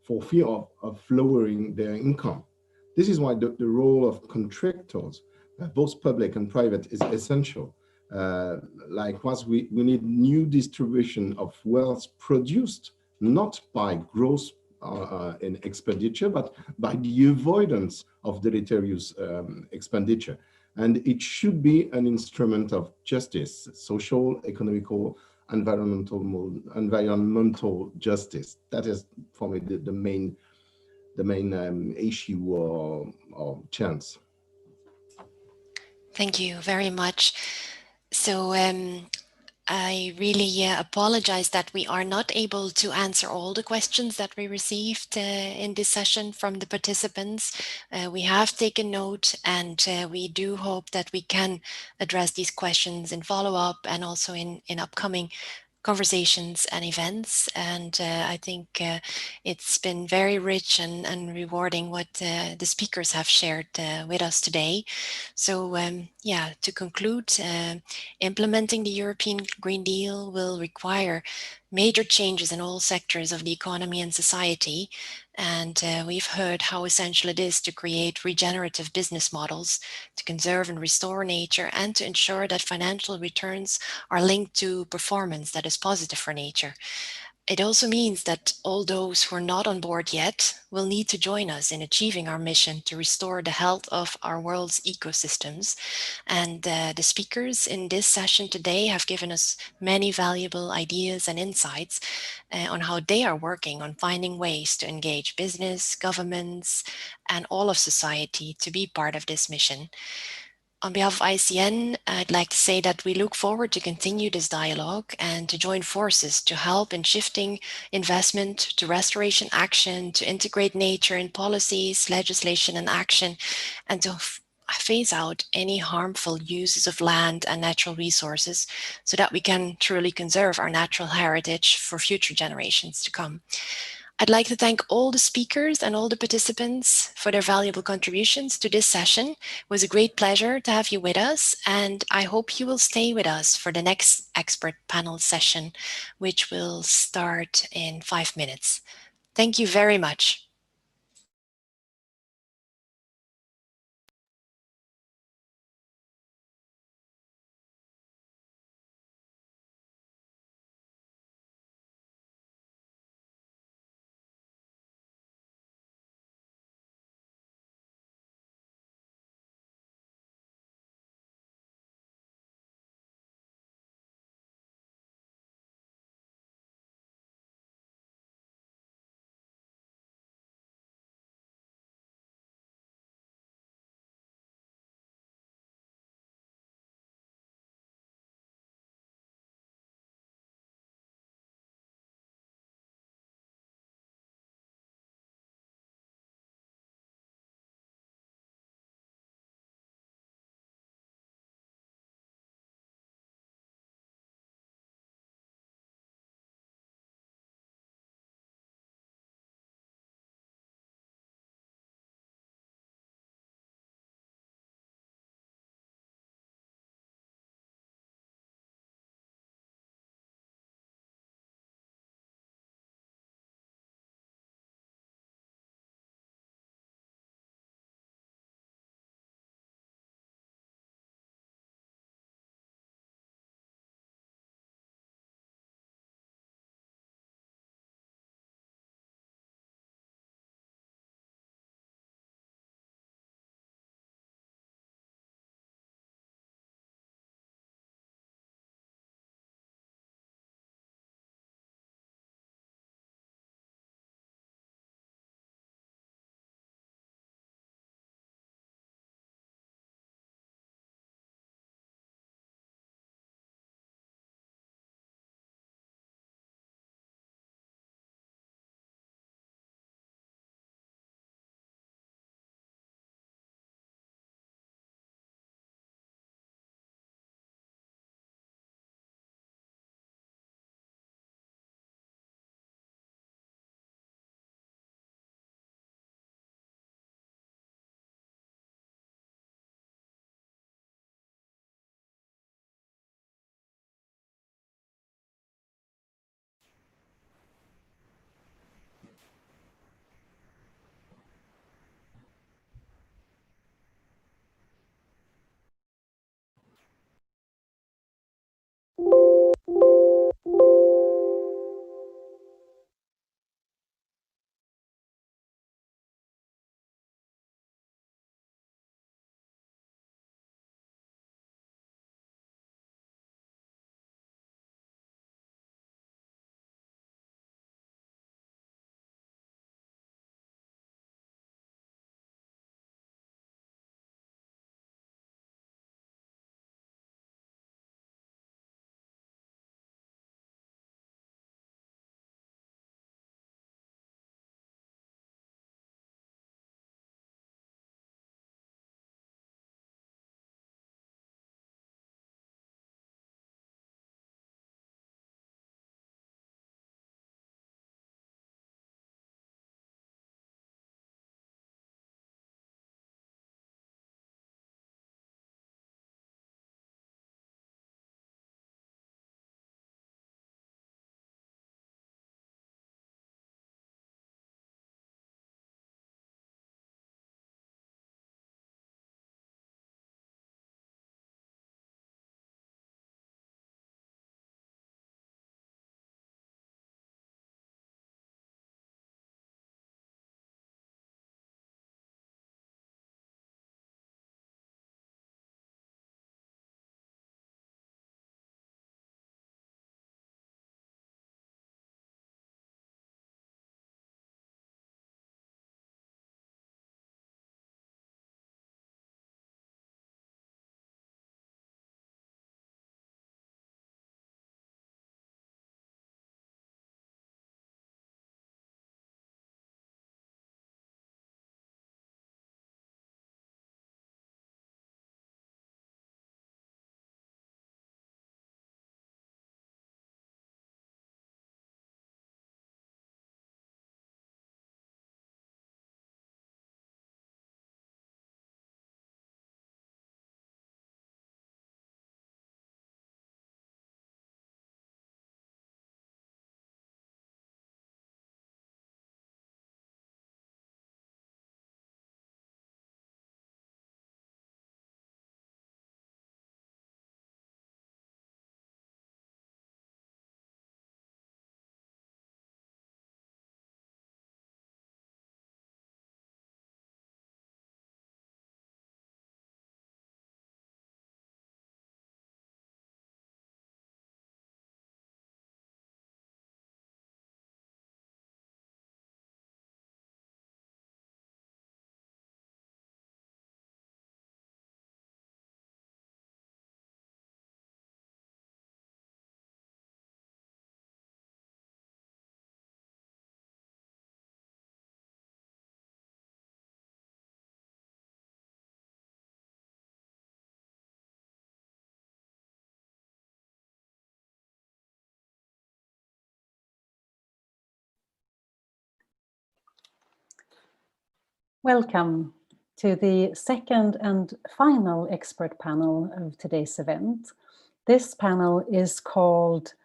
for fear of lowering their income. This is why the role of contractors, both public and private, is essential. Likewise, we need new distribution of wealth produced not by growth in expenditure, but by the avoidance of deleterious expenditure. And it should be an instrument of justice, social, economical, environmental justice. That is, for me, the main issue or chance. Thank you very much. So I really apologize that we are not able to answer all the questions that we received in this session from the participants. We have taken note, and we do hope that we can address these questions in follow-up and also in upcoming conversations and events. And I think it's been very rich and rewarding what the speakers have shared with us today. So yeah, to conclude, implementing the European Green Deal will require major changes in all sectors of the economy and society. And we've heard how essential it is to create regenerative business models, to conserve and restore nature, and to ensure that financial returns are linked to performance that is positive for nature. It also means that all those who are not on board yet will need to join us in achieving our mission to restore the health of our world's ecosystems. And the speakers in this session today have given us many valuable ideas and insights on how they are working on finding ways to engage business, governments, and all of society to be part of this mission. On behalf of IUCN, I'd like to say that we look forward to continue this dialogue and to join forces to help in shifting investment to restoration action, to integrate nature in policies, legislation, and action, and to phase out any harmful uses of land and natural resources so that we can truly conserve our natural heritage for future generations to come. I'd like to thank all the speakers and all the participants for their valuable contributions to this session. It was a great pleasure to have you with us, and I hope you will stay with us for the next expert panel session, which will start in 5 minutes. Thank you very much. Welcome to the second and final expert panel of today's event. This panel is called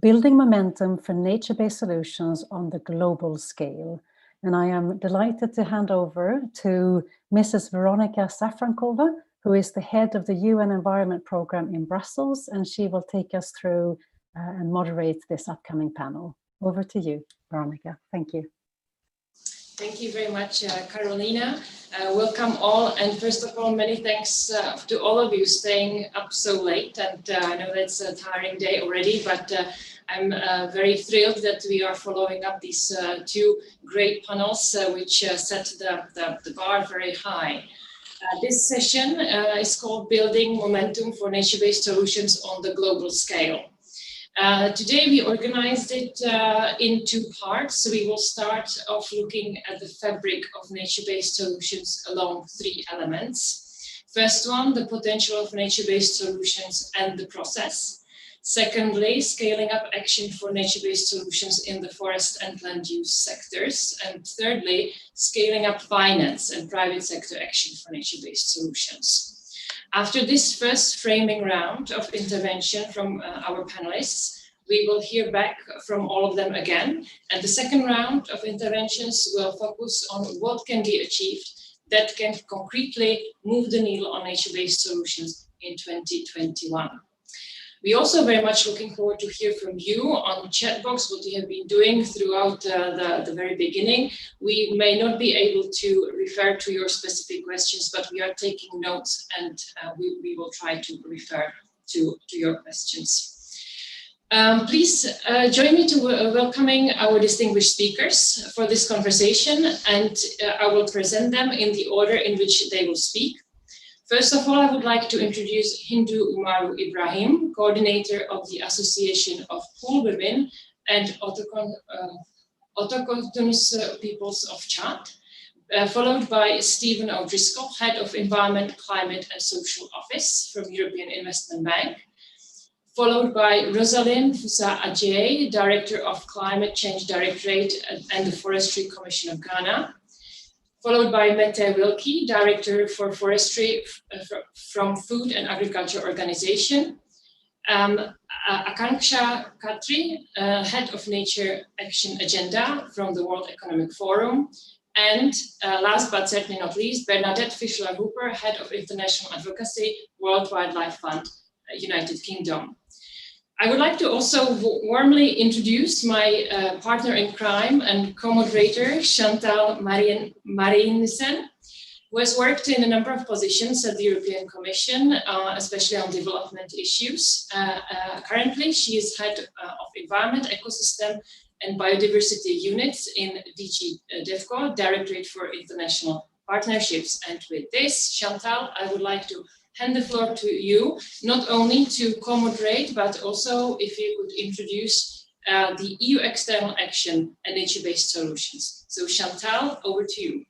Building Momentum for Nature-Based Solutions on the Global Scale. And I am delighted to hand over to Mrs. Veronika Safrankova, who is the head of the UN Environment Programme in Brussels, and she will take us through and moderate this upcoming panel. Over to you, Veronika. Thank you. Thank you very much, Carolina. Welcome all, and first of all, many thanks to all of you staying up so late. And I know that's a tiring day already, but I'm very thrilled that we are following up these two great panels, which set the bar very high. This session is called Building Momentum for Nature-Based Solutions on the Global Scale. Today we organized it in two parts. So we will start off looking at the fabric of nature-based solutions along three elements. First one, the potential of nature-based solutions and the process. Secondly, scaling up action for nature-based solutions in the forest and land use sectors. And thirdly, scaling up finance and private sector action for nature-based solutions. After this first framing round of intervention from our panelists, we will hear back from all of them again. And the second round of interventions will focus on what can be achieved that can concretely move the needle on nature-based solutions in 2021. We also very much looking forward to hear from you on the chat box, what you have been doing throughout the very beginning. We may not be able to refer to your specific questions, but we are taking notes, and we will try to refer to your questions. Please join me to welcoming our distinguished speakers for this conversation, and I will present them in the order in which they will speak. First of all, I would like to introduce Hindu Umaru Ibrahim, coordinator of the Association of Pool Women and Autochthonous Peoples of Chad, followed by Stephen O'Driscoll, Head of Environment, Climate and Social Office from European Investment Bank, followed by Rosalind Fusa-Adjei, Director of Climate Change Directorate and the Forestry Commission of Ghana, followed by Mette Wilkie, Director for Forestry from Food and Agriculture Organization, Akanksha Khatri, Head of Nature Action Agenda from the World Economic Forum, and last but certainly not least, Bernadette Fischler-Hooper, Head of International Advocacy, World Wildlife Fund, United Kingdom. I would like to also warmly introduce my partner in crime and co-moderator, Chantal Marijnissen, who has worked in a number of positions at the European Commission, especially on development issues. Currently, she is Head of Environment, Ecosystem and Biodiversity Units in DG DEFCO, Directorate for International Partnerships. And with this, Chantal, I would like to hand the floor to you, not only to co-moderate, but also if you could introduce the EU External Action and Nature-Based Solutions. So Chantal, over to you.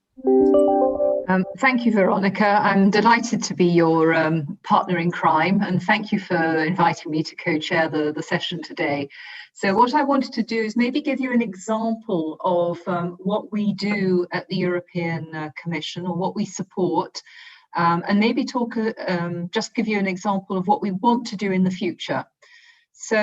Thank you, Veronika. I'm delighted to be your partner in crime, and thank you for inviting me to co-chair the session today. So what I wanted to do is maybe give you an example of what we do at the European Commission, or what we support, and maybe talk, just give you an example of what we want to do in the future. So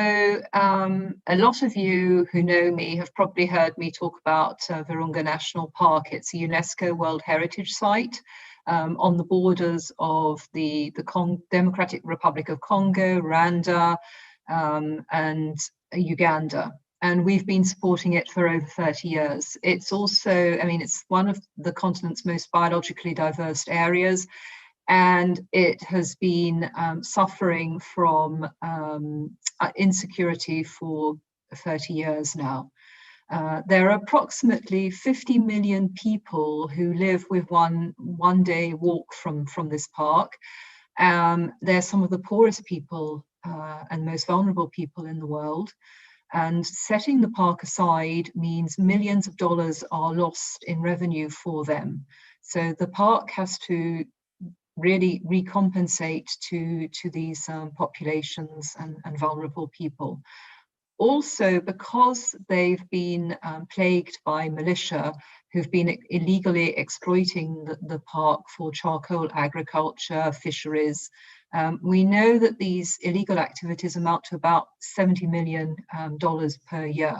a lot of you who know me have probably heard me talk about Virunga National Park. It's a UNESCO World Heritage Site on the borders of the Democratic Republic of Congo, Rwanda, and Uganda. And we've been supporting it for over 30 years. It's also, I mean, it's one of the continent's most biologically diverse areas, and it has been suffering from insecurity for 30 years now. There are approximately 50 million people who live with one day walk from this park. They're some of the poorest people and most vulnerable people in the world. And setting the park aside means millions of dollars are lost in revenue for them. So the park has to really recompensate to these populations and vulnerable people. also because they've been plagued by militia who've been illegally exploiting the park for charcoal agriculture, fisheries. We know that these illegal activities amount to about $70 million per year.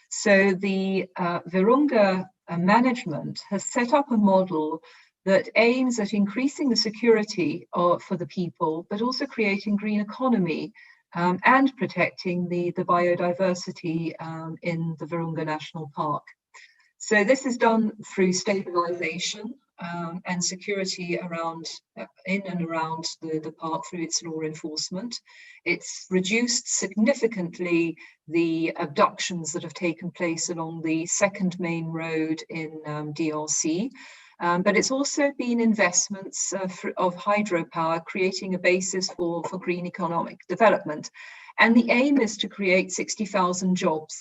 So the Virunga management has set up a model that aims at increasing the security for the people, but also creating green economy and protecting the biodiversity in the Virunga National Park. So this is done through stabilization and security around, in and around the park through its law enforcement. It's reduced significantly the abductions that have taken place along the second main road in DRC. But it's also been investments of hydropower, creating a basis for green economic development. And the aim is to create 60,000 jobs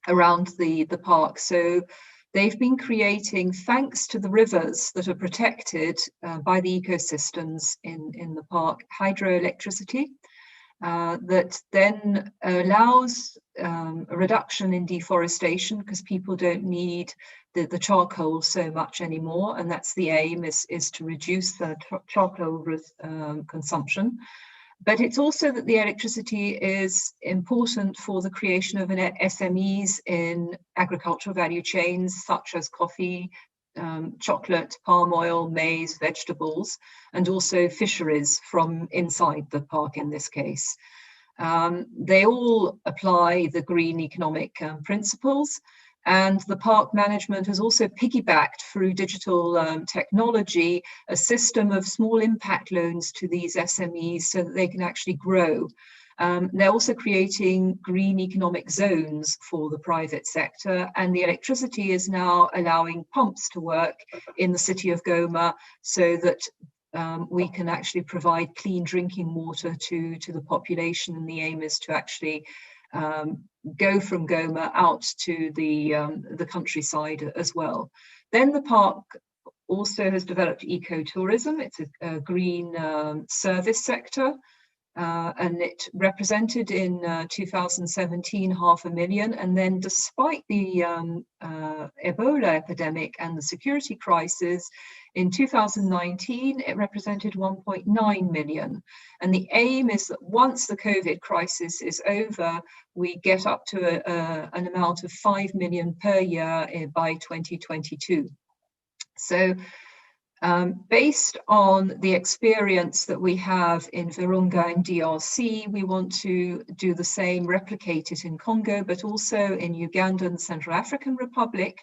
around the park. So they've been creating, thanks to the rivers that are protected by the ecosystems in the park, hydroelectricity that then allows a reduction in deforestation because people don't need the charcoal so much anymore. And that's the aim, is to reduce the charcoal consumption. But it's also that the electricity is important for the creation of SMEs in agricultural value chains, such as coffee, chocolate, palm oil, maize, vegetables, and also fisheries from inside the park in this case. They all apply the green economic principles. And the park management has also piggybacked through digital technology, a system of small impact loans to these SMEs so that they can actually grow. They're also creating green economic zones for the private sector, and the electricity is now allowing pumps to work in the city of Goma so that we can actually provide clean drinking water to the population. And the aim is to actually go from Goma out to the countryside as well. Then the park also has developed ecotourism. It's a green service sector, and it represented in 2017 500,000. And then despite the Ebola epidemic and the security crisis, in 2019, it represented 1.9 million. And the aim is that once the COVID crisis is over, we get up to an amount of 5 million per year by 2022. So based on the experience that we have in Virunga and DRC, we want to do the same, replicate it in Congo, but also in Uganda and Central African Republic.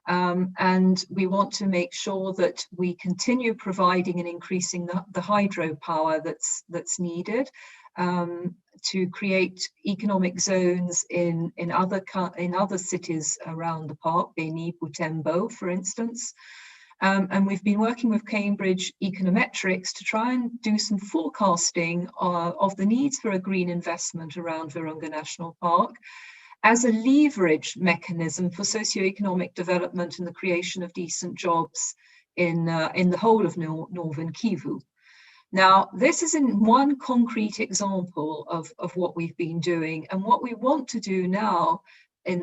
And we want to make sure that we continue providing and increasing the hydropower that's needed to create economic zones in other cities around the park, Beni, Butembo, for instance. And we've been working with Cambridge Econometrics to try and do some forecasting of the needs for a green investment around Virunga National Park as a leverage mechanism for socioeconomic development and the creation of decent jobs in the whole of Northern Kivu. Now, this is in one concrete example of what we've been doing, and what we want to do now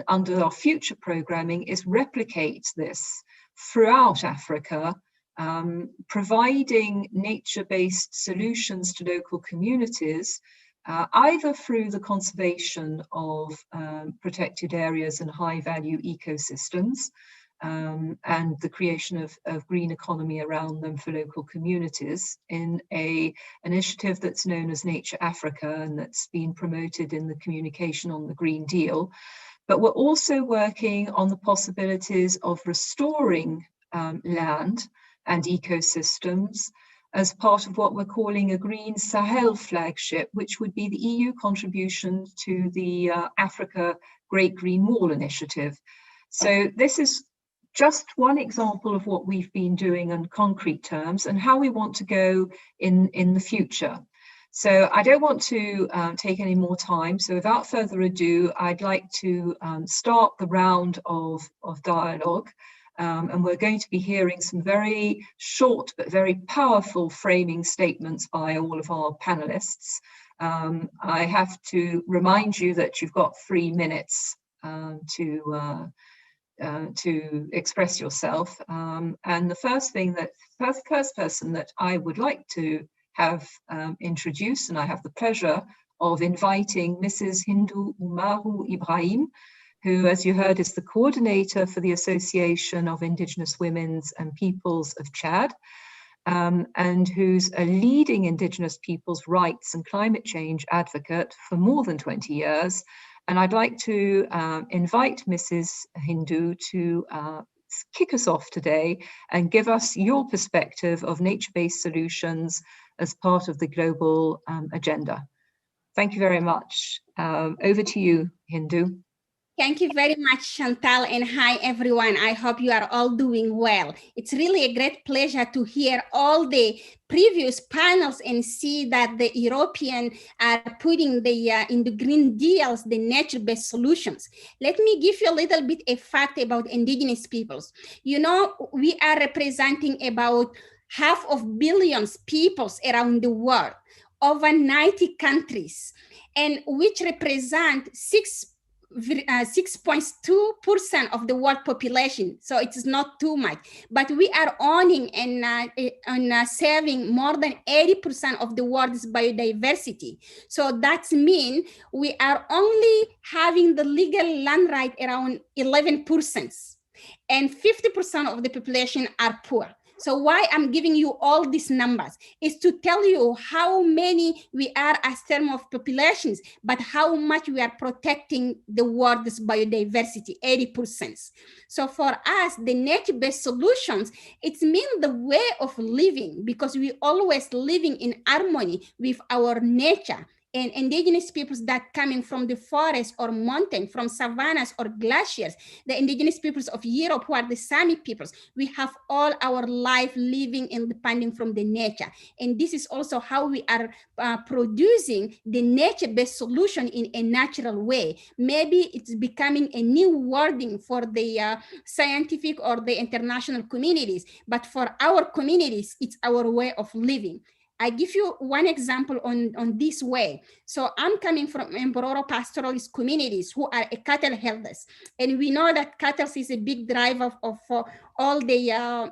under our future programming is replicate this throughout Africa, providing nature-based solutions to local communities, either through the conservation of protected areas and high-value ecosystems, and the creation of green economy around them for local communities in an initiative that's known as Nature Africa, and that's been promoted in the communication on the Green Deal. But we're also working on the possibilities of restoring land and ecosystems as part of what we're calling a Green Sahel flagship, which would be the EU contribution to the Africa Great Green Wall Initiative. So this is just one example of what we've been doing in concrete terms and how we want to go in the future. So I don't want to take any more time. So without further ado, I'd like to start the round of dialogue. And we're going to be hearing some very short but very powerful framing statements by all of our panelists. I have to remind you that you've got 3 minutes to express yourself. And the first person that I would like to have introduced, and I have the pleasure of inviting Mrs. Hindu Umaru Ibrahim, who, as you heard, is the coordinator for the Association of Indigenous Women's and Peoples of Chad, and who's a leading Indigenous people's rights and climate change advocate for more than 20 years. And I'd like to invite Mrs. Hindu to kick us off today and give us your perspective of nature-based solutions as part of the global agenda. Thank you very much. Over to you, Hindu. Thank you very much, Chantal, and hi, everyone. I hope you are all doing well. It's really a great pleasure to hear all the previous panels and see that the European are putting in the Green Deals, the nature-based solutions. Let me give you a little bit of fact about Indigenous peoples. You know, we are representing about 500 million peoples around the world, over 90 countries, and which represent 6.2% of the world population, so it is not too much. But we are owning and saving more than 80% of the world's biodiversity. So that means we are only having the legal land right around 11%, and 50% of the population are poor. So why I'm giving you all these numbers is to tell you how many we are as terms of populations, but how much we are protecting the world's biodiversity, 80%. So for us, the nature-based solutions, it means the way of living, because we always living in harmony with our nature. And Indigenous peoples that coming from the forest or mountain, from savannas or glaciers, the Indigenous peoples of Europe who are the Sami peoples, we have all our life living and depending from the nature. And this is also how we are producing the nature-based solution in a natural way. Maybe it's becoming a new wording for the scientific or the international communities, but for our communities, it's our way of living. I give you one example on this way. So I'm coming from Mbororo pastoralist communities who are cattle herders. And we know that cattle is a big driver of all the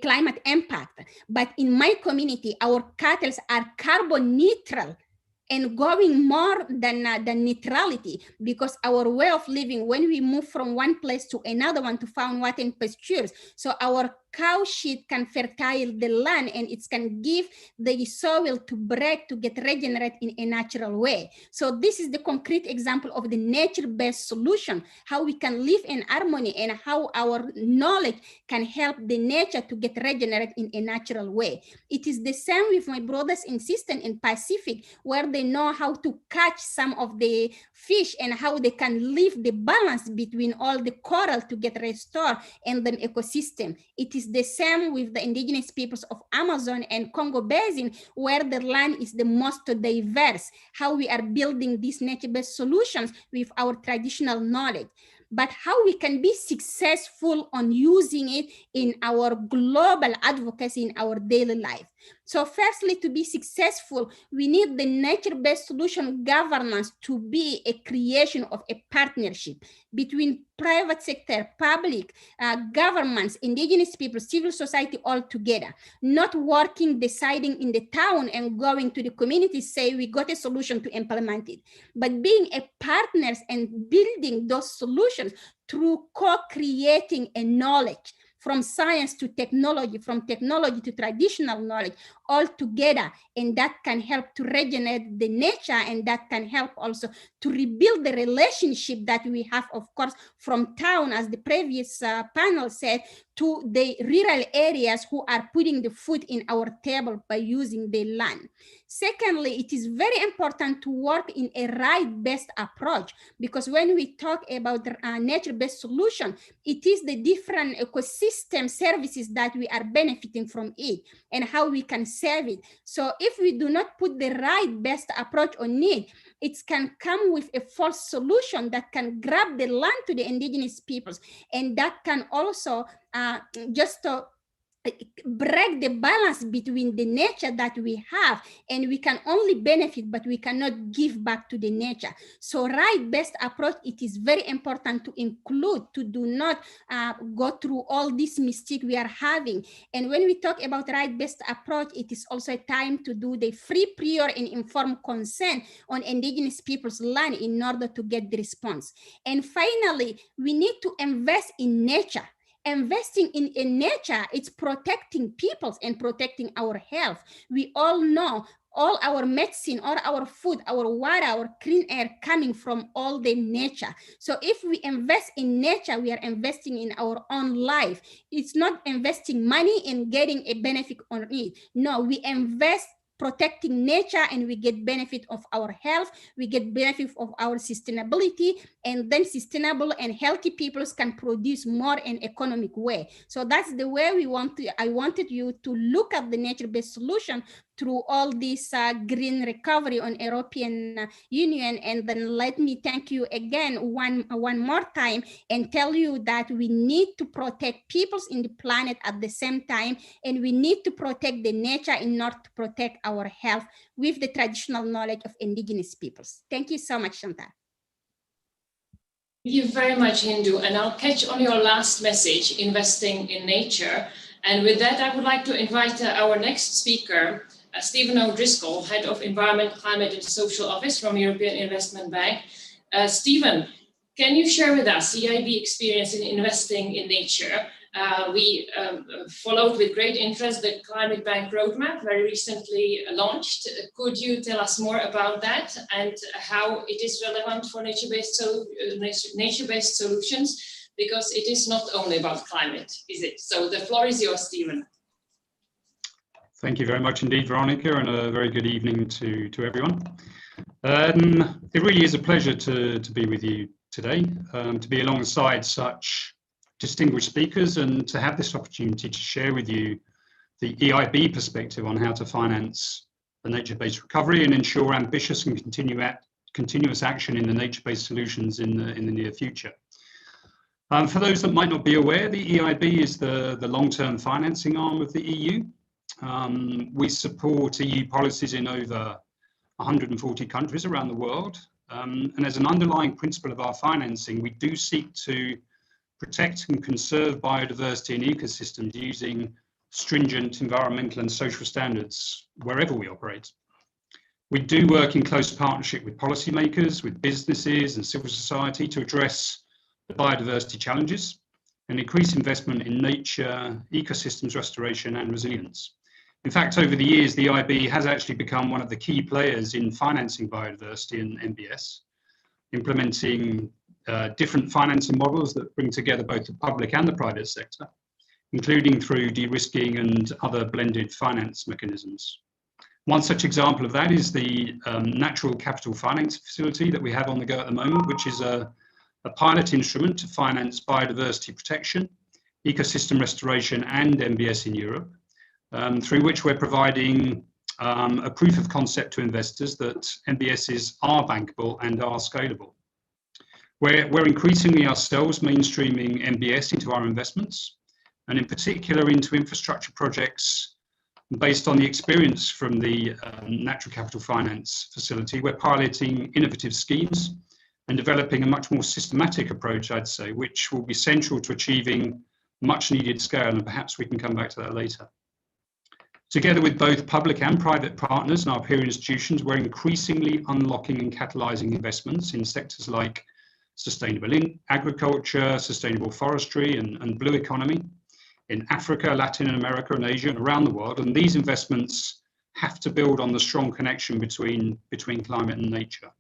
climate impact. But in my community, our cattle are carbon neutral and going more than neutrality, because our way of living, when we move from one place to another one to find water and pastures, so our cow shit can fertile the land and it can give the soil to break, to get regenerate in a natural way. So this is the concrete example of the nature-based solution, how we can live in harmony and how our knowledge can help the nature to get regenerate in a natural way. It is the same with my brothers and sisters in Pacific, where they know how to catch some of the fish and how they can live the balance between all the coral to get restored in the ecosystem. It is the same with the Indigenous peoples of Amazon and Congo Basin, where the land is the most diverse, how we are building these nature-based solutions with our traditional knowledge. But how we can be successful on using it in our global advocacy in our daily life. So firstly, to be successful, we need the nature-based solution governance to be a creation of a partnership between private sector, public, governments, Indigenous people, civil society all together, not working, deciding in the town and going to the community, say we got a solution to implement it, but being a partners and building those solutions through co-creating a knowledge, from science to technology, from technology to traditional knowledge, all together. And that can help to regenerate the nature, and that can help also to rebuild the relationship that we have, of course, from town, as the previous panel said, to the rural areas who are putting the food in our table by using the land. Secondly, it is very important to work in a right-based approach, because when we talk about nature-based solution, it is the different ecosystem services that we are benefiting from it and how we can serve it. So if we do not put the right-based approach on it, it can come with a false solution that can grab the land to the indigenous peoples, and that can also break the balance between the nature that we have, and we can only benefit, but we cannot give back to the nature. So right-based approach, it is very important to include, to do not go through all this mistake we are having. And when we talk about right-based approach, it is also a time to do the free, prior, and informed consent on indigenous people's land in order to get the response. And finally, we need to invest in nature. Investing in nature, it's protecting peoples and protecting our health. We all know all our medicine, all our food, our water, our clean air coming from all the nature. So if we invest in nature, we are investing in our own life. It's not investing money and getting a benefit on it. No, we invest protecting nature, and we get benefit of our health, we get benefit of our sustainability, and then sustainable and healthy peoples can produce more in economic way. So that's the way I wanted you to look at the nature-based solution through all this green recovery on European Union. And then let me thank you again one more time and tell you that we need to protect peoples in the planet at the same time, and we need to protect the nature in order to protect our health with the traditional knowledge of indigenous peoples. Thank you so much, Chantal. Thank you very much, Hindu. And I'll catch on your last message, investing in nature. And with that, I would like to invite our next speaker, Stephen O'Driscoll, Head of Environment, Climate and Social Office from European Investment Bank. Stephen, can you share with us EIB experience in investing in nature? We followed with great interest the Climate Bank Roadmap, very recently launched. Could you tell us more about that and how it is relevant for nature-based solutions? Because it is not only about climate, is it? So the floor is yours, Stephen. Thank you very much indeed, Veronica, and a very good evening to everyone. It really is a pleasure to be with you today, to be alongside such distinguished speakers and to have this opportunity to share with you the EIB perspective on how to finance the nature-based recovery and ensure ambitious and continuous action in the nature-based solutions in the near future. For those that might not be aware, the EIB is the long-term financing arm of the EU. We support EU policies in over 140 countries around the world. And as an underlying principle of our financing, we do seek to protect and conserve biodiversity and ecosystems using stringent environmental and social standards wherever we operate. We do work in close partnership with policymakers, with businesses and civil society to address the biodiversity challenges and increase investment in nature, ecosystems restoration and resilience. In fact, over the years, the EIB has actually become one of the key players in financing biodiversity and NBS, implementing different financing models that bring together both the public and the private sector, including through de-risking and other blended finance mechanisms. One such example of that is the Natural Capital Finance Facility that we have on the go at the moment, which is a pilot instrument to finance biodiversity protection, ecosystem restoration and NBS in Europe, through which we're providing a proof of concept to investors that NBSs are bankable and are scalable. We're increasingly ourselves mainstreaming NBS into our investments, and in particular into infrastructure projects based on the experience from the Natural Capital Finance Facility. We're piloting innovative schemes and developing a much more systematic approach, I'd say, which will be central to achieving much needed scale, and perhaps we can come back to that later. Together with both public and private partners and our peer institutions, we're increasingly unlocking and catalyzing investments in sectors like sustainable agriculture, sustainable forestry and blue economy in Africa, Latin America and Asia and around the world. And these investments have to build on the strong connection between climate and nature.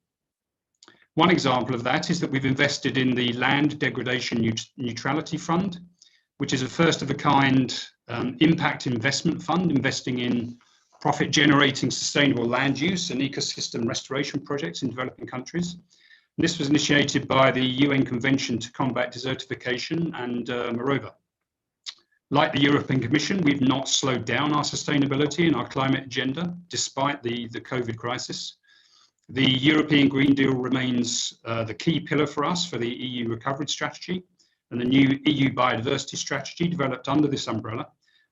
One example of that is that we've invested in the Land Degradation Neutrality Fund, which is a first-of-a-kind impact investment fund investing in profit-generating sustainable land use and ecosystem restoration projects in developing countries. And this was initiated by the UN Convention to Combat Desertification and moreover. Like the European Commission, we've not slowed down our sustainability and our climate agenda despite the COVID crisis. The European Green Deal remains the key pillar for us for the EU recovery strategy, and the new EU biodiversity strategy developed under this umbrella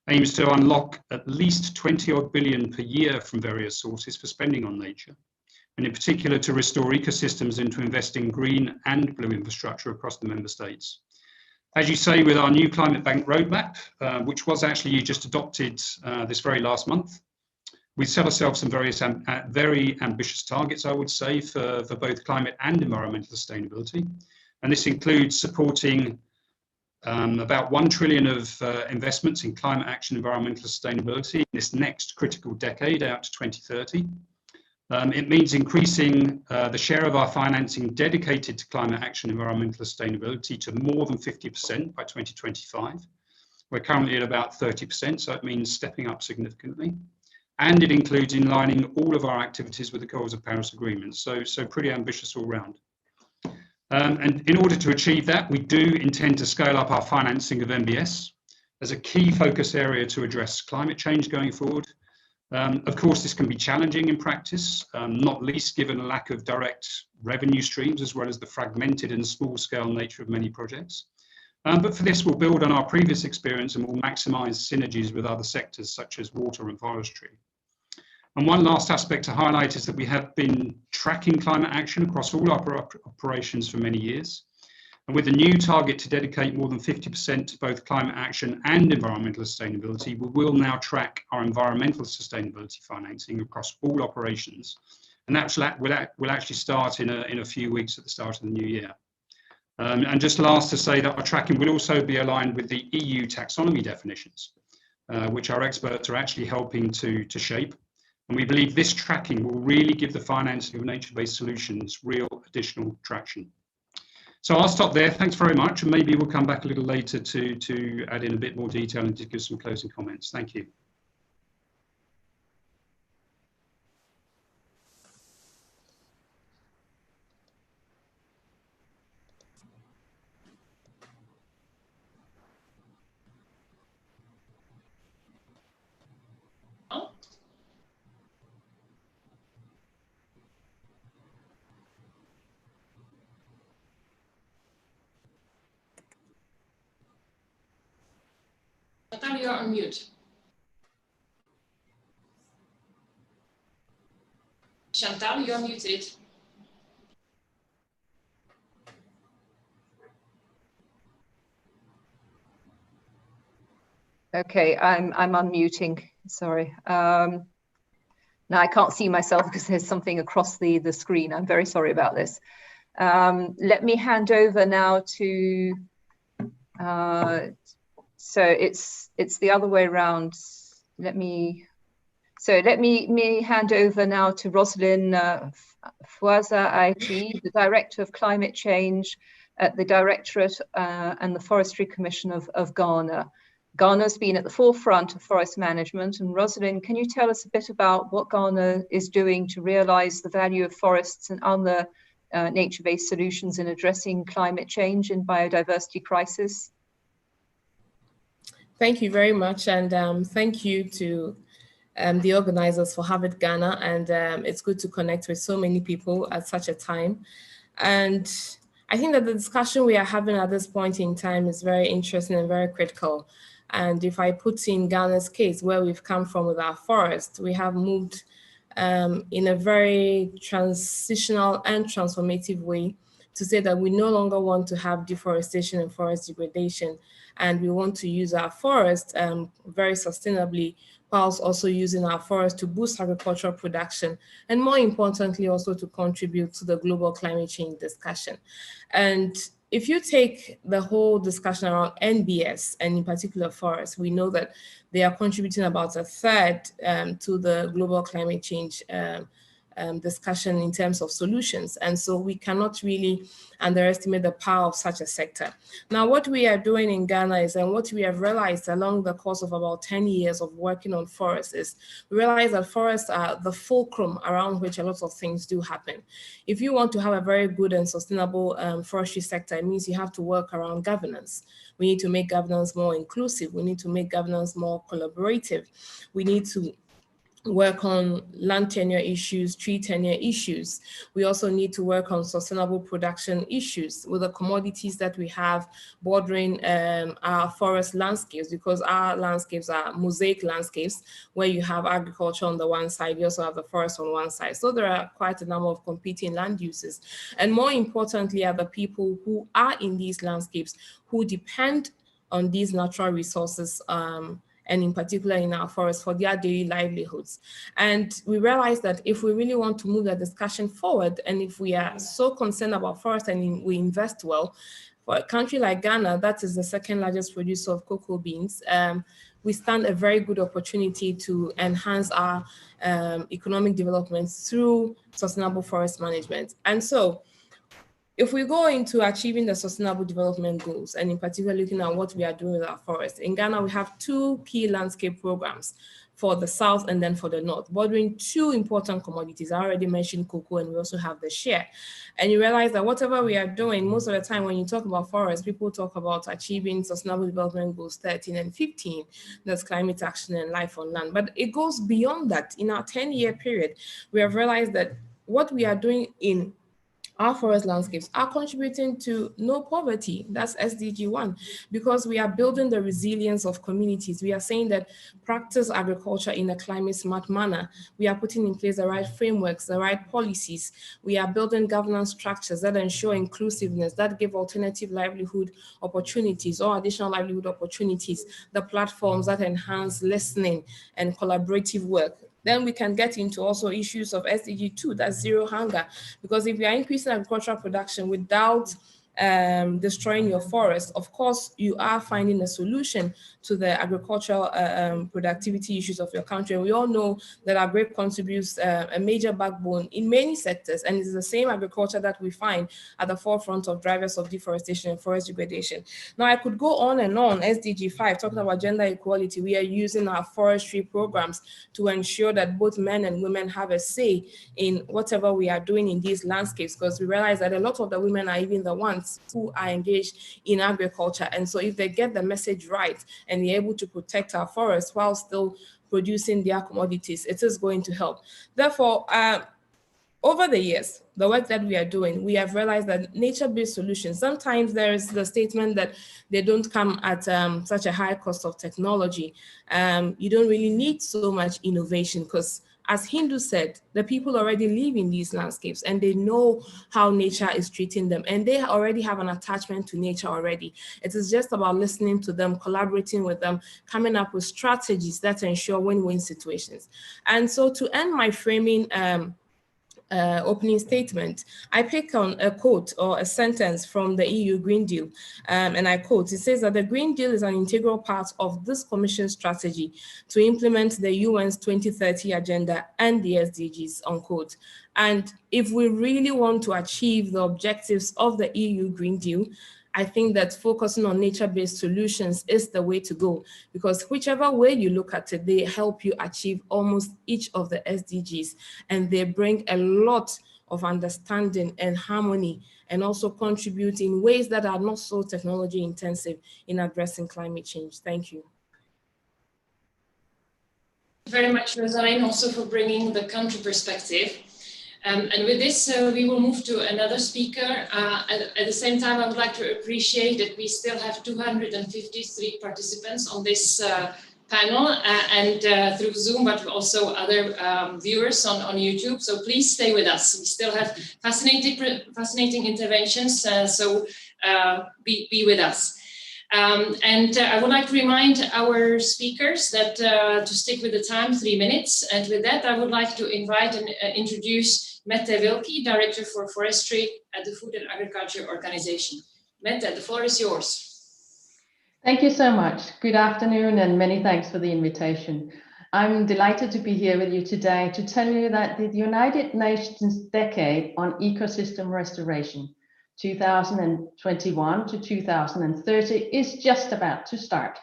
aims to unlock at least 20-odd billion per year from various sources for spending on nature, and in particular to restore ecosystems and to invest in green and blue infrastructure across the member states. As you say, with our new climate bank roadmap, which was actually just adopted this very last month, we set ourselves some very ambitious targets, I would say, for both climate and environmental sustainability. And this includes supporting about 1 trillion of investments in climate action, environmental sustainability in this next critical decade out to 2030. It means increasing the share of our financing dedicated to climate action, environmental sustainability to more than 50% by 2025. We're currently at about 30%, so it means stepping up significantly. And it includes inlining all of our activities with the goals of Paris Agreement. So pretty ambitious all round. And in order to achieve that, we do intend to scale up our financing of MBS as a key focus area to address climate change going forward. Of course, this can be challenging in practice, not least given a lack of direct revenue streams, as well as the fragmented and small-scale nature of many projects. But for this, we'll build on our previous experience and we'll maximize synergies with other sectors such as water and forestry. And one last aspect to highlight is that we have been tracking climate action across all our operations for many years. And with a new target to dedicate more than 50% to both climate action and environmental sustainability, we will now track our environmental sustainability financing across all operations. And that will actually start in a few weeks at the start of the new year. And just last to say that our tracking will also be aligned with the EU taxonomy definitions, which our experts are actually helping to shape. And we believe this tracking will really give the financing of nature-based solutions real additional traction. So I'll stop there. Thanks very much. And maybe we'll come back a little later to add in a bit more detail and to give some closing comments. Thank you. Chantal, you're on mute. Chantal, you're muted. Okay, I'm unmuting. Sorry. Now I can't see myself because there's something across the screen. I'm very sorry about this. Let me hand over now to. So it's the other way around. Let me hand over now to Rosalind Fwaza-Aiti, the Director of Climate Change at the Directorate and the Forestry Commission of Ghana. Ghana's been at the forefront of forest management. And Rosalind, can you tell us a bit about what Ghana is doing to realize the value of forests and other nature-based solutions in addressing climate change and biodiversity crisis? Thank you very much, and thank you to the organizers for Harvard Ghana, and it's good to connect with so many people at such a time. And I think that the discussion we are having at this point in time is very interesting and very critical. And if I put in Ghana's case, where we've come from with our forest, we have moved in a very transitional and transformative way to say that we no longer want to have deforestation and forest degradation, and we want to use our forest very sustainably, whilst also using our forest to boost agricultural production, and more importantly, also to contribute to the global climate change discussion. And if you take the whole discussion around NBS, and in particular forests, we know that they are contributing about a third to the global climate change discussion in terms of solutions. And so we cannot really underestimate the power of such a sector. Now, what we are doing in Ghana is, and what we have realized along the course of about 10 years of working on forests, is we realize that forests are the fulcrum around which a lot of things do happen. If you want to have a very good and sustainable forestry sector, it means you have to work around governance. We need to make governance more inclusive. We need to make governance more collaborative. We need to work on land tenure issues, tree tenure issues. We also need to work on sustainable production issues with the commodities that we have bordering our forest landscapes, because our landscapes are mosaic landscapes where you have agriculture on the one side, you also have the forest on one side. So there are quite a number of competing land uses. And more importantly are the people who are in these landscapes who depend on these natural resources, and in particular in our forests, for their daily livelihoods. And we realize that if we really want to move the discussion forward, and if we are so concerned about forests and we invest well, for a country like Ghana, that is the second largest producer of cocoa beans, we stand a very good opportunity to enhance our economic development through sustainable forest management. And so, if we go into achieving the sustainable development goals, and in particular looking at what we are doing with our forests, in Ghana, we have two key landscape programs for the south and then for the north, bordering two important commodities. I already mentioned cocoa, and we also have the share. And you realize that whatever we are doing, most of the time when you talk about forests, people talk about achieving sustainable development goals 13 and 15, that's climate action and life on land. But it goes beyond that. In our 10-year period, we have realized that what we are doing in our forest landscapes are contributing to no poverty. That's SDG 1, because we are building the resilience of communities. We are saying that practice agriculture in a climate smart manner. We are putting in place the right frameworks, the right policies. We are building governance structures that ensure inclusiveness, that give alternative livelihood opportunities or additional livelihood opportunities, the platforms that enhance listening and collaborative work. Then we can get into also issues of SDG 2, that's zero hunger. Because if you are increasing agricultural production without destroying your forest, of course, you are finding a solution to the agricultural productivity issues of your country. And we all know that our grape contributes a major backbone in many sectors, and it's the same agriculture that we find at the forefront of drivers of deforestation and forest degradation. Now, I could go on and on. SDG 5, talking about gender equality, we are using our forestry programs to ensure that both men and women have a say in whatever we are doing in these landscapes, because we realize that a lot of the women are even the ones who are engaged in agriculture. And so if they get the message right and they're able to protect our forests while still producing their commodities, it is going to help. Therefore, over the years, the work that we are doing, we have realized that nature-based solutions, sometimes there is the statement that they don't come at such a high cost of technology. You don't really need so much innovation, because as Hindu said, the people already live in these landscapes and they know how nature is treating them, and they already have an attachment to nature already. It is just about listening to them, collaborating with them, coming up with strategies that ensure win-win situations. And so to end my framing opening statement, I pick on a quote or a sentence from the EU Green Deal, and I quote, it says that the Green Deal is an integral part of this Commission's strategy to implement the UN's 2030 agenda and the SDGs, unquote. And if we really want to achieve the objectives of the EU Green Deal, I think that focusing on nature-based solutions is the way to go, because whichever way you look at it, they help you achieve almost each of the SDGs, and they bring a lot of understanding and harmony, and also contribute in ways that are not so technology intensive in addressing climate change. Thank you. Very much, Rosalind, also for bringing the country perspective. And with this, we will move to another speaker. At the same time, I would like to appreciate that we still have 253 participants on this panel and through Zoom, but also other viewers on YouTube. So please stay with us. We still have fascinating interventions, so be with us. And I would like to remind our speakers that to stick with the time, 3 minutes. And with that, I would like to invite and introduce Mette Wilkie, Director for Forestry at the Food and Agriculture Organization. Mette, the floor is yours. Thank you so much. Good afternoon, and many thanks for the invitation. I'm delighted to be here with you today to tell you that the United Nations Decade on Ecosystem Restoration, 2021 to 2030, is just about to start.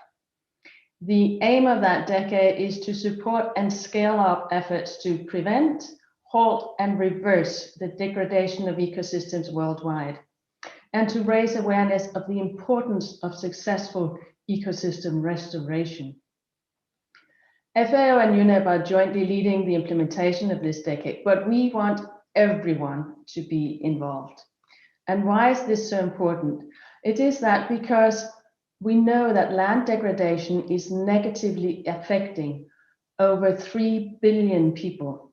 The aim of that decade is to support and scale up efforts to prevent, halt, and reverse the degradation of ecosystems worldwide, and to raise awareness of the importance of successful ecosystem restoration. FAO and UNEP are jointly leading the implementation of this decade, but we want everyone to be involved. And why is this so important? It is that because we know that land degradation is negatively affecting over 3 billion people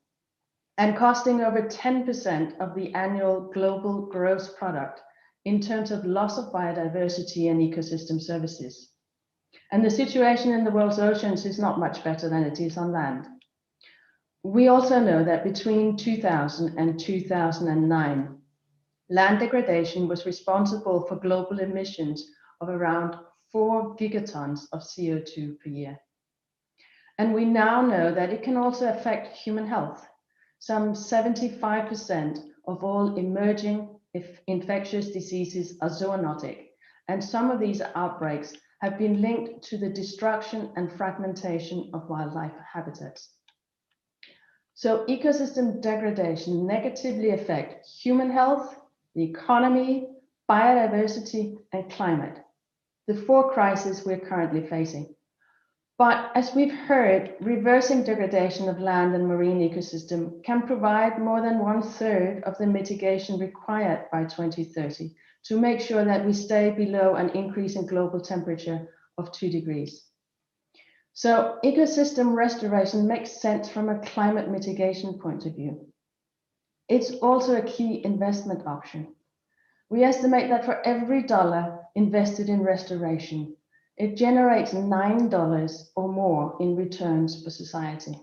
and costing over 10% of the annual global gross product in terms of loss of biodiversity and ecosystem services. And the situation in the world's oceans is not much better than it is on land. We also know that between 2000 and 2009, land degradation was responsible for global emissions of around 4 gigatons of CO2 per year. And we now know that it can also affect human health. Some 75% of all emerging infectious diseases are zoonotic, and some of these outbreaks have been linked to the destruction and fragmentation of wildlife habitats. So ecosystem degradation negatively affects human health, the economy, biodiversity, and climate, the 4 crises we're currently facing. But as we've heard, reversing degradation of land and marine ecosystem can provide more than 1/3 of the mitigation required by 2030 to make sure that we stay below an increase in global temperature of 2 degrees. So ecosystem restoration makes sense from a climate mitigation point of view. It's also a key investment option. We estimate that for every $1 invested in restoration, it generates $9 or more in returns for society.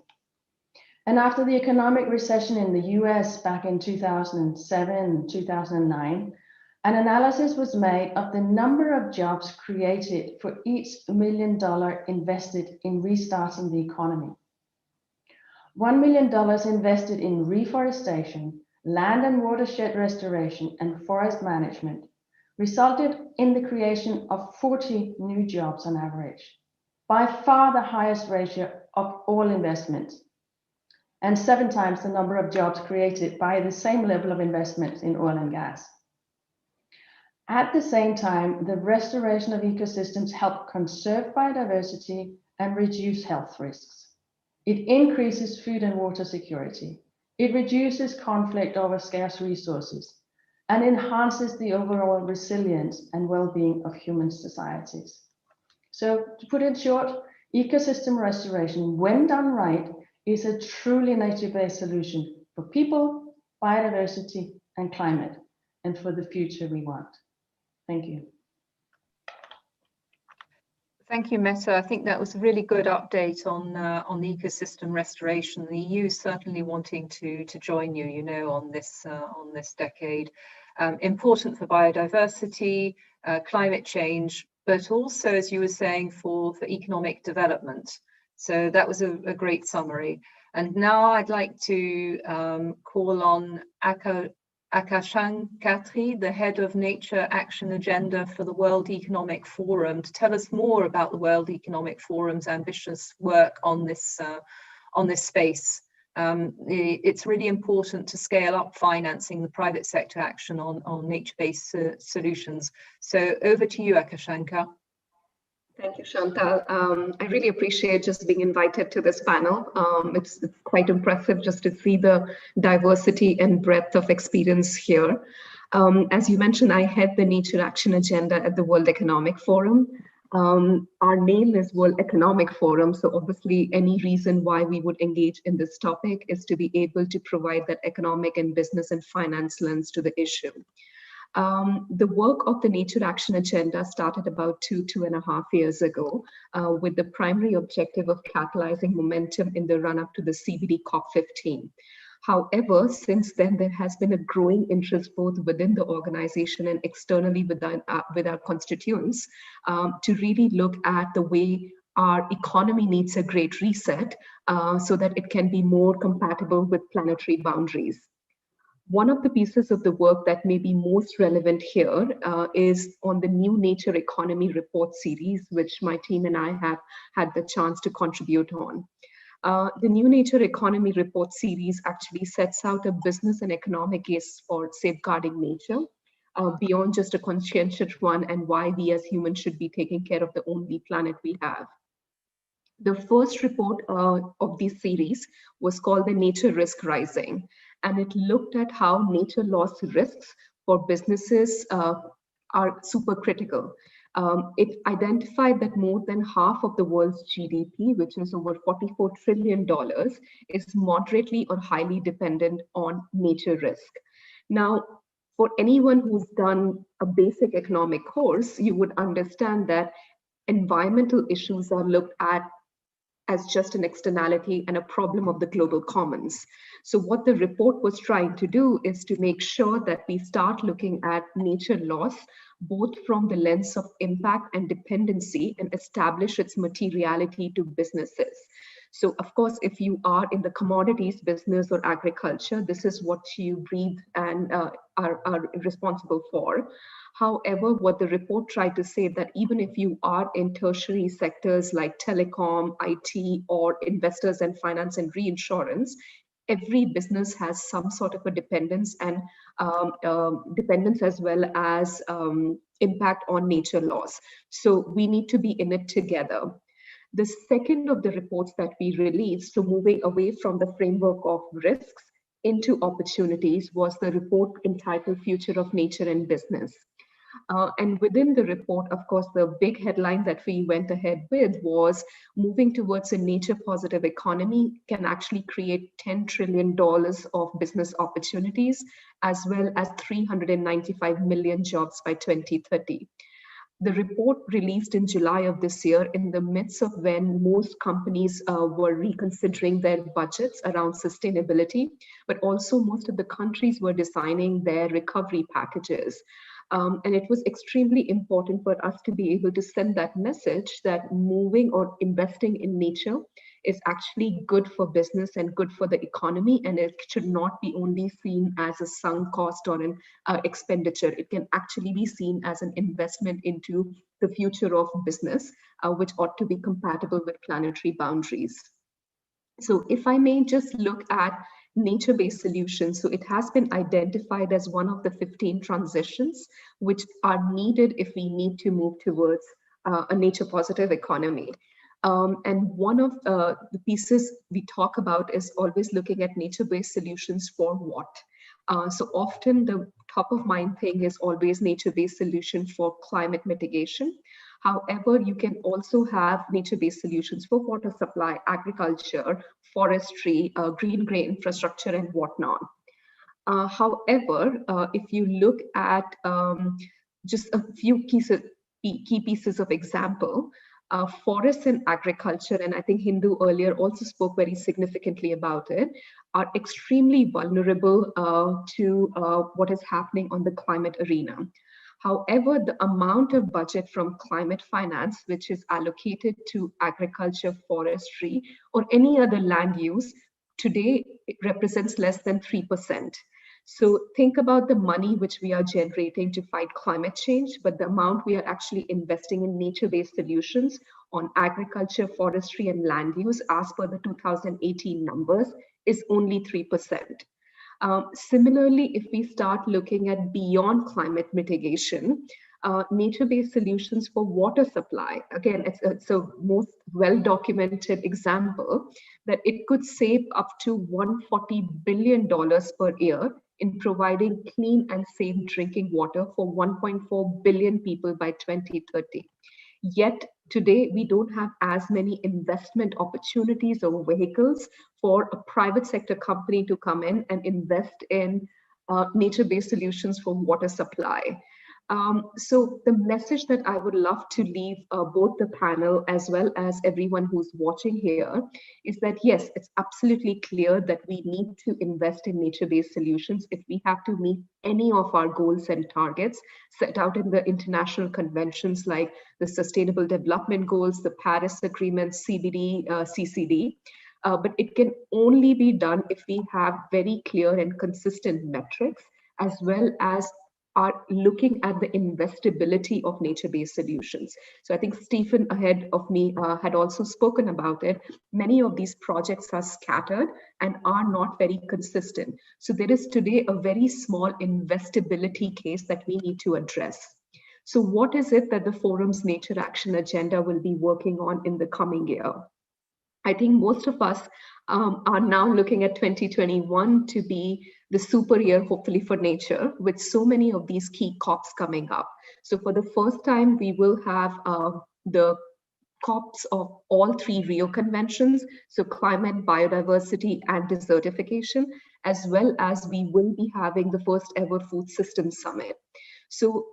And after the economic recession in the US back in 2007 and 2009, an analysis was made of the number of jobs created for each $1 million invested in restarting the economy. $1 million invested in reforestation, land and watershed restoration, and forest management resulted in the creation of 40 new jobs on average, by far the highest ratio of all investments, and 7 times the number of jobs created by the same level of investment in oil and gas. At the same time, the restoration of ecosystems help conserve biodiversity and reduce health risks. It increases food and water security. It reduces conflict over scarce resources and enhances the overall resilience and well-being of human societies. So to put it short, ecosystem restoration, when done right, is a truly nature-based solution for people, biodiversity, and climate, and for the future we want. Thank you. Thank you, Mette. I think that was a really good update on the ecosystem restoration. The EU is certainly wanting to join you, you know, on this decade. Important for biodiversity, climate change, but also, as you were saying, for economic development. So that was a great summary. And now I'd like to call on Akashan Khatri, the head of Nature Action Agenda for the World Economic Forum, to tell us more about the World Economic Forum's ambitious work on this space. It's really important to scale up financing the private sector action on nature-based solutions. So over to you, Akashanka. Thank you, Chantal. I really appreciate just being invited to this panel. It's quite impressive just to see the diversity and breadth of experience here. As you mentioned, I head the Nature Action Agenda at the World Economic Forum. Our name is World Economic Forum, so obviously any reason why we would engage in this topic is to be able to provide that economic and business and finance lens to the issue. The work of the Nature Action Agenda started about 2.5 years ago with the primary objective of catalyzing momentum in the run-up to the CBD COP15. However, since then, there has been a growing interest both within the organization and externally with our constituents to really look at the way our economy needs a great reset so that it can be more compatible with planetary boundaries. One of the pieces of the work that may be most relevant here is on the New Nature Economy report series, which my team and I have had the chance to contribute on. The New Nature Economy report series actually sets out a business and economic case for safeguarding nature beyond just a conscientious one, and why we as humans should be taking care of the only planet we have. The first report of this series was called the Nature Risk Rising, and it looked at how nature loss risks for businesses are super critical. It identified that more than half of the world's GDP, which is over $44 trillion, is moderately or highly dependent on nature risk. Now, for anyone who's done a basic economic course, you would understand that environmental issues are looked at as just an externality and a problem of the global commons. So what the report was trying to do is to make sure that we start looking at nature loss, both from the lens of impact and dependency, and establish its materiality to businesses. So of course, if you are in the commodities business or agriculture, this is what you breathe and are responsible for. However, what the report tried to say that even if you are in tertiary sectors like telecom, IT, or investors and finance and reinsurance, every business has some sort of a dependence and dependence as well as impact on nature loss. So we need to be in it together. The second of the reports that we released, so moving away from the framework of risks into opportunities, was the report entitled Future of Nature and Business. And within the report, of course, the big headline that we went ahead with was moving towards a nature positive economy can actually create $10 trillion of business opportunities, as well as 395 million jobs by 2030. The report released in July of this year in the midst of when most companies were reconsidering their budgets around sustainability, but also most of the countries were designing their recovery packages. And it was extremely important for us to be able to send that message that moving or investing in nature is actually good for business and good for the economy, and it should not be only seen as a sunk cost or an expenditure. It can actually be seen as an investment into the future of business, which ought to be compatible with planetary boundaries. So if I may just look at nature-based solutions. So it has been identified as one of the 15 transitions which are needed if we need to move towards a nature-positive economy. And one of the pieces we talk about is always looking at nature-based solutions for what? So often the top of mind thing is always nature-based solution for climate mitigation. However, you can also have nature-based solutions for water supply, agriculture, forestry, green gray infrastructure, and whatnot. However, if you look at just a few key pieces of example, forests and agriculture, and I think Hindu earlier also spoke very significantly about it, are extremely vulnerable to what is happening on the climate arena. However, the amount of budget from climate finance, which is allocated to agriculture, forestry, or any other land use, today it represents less than 3%. So think about the money which we are generating to fight climate change, but the amount we are actually investing in nature-based solutions on agriculture, forestry, and land use, as per the 2018 numbers, is only 3%. Similarly, if we start looking at beyond climate mitigation, nature-based solutions for water supply, again, it's a most well-documented example that it could save up to $140 billion per year in providing clean and safe drinking water for 1.4 billion people by 2030. Yet today, we don't have as many investment opportunities or vehicles for a private sector company to come in and invest in nature-based solutions for water supply. So the message that I would love to leave both the panel as well as everyone who's watching here is that, yes, it's absolutely clear that we need to invest in nature-based solutions if we have to meet any of our goals and targets set out in the international conventions like the Sustainable Development Goals, the Paris Agreement, CBD, CCD. But it can only be done if we have very clear and consistent metrics, as well as are looking at the investability of nature-based solutions. So I think Stephen ahead of me had also spoken about it. Many of these projects are scattered and are not very consistent. So there is today a very small investability case that we need to address. So what is it that the forum's Nature Action Agenda will be working on in the coming year? I think most of us are now looking at 2021 to be the super year, hopefully, for nature, with so many of these key COPs coming up. So for the first time, we will have the COPs of all 3 Rio conventions, so climate, biodiversity, and desertification, as well as we will be having the first ever food systems summit. So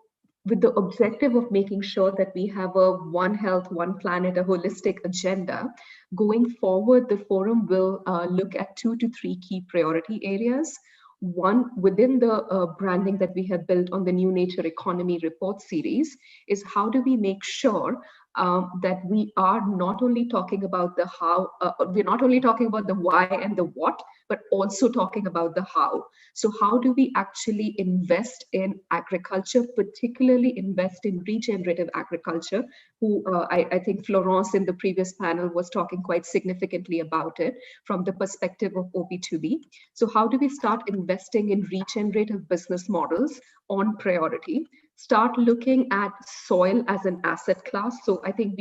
with the objective of making sure that we have a One Health, One Planet, a holistic agenda, going forward, the forum will look at 2 to 3 key priority areas. One, within the branding that we have built on the New Nature Economy report series, is how do we make sure that we are not only talking about the how, we're not only talking about the why and the what, but also talking about the how. So how do we actually invest in agriculture, particularly invest in regenerative agriculture, who I think Florence in the previous panel was talking quite significantly about it from the perspective of OP2B. So how do we start investing in regenerative business models on priority? Start looking at soil as an asset class. So I think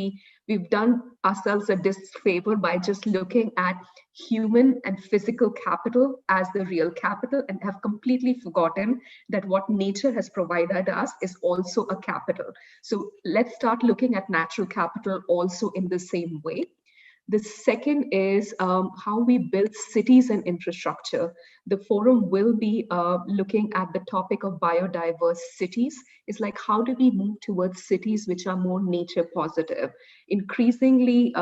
we've done ourselves a disfavor by just looking at human and physical capital as the real capital and have completely forgotten that what nature has provided us is also a capital. So let's start looking at natural capital also in the same way. The second is how we build cities and infrastructure. The forum will be looking at the topic of biodiverse cities. It's like, how do we move towards cities which are more nature positive? Increasingly,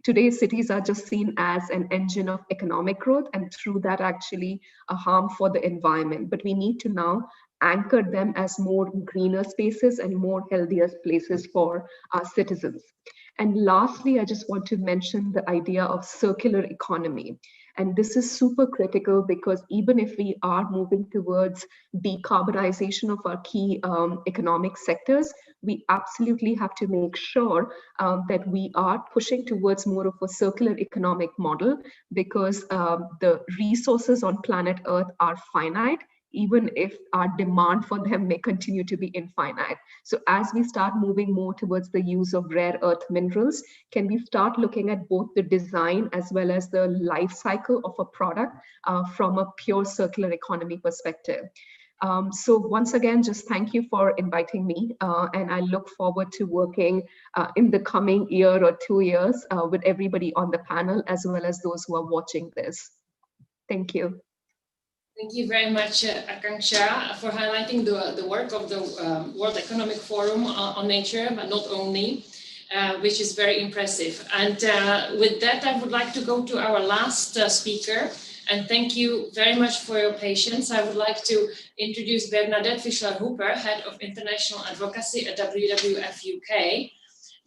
today's cities are just seen as an engine of economic growth, and through that actually a harm for the environment. But we need to now anchor them as more greener spaces and more healthier places for our citizens. And lastly, I just want to mention the idea of circular economy. And this is super critical because even if we are moving towards decarbonization of our key economic sectors, we absolutely have to make sure that we are pushing towards more of a circular economic model, because the resources on planet Earth are finite, even if our demand for them may continue to be infinite. So as we start moving more towards the use of rare earth minerals, can we start looking at both the design as well as the life cycle of a product from a pure circular economy perspective? So once again, just thank you for inviting me, and I look forward to working in the coming year or 2 years with everybody on the panel, as well as those who are watching this. Thank you. Thank you very much, Akanksha, for highlighting the work of the World Economic Forum on nature, but not only, which is very impressive. And with that, I would like to go to our last speaker. And thank you very much for your patience. I would like to introduce Bernadette Fischler-Hooper, Head of International Advocacy at WWF UK.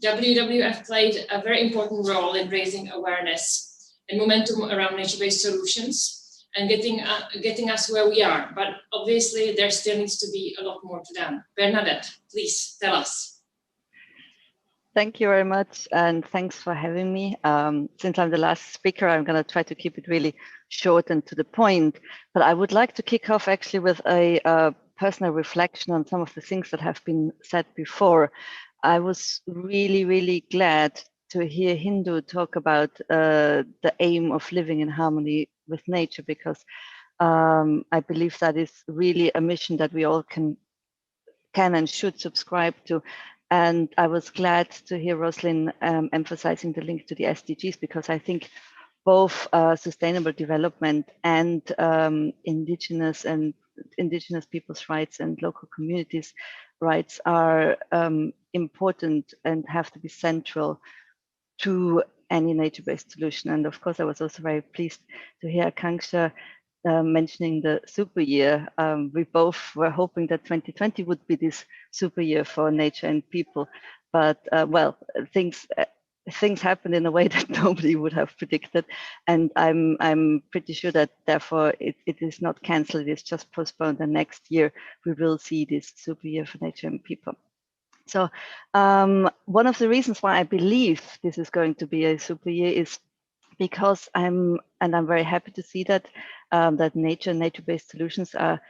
WWF played a very important role in raising awareness and momentum around nature-based solutions and getting us where we are. But obviously, there still needs to be a lot more to done. Bernadette, please tell us. Thank you very much, and thanks for having me. Since I'm the last speaker, I'm going to try to keep it really short and to the point. But I would like to kick off actually with a personal reflection on some of the things that have been said before. I was really, really glad to hear Hindu talk about the aim of living in harmony with nature, because I believe that is really a mission that we all can and should subscribe to. And I was glad to hear Roslyn emphasizing the link to the SDGs, because I think both sustainable development and indigenous people's rights and local communities rights are important and have to be central to any nature-based solution. And of course, I was also very pleased to hear Akanksha mentioning the super year. We both were hoping that 2020 would be this super year for nature and people, but well, things happened in a way that nobody would have predicted, and I'm pretty sure that therefore it is not cancelled, it's just postponed, and next year we will see this super year for nature and people. So one of the reasons why I believe this is going to be a super year is because I'm very happy to see that that nature and nature-based solutions are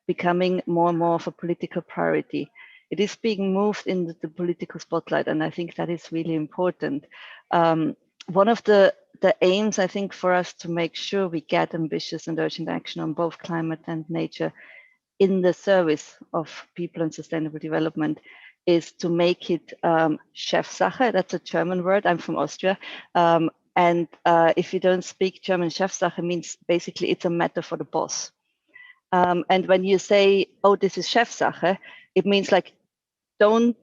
becoming more and more of a political priority. It is being moved into the political spotlight, and I think that is really important. One of the aims, I think, for us to make sure we get ambitious and urgent action on both climate and nature in the service of people and sustainable development is to make it Chefsache. That's a German word. I'm from Austria. And if you don't speak German, Chefsache means basically it's a matter for the boss. And when you say, oh, this is Chefsache, it means like, don't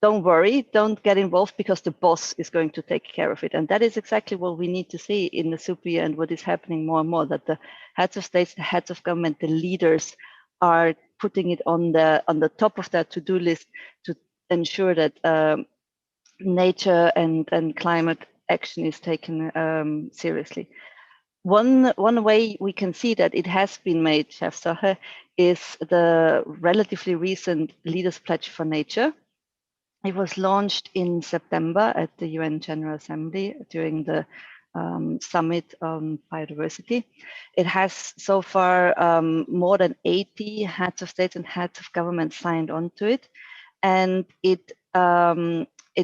worry, don't get involved because the boss is going to take care of it. And that is exactly what we need to see in the super year and what is happening more and more, that the heads of states, the heads of government, the leaders are putting it on the top of their to-do list to ensure that nature and climate action is taken seriously. One way we can see that it has been made Chefsache is the relatively recent Leaders' Pledge for Nature. It was launched in September at the UN General Assembly during the Summit on Biodiversity. It has so far more than 80 heads of states and heads of government signed on to it. And it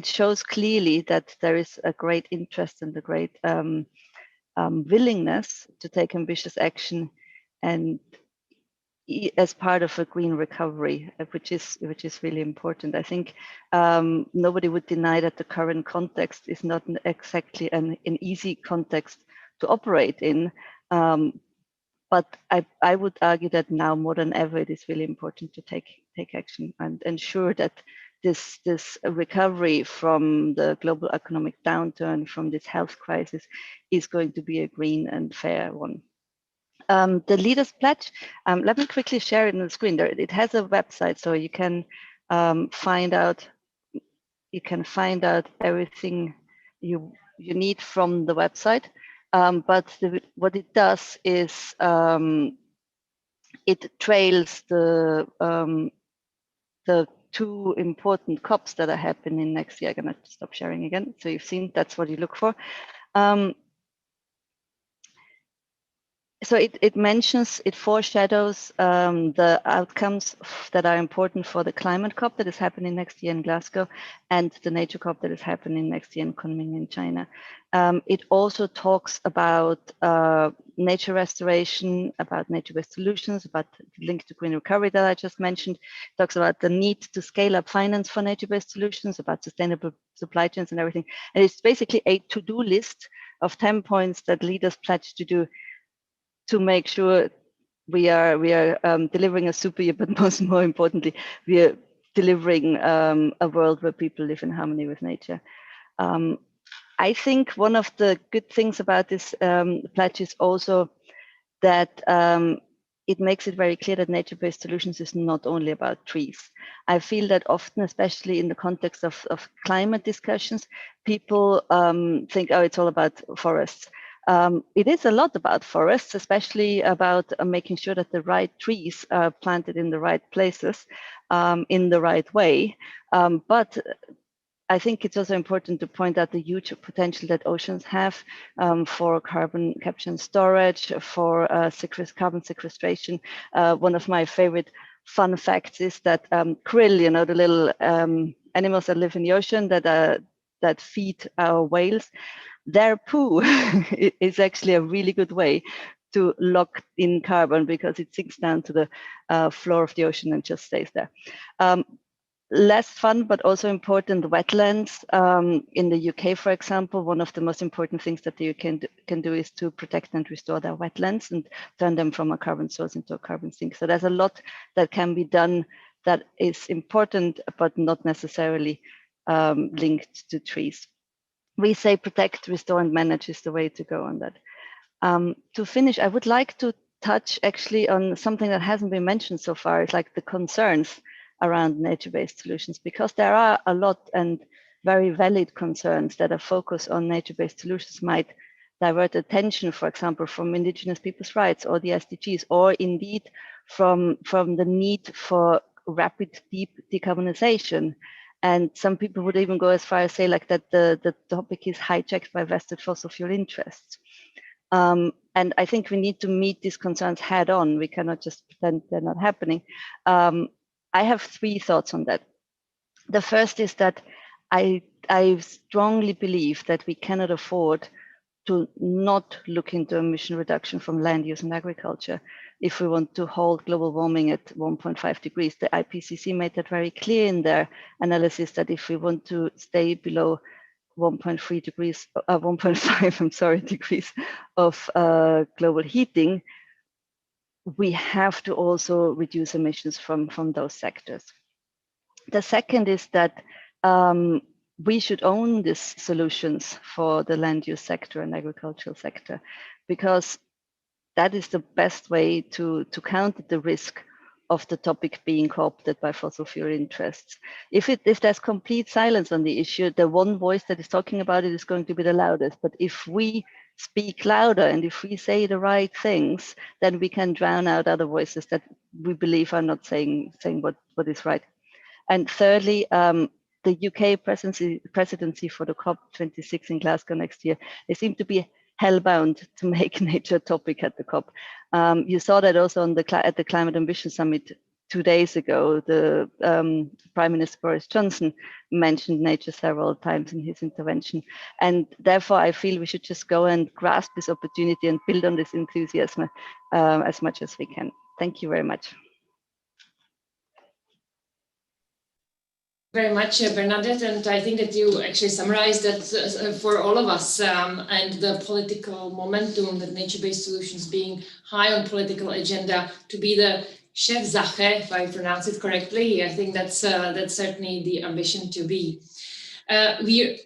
shows clearly that there is a great interest and a great willingness to take ambitious action, and as part of a green recovery, which is really important. I think nobody would deny that the current context is not exactly an easy context to operate in. But I would argue that now more than ever, it is really important to take action and ensure that this recovery from the global economic downturn, from this health crisis, is going to be a green and fair one. The Leaders' Pledge, let me quickly share it on the screen. It has a website, so you can find out everything you need from the website. But what it does is it trails the two important COPs that are happening next year. I'm gonna stop sharing again. So you've seen, that's what you look for. So it mentions, it foreshadows the outcomes that are important for the climate COP that is happening next year in Glasgow, and the nature COP that is happening next year in Kunming in China. It also talks about nature restoration, about nature-based solutions, about the link to green recovery that I just mentioned. It talks about the need to scale up finance for nature-based solutions, about sustainable supply chains and everything. And it's basically a to-do list of 10 points that leaders pledge to do to make sure we are delivering a super year, but more importantly, we are delivering a world where people live in harmony with nature. I think one of the good things about this pledge is also that it makes it very clear that nature-based solutions is not only about trees. I feel that often, especially in the context of climate discussions, people think, oh, it's all about forests. It is a lot about forests, especially about making sure that the right trees are planted in the right places, in the right way. But I think it's also important to point out the huge potential that oceans have for carbon capture and storage, for carbon sequestration. One of my favorite fun facts is that krill, you know, the little animals that live in the ocean that feed our whales, their poo is actually a really good way to lock in carbon because it sinks down to the floor of the ocean and just stays there. Less fun, but also important, wetlands. In the UK, for example, one of the most important things that the UK can do is to protect and restore their wetlands and turn them from a carbon source into a carbon sink. So there's a lot that can be done that is important, but not necessarily linked to trees. We say protect, restore, and manage is the way to go on that. To finish, I would like to touch actually on something that hasn't been mentioned so far. It's like the concerns around nature-based solutions, because there are a lot and very valid concerns that a focus on nature-based solutions might divert attention, for example, from indigenous people's rights or the SDGs, or indeed from the need for rapid, deep decarbonization. And some people would even go as far as say like that the topic is hijacked by vested fossil fuel interests. And I think we need to meet these concerns head on. We cannot just pretend they're not happening. I have 3 thoughts on that. The first is that I strongly believe that we cannot afford to not look into emission reduction from land use and agriculture if we want to hold global warming at 1.5 degrees. The IPCC made that very clear in their analysis that if we want to stay below 1.3 degrees, 1.5, I'm sorry, degrees of global heating, we have to also reduce emissions from those sectors. The second is that we should own these solutions for the land use sector and agricultural sector, because that is the best way to counter the risk of the topic being co-opted by fossil fuel interests. If there's complete silence on the issue, the one voice that is talking about it is going to be the loudest. But if we speak louder and if we say the right things, then we can drown out other voices that we believe are not saying what is right. And thirdly, the UK presidency for the COP26 in Glasgow next year, they seem to be hellbound to make nature a topic at the COP. You saw that also on at the Climate Ambition Summit 2 days ago. The Prime Minister Boris Johnson mentioned nature several times in his intervention. And therefore, I feel we should just go and grasp this opportunity and build on this enthusiasm as much as we can. Thank you very much. Very much, Bernadette, and I think that you actually summarized that for all of us, and the political momentum that nature-based solutions being high on political agenda to be the Chefsache, if I pronounce it correctly. I think that's certainly the ambition to be. We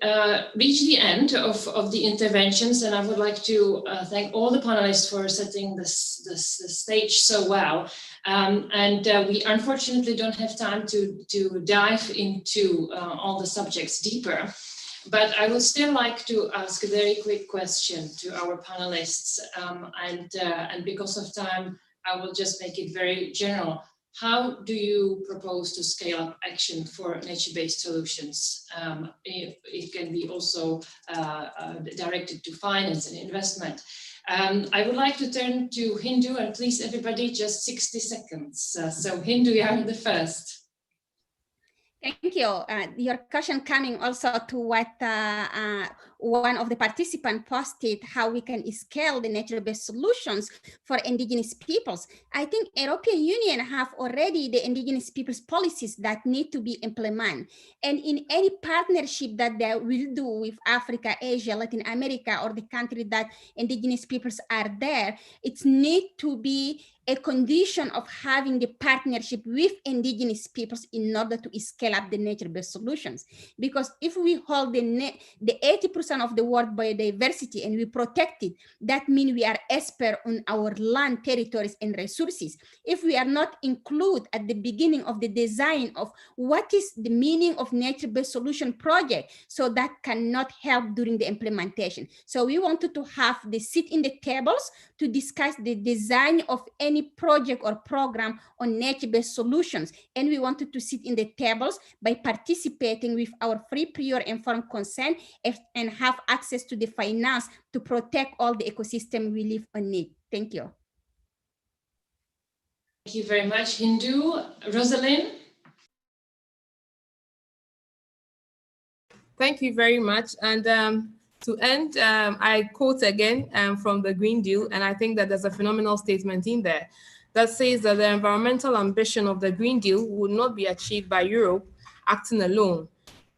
reached the end of the interventions, and I would like to thank all the panelists for setting this stage so well. And we unfortunately don't have time to dive into all the subjects deeper, but I would still like to ask a very quick question to our panelists, and because of time, I will just make it very general. How do you propose to scale up action for nature-based solutions? It can be also directed to finance and investment. I would like to turn to Hindu, and please everybody just 60 seconds. So Hindu, you are the first. Thank you. Your question coming also to what one of the participants posted, how we can scale the nature-based solutions for indigenous peoples. I think European Union have already the indigenous peoples policies that need to be implemented. And in any partnership that they will do with Africa, Asia, Latin America, or the country that indigenous peoples are there, it needs to be a condition of having the partnership with indigenous peoples in order to scale up the nature-based solutions. Because if we hold the 80% of the world biodiversity and we protect it, that means we are expert on our land, territories, and resources. If we are not included at the beginning of the design of what is the meaning of nature-based solution project, so that cannot help during the implementation. So we wanted to have the sit in the tables to discuss the design of any project or program on nature-based solutions. And we wanted to sit in the tables by participating with our free, prior, informed consent and have access to the finance to protect all the ecosystem we live on it. Thank you. Thank you very much, Hindu. Rosalind? Thank you very much. And to end, I quote again from the Green Deal, and I think that there's a phenomenal statement in there that says that the environmental ambition of the Green Deal would not be achieved by Europe acting alone,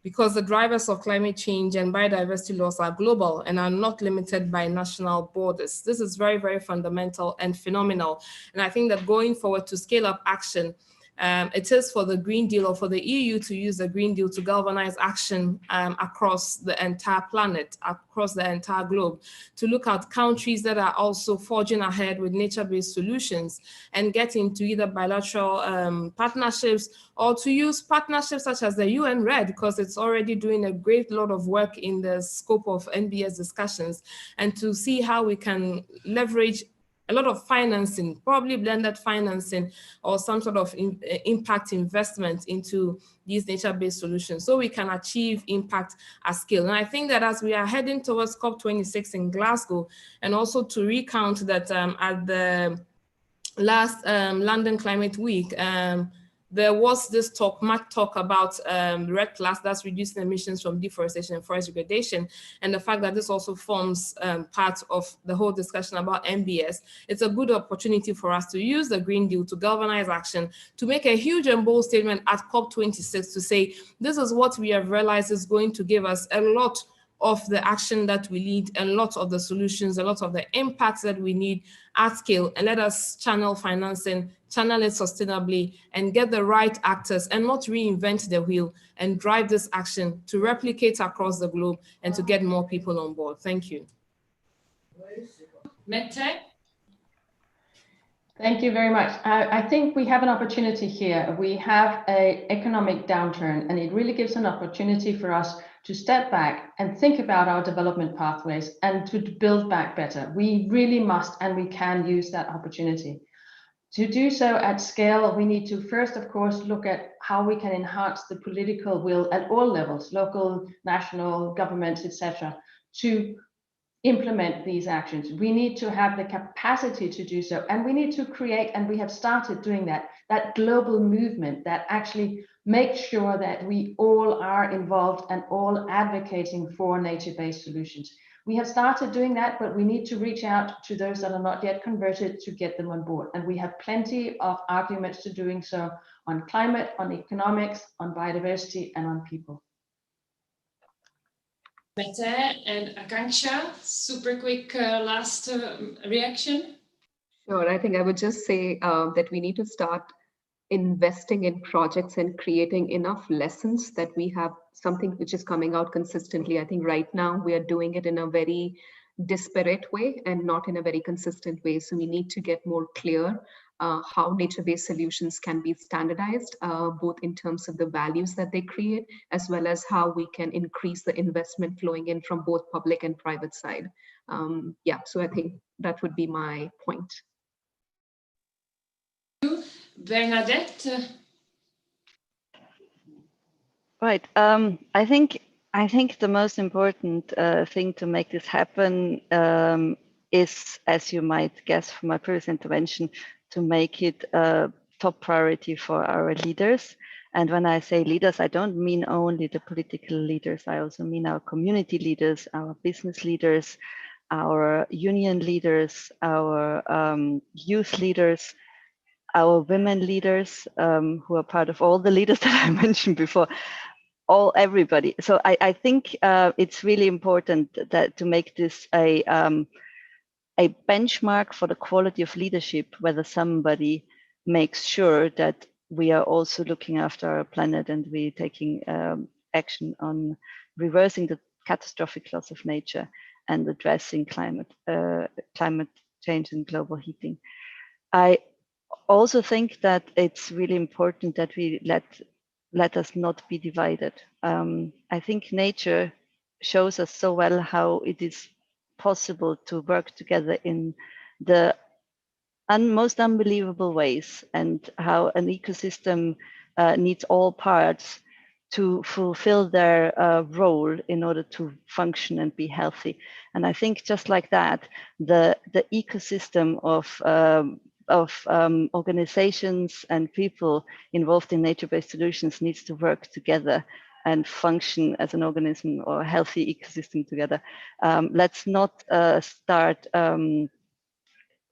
because the drivers of climate change and biodiversity loss are global and are not limited by national borders. This is very, very fundamental and phenomenal. And I think that going forward to scale up action, it is for the Green Deal or for the EU to use the Green Deal to galvanize action across the entire planet, across the entire globe, to look at countries that are also forging ahead with nature-based solutions and get into either bilateral partnerships or to use partnerships such as the UN RED, because it's already doing a great lot of work in the scope of NBS discussions, and to see how we can leverage a lot of financing, probably blended financing or some sort of impact investment into these nature-based solutions so we can achieve impact at scale. And I think that as we are heading towards COP26 in Glasgow, and also to recount that at the last London Climate Week, there was this much talk about REDD+, that's reducing emissions from deforestation and forest degradation, and the fact that this also forms part of the whole discussion about NBS. It's a good opportunity for us to use the Green Deal to galvanize action, to make a huge and bold statement at COP26 to say, this is what we have realized is going to give us a lot of the action that we need, a lot of the solutions, a lot of the impacts that we need at scale, and let us channel financing, channel it sustainably, and get the right actors and not reinvent the wheel, and drive this action to replicate across the globe and to get more people on board. Thank you. Mette? Thank you very much. I think we have an opportunity here. We have an economic downturn, and it really gives an opportunity for us to step back and think about our development pathways and to build back better. We really must and we can use that opportunity. To do so at scale, we need to first, of course, look at how we can enhance the political will at all levels, local, national, governments, etc., to implement these actions. We need to have the capacity to do so, and we need to create, and we have started doing that global movement that actually makes sure that we all are involved and all advocating for nature-based solutions. We have started doing that, but we need to reach out to those that are not yet converted to get them on board. And we have plenty of arguments to doing so on climate, on economics, on biodiversity, and on people. Mette and Akanksha, super quick last reaction. Sure, I think I would just say that we need to start investing in projects and creating enough lessons that we have something which is coming out consistently. I think right now we are doing it in a very disparate way and not in a very consistent way. So we need to get more clear how nature-based solutions can be standardized, both in terms of the values that they create, as well as how we can increase the investment flowing in from both public and private side. Yeah, so I think that would be my point. Bernadette? Right. I think the most important thing to make this happen is, as you might guess from my previous intervention, to make it a top priority for our leaders. And when I say leaders, I don't mean only the political leaders. I also mean our community leaders, our business leaders, our union leaders, our youth leaders, our women leaders, who are part of all the leaders that I mentioned before, everybody. So I think it's really important that to make this a benchmark for the quality of leadership, whether somebody makes sure that we are also looking after our planet and we're taking action on reversing the catastrophic loss of nature and addressing climate change and global heating. I also think that it's really important that we let us not be divided. I think nature shows us so well how it is possible to work together in the most unbelievable ways, and how an ecosystem needs all parts to fulfill their role in order to function and be healthy. And I think just like that, the ecosystem of organizations and people involved in nature-based solutions needs to work together and function as an organism or a healthy ecosystem together. Let's not start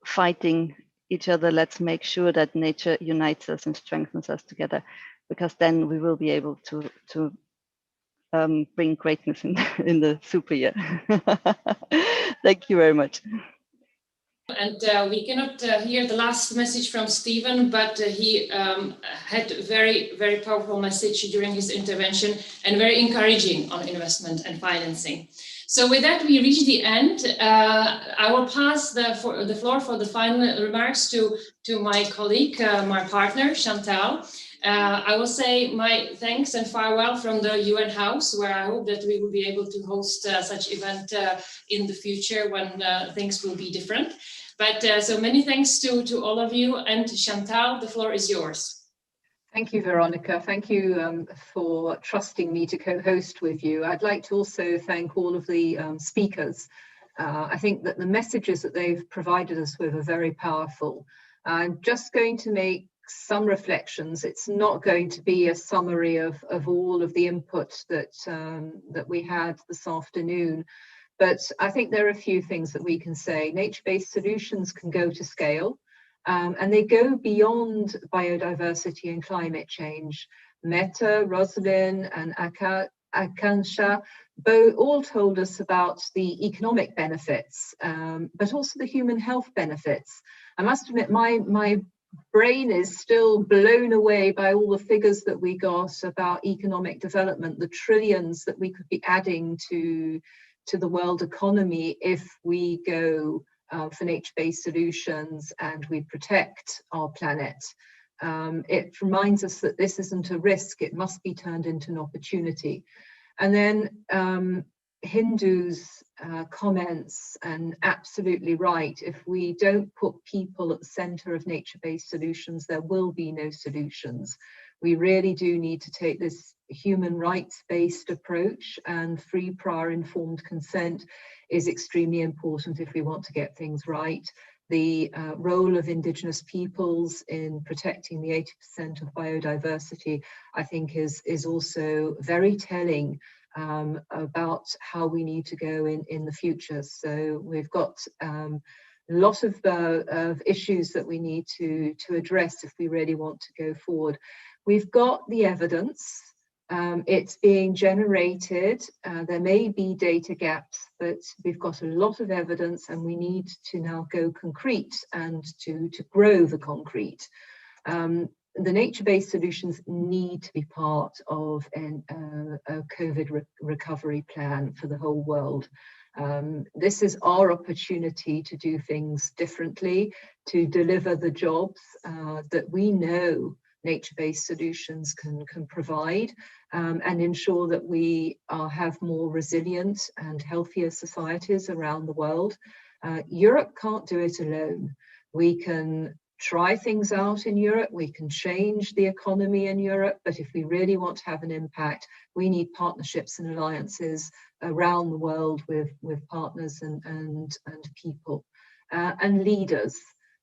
fighting each other. Let's make sure that nature unites us and strengthens us together, because then we will be able to bring greatness in the super year. Thank you very much. And we cannot hear the last message from Stephen, but he had a very, very powerful message during his intervention and very encouraging on investment and financing. So with that, we reach the end. I will pass the floor for the final remarks to my colleague, my partner, Chantal. I will say my thanks and farewell from the UN House, where I hope that we will be able to host such event in the future when things will be different. But so many thanks to all of you, and Chantal, the floor is yours. Thank you, Veronica. Thank you for trusting me to co-host with you. I'd like to also thank all of the speakers. I think that the messages that they've provided us with are very powerful. I'm just going to make some reflections. It's not going to be a summary of all of the input that we had this afternoon, but I think there are a few things that we can say. Nature-based solutions can go to scale, and they go beyond biodiversity and climate change. Meta, Rosalind, and Akansha all told us about the economic benefits, but also the human health benefits. I must admit, my brain is still blown away by all the figures that we got about economic development, the trillions that we could be adding to the world economy if we go for nature-based solutions and we protect our planet. It reminds us that this isn't a risk, it must be turned into an opportunity. And then Hindu's comments, and absolutely right, if we don't put people at the center of nature-based solutions, there will be no solutions. We really do need to take this human rights-based approach, and free, prior, informed consent is extremely important if we want to get things right. The role of Indigenous peoples in protecting the 80% of biodiversity, I think, is also very telling about how we need to go in the future. So we've got a lot of issues that we need to address if we really want to go forward. We've got the evidence, it's being generated, there may be data gaps, but we've got a lot of evidence, and we need to now go concrete and to grow the concrete. The nature-based solutions need to be part of a COVID recovery plan for the whole world. This is our opportunity to do things differently, to deliver the jobs that we know nature-based solutions can provide, and ensure that we have more resilient and healthier societies around the world. Europe can't do it alone. We can try things out in Europe, we can change the economy in Europe, but if we really want to have an impact, we need partnerships and alliances around the world with partners and people and leaders,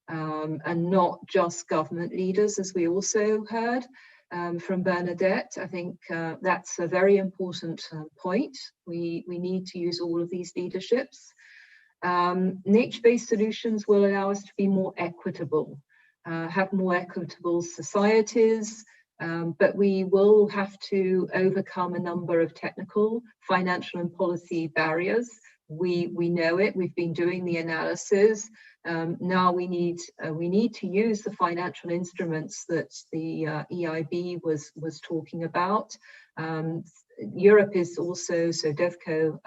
and not just government leaders, as we also heard from Bernadette. I think that's a very important point. We need to use all of these leaderships. Nature-based solutions will allow us to be more equitable, have more equitable societies, but we will have to overcome a number of technical, financial, and policy barriers. We know it, we've been doing the analysis. Now we need to use the financial instruments that the EIB was talking about. Europe is also, so DevCo,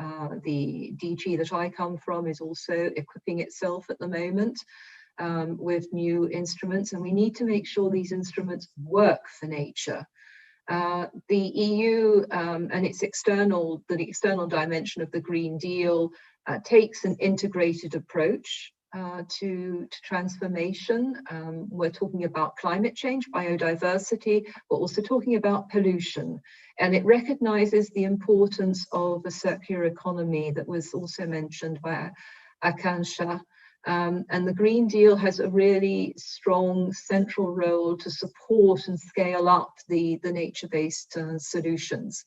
the DG that I come from, is also equipping itself at the moment with new instruments, and we need to make sure these instruments work for nature. The EU and its the external dimension of the Green Deal takes an integrated approach to transformation. We're talking about climate change, biodiversity, we're also talking about pollution. And it recognizes the importance of a circular economy that was also mentioned by Akansha. And the Green Deal has a really strong central role to support and scale up the nature-based solutions.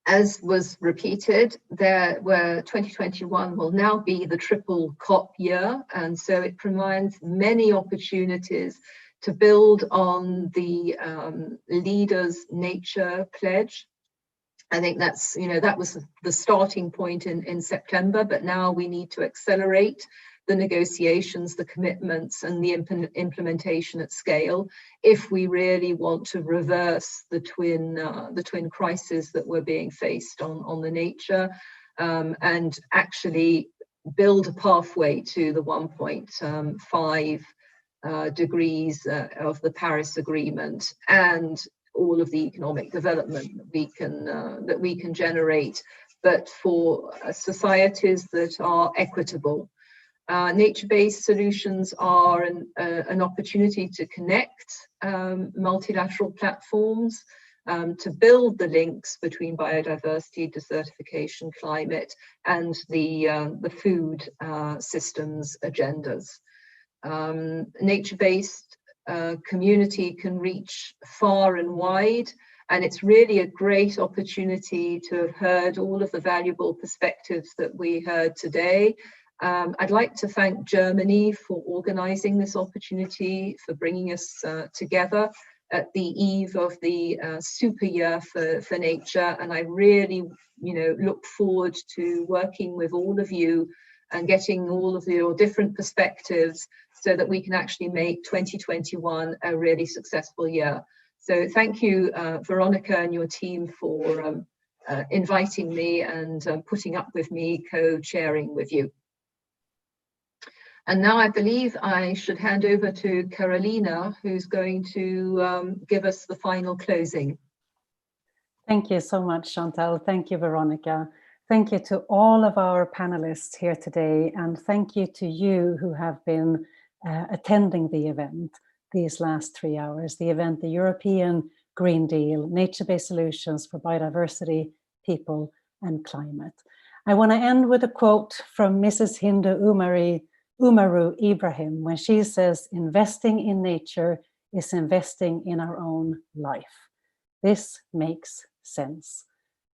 As was repeated, 2021 will now be the triple COP year, and so it provides many opportunities to build on the leaders' nature pledge I think that's, that was the starting point in September, but now we need to accelerate the negotiations, the commitments, and the implementation at scale if we really want to reverse the twin crises that we're being faced on the nature, and actually build a pathway to the 1.5 degrees of the Paris Agreement, and all of the economic development that we can generate, but for societies that are equitable. Nature-based solutions are an opportunity to connect multilateral platforms, to build the links between biodiversity, desertification, climate, and the food systems agendas. Nature-based community can reach far and wide, and it's really a great opportunity to have heard all of the valuable perspectives that we heard today. I'd like to thank Germany for organizing this opportunity, for bringing us together at the eve of the super year for nature. And I really, look forward to working with all of you and getting all of your different perspectives so that we can actually make 2021 a really successful year. So thank you, Veronica and your team, for inviting me and putting up with me co-chairing with you. And now I believe I should hand over to Carolina, who's going to give us the final closing. Thank you so much, Chantal. Thank you, Veronica. Thank you to all of our panelists here today, and thank you to you who have been attending the event these last 3 hours. The event, the European Green Deal, Nature-Based Solutions for Biodiversity, People and Climate. I want to end with a quote from Mrs. Hindu Umaru Ibrahim, when she says, "Investing in nature is investing in our own life." This makes sense.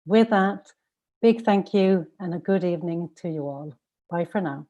With that, big thank you and a good evening to you all. Bye for now.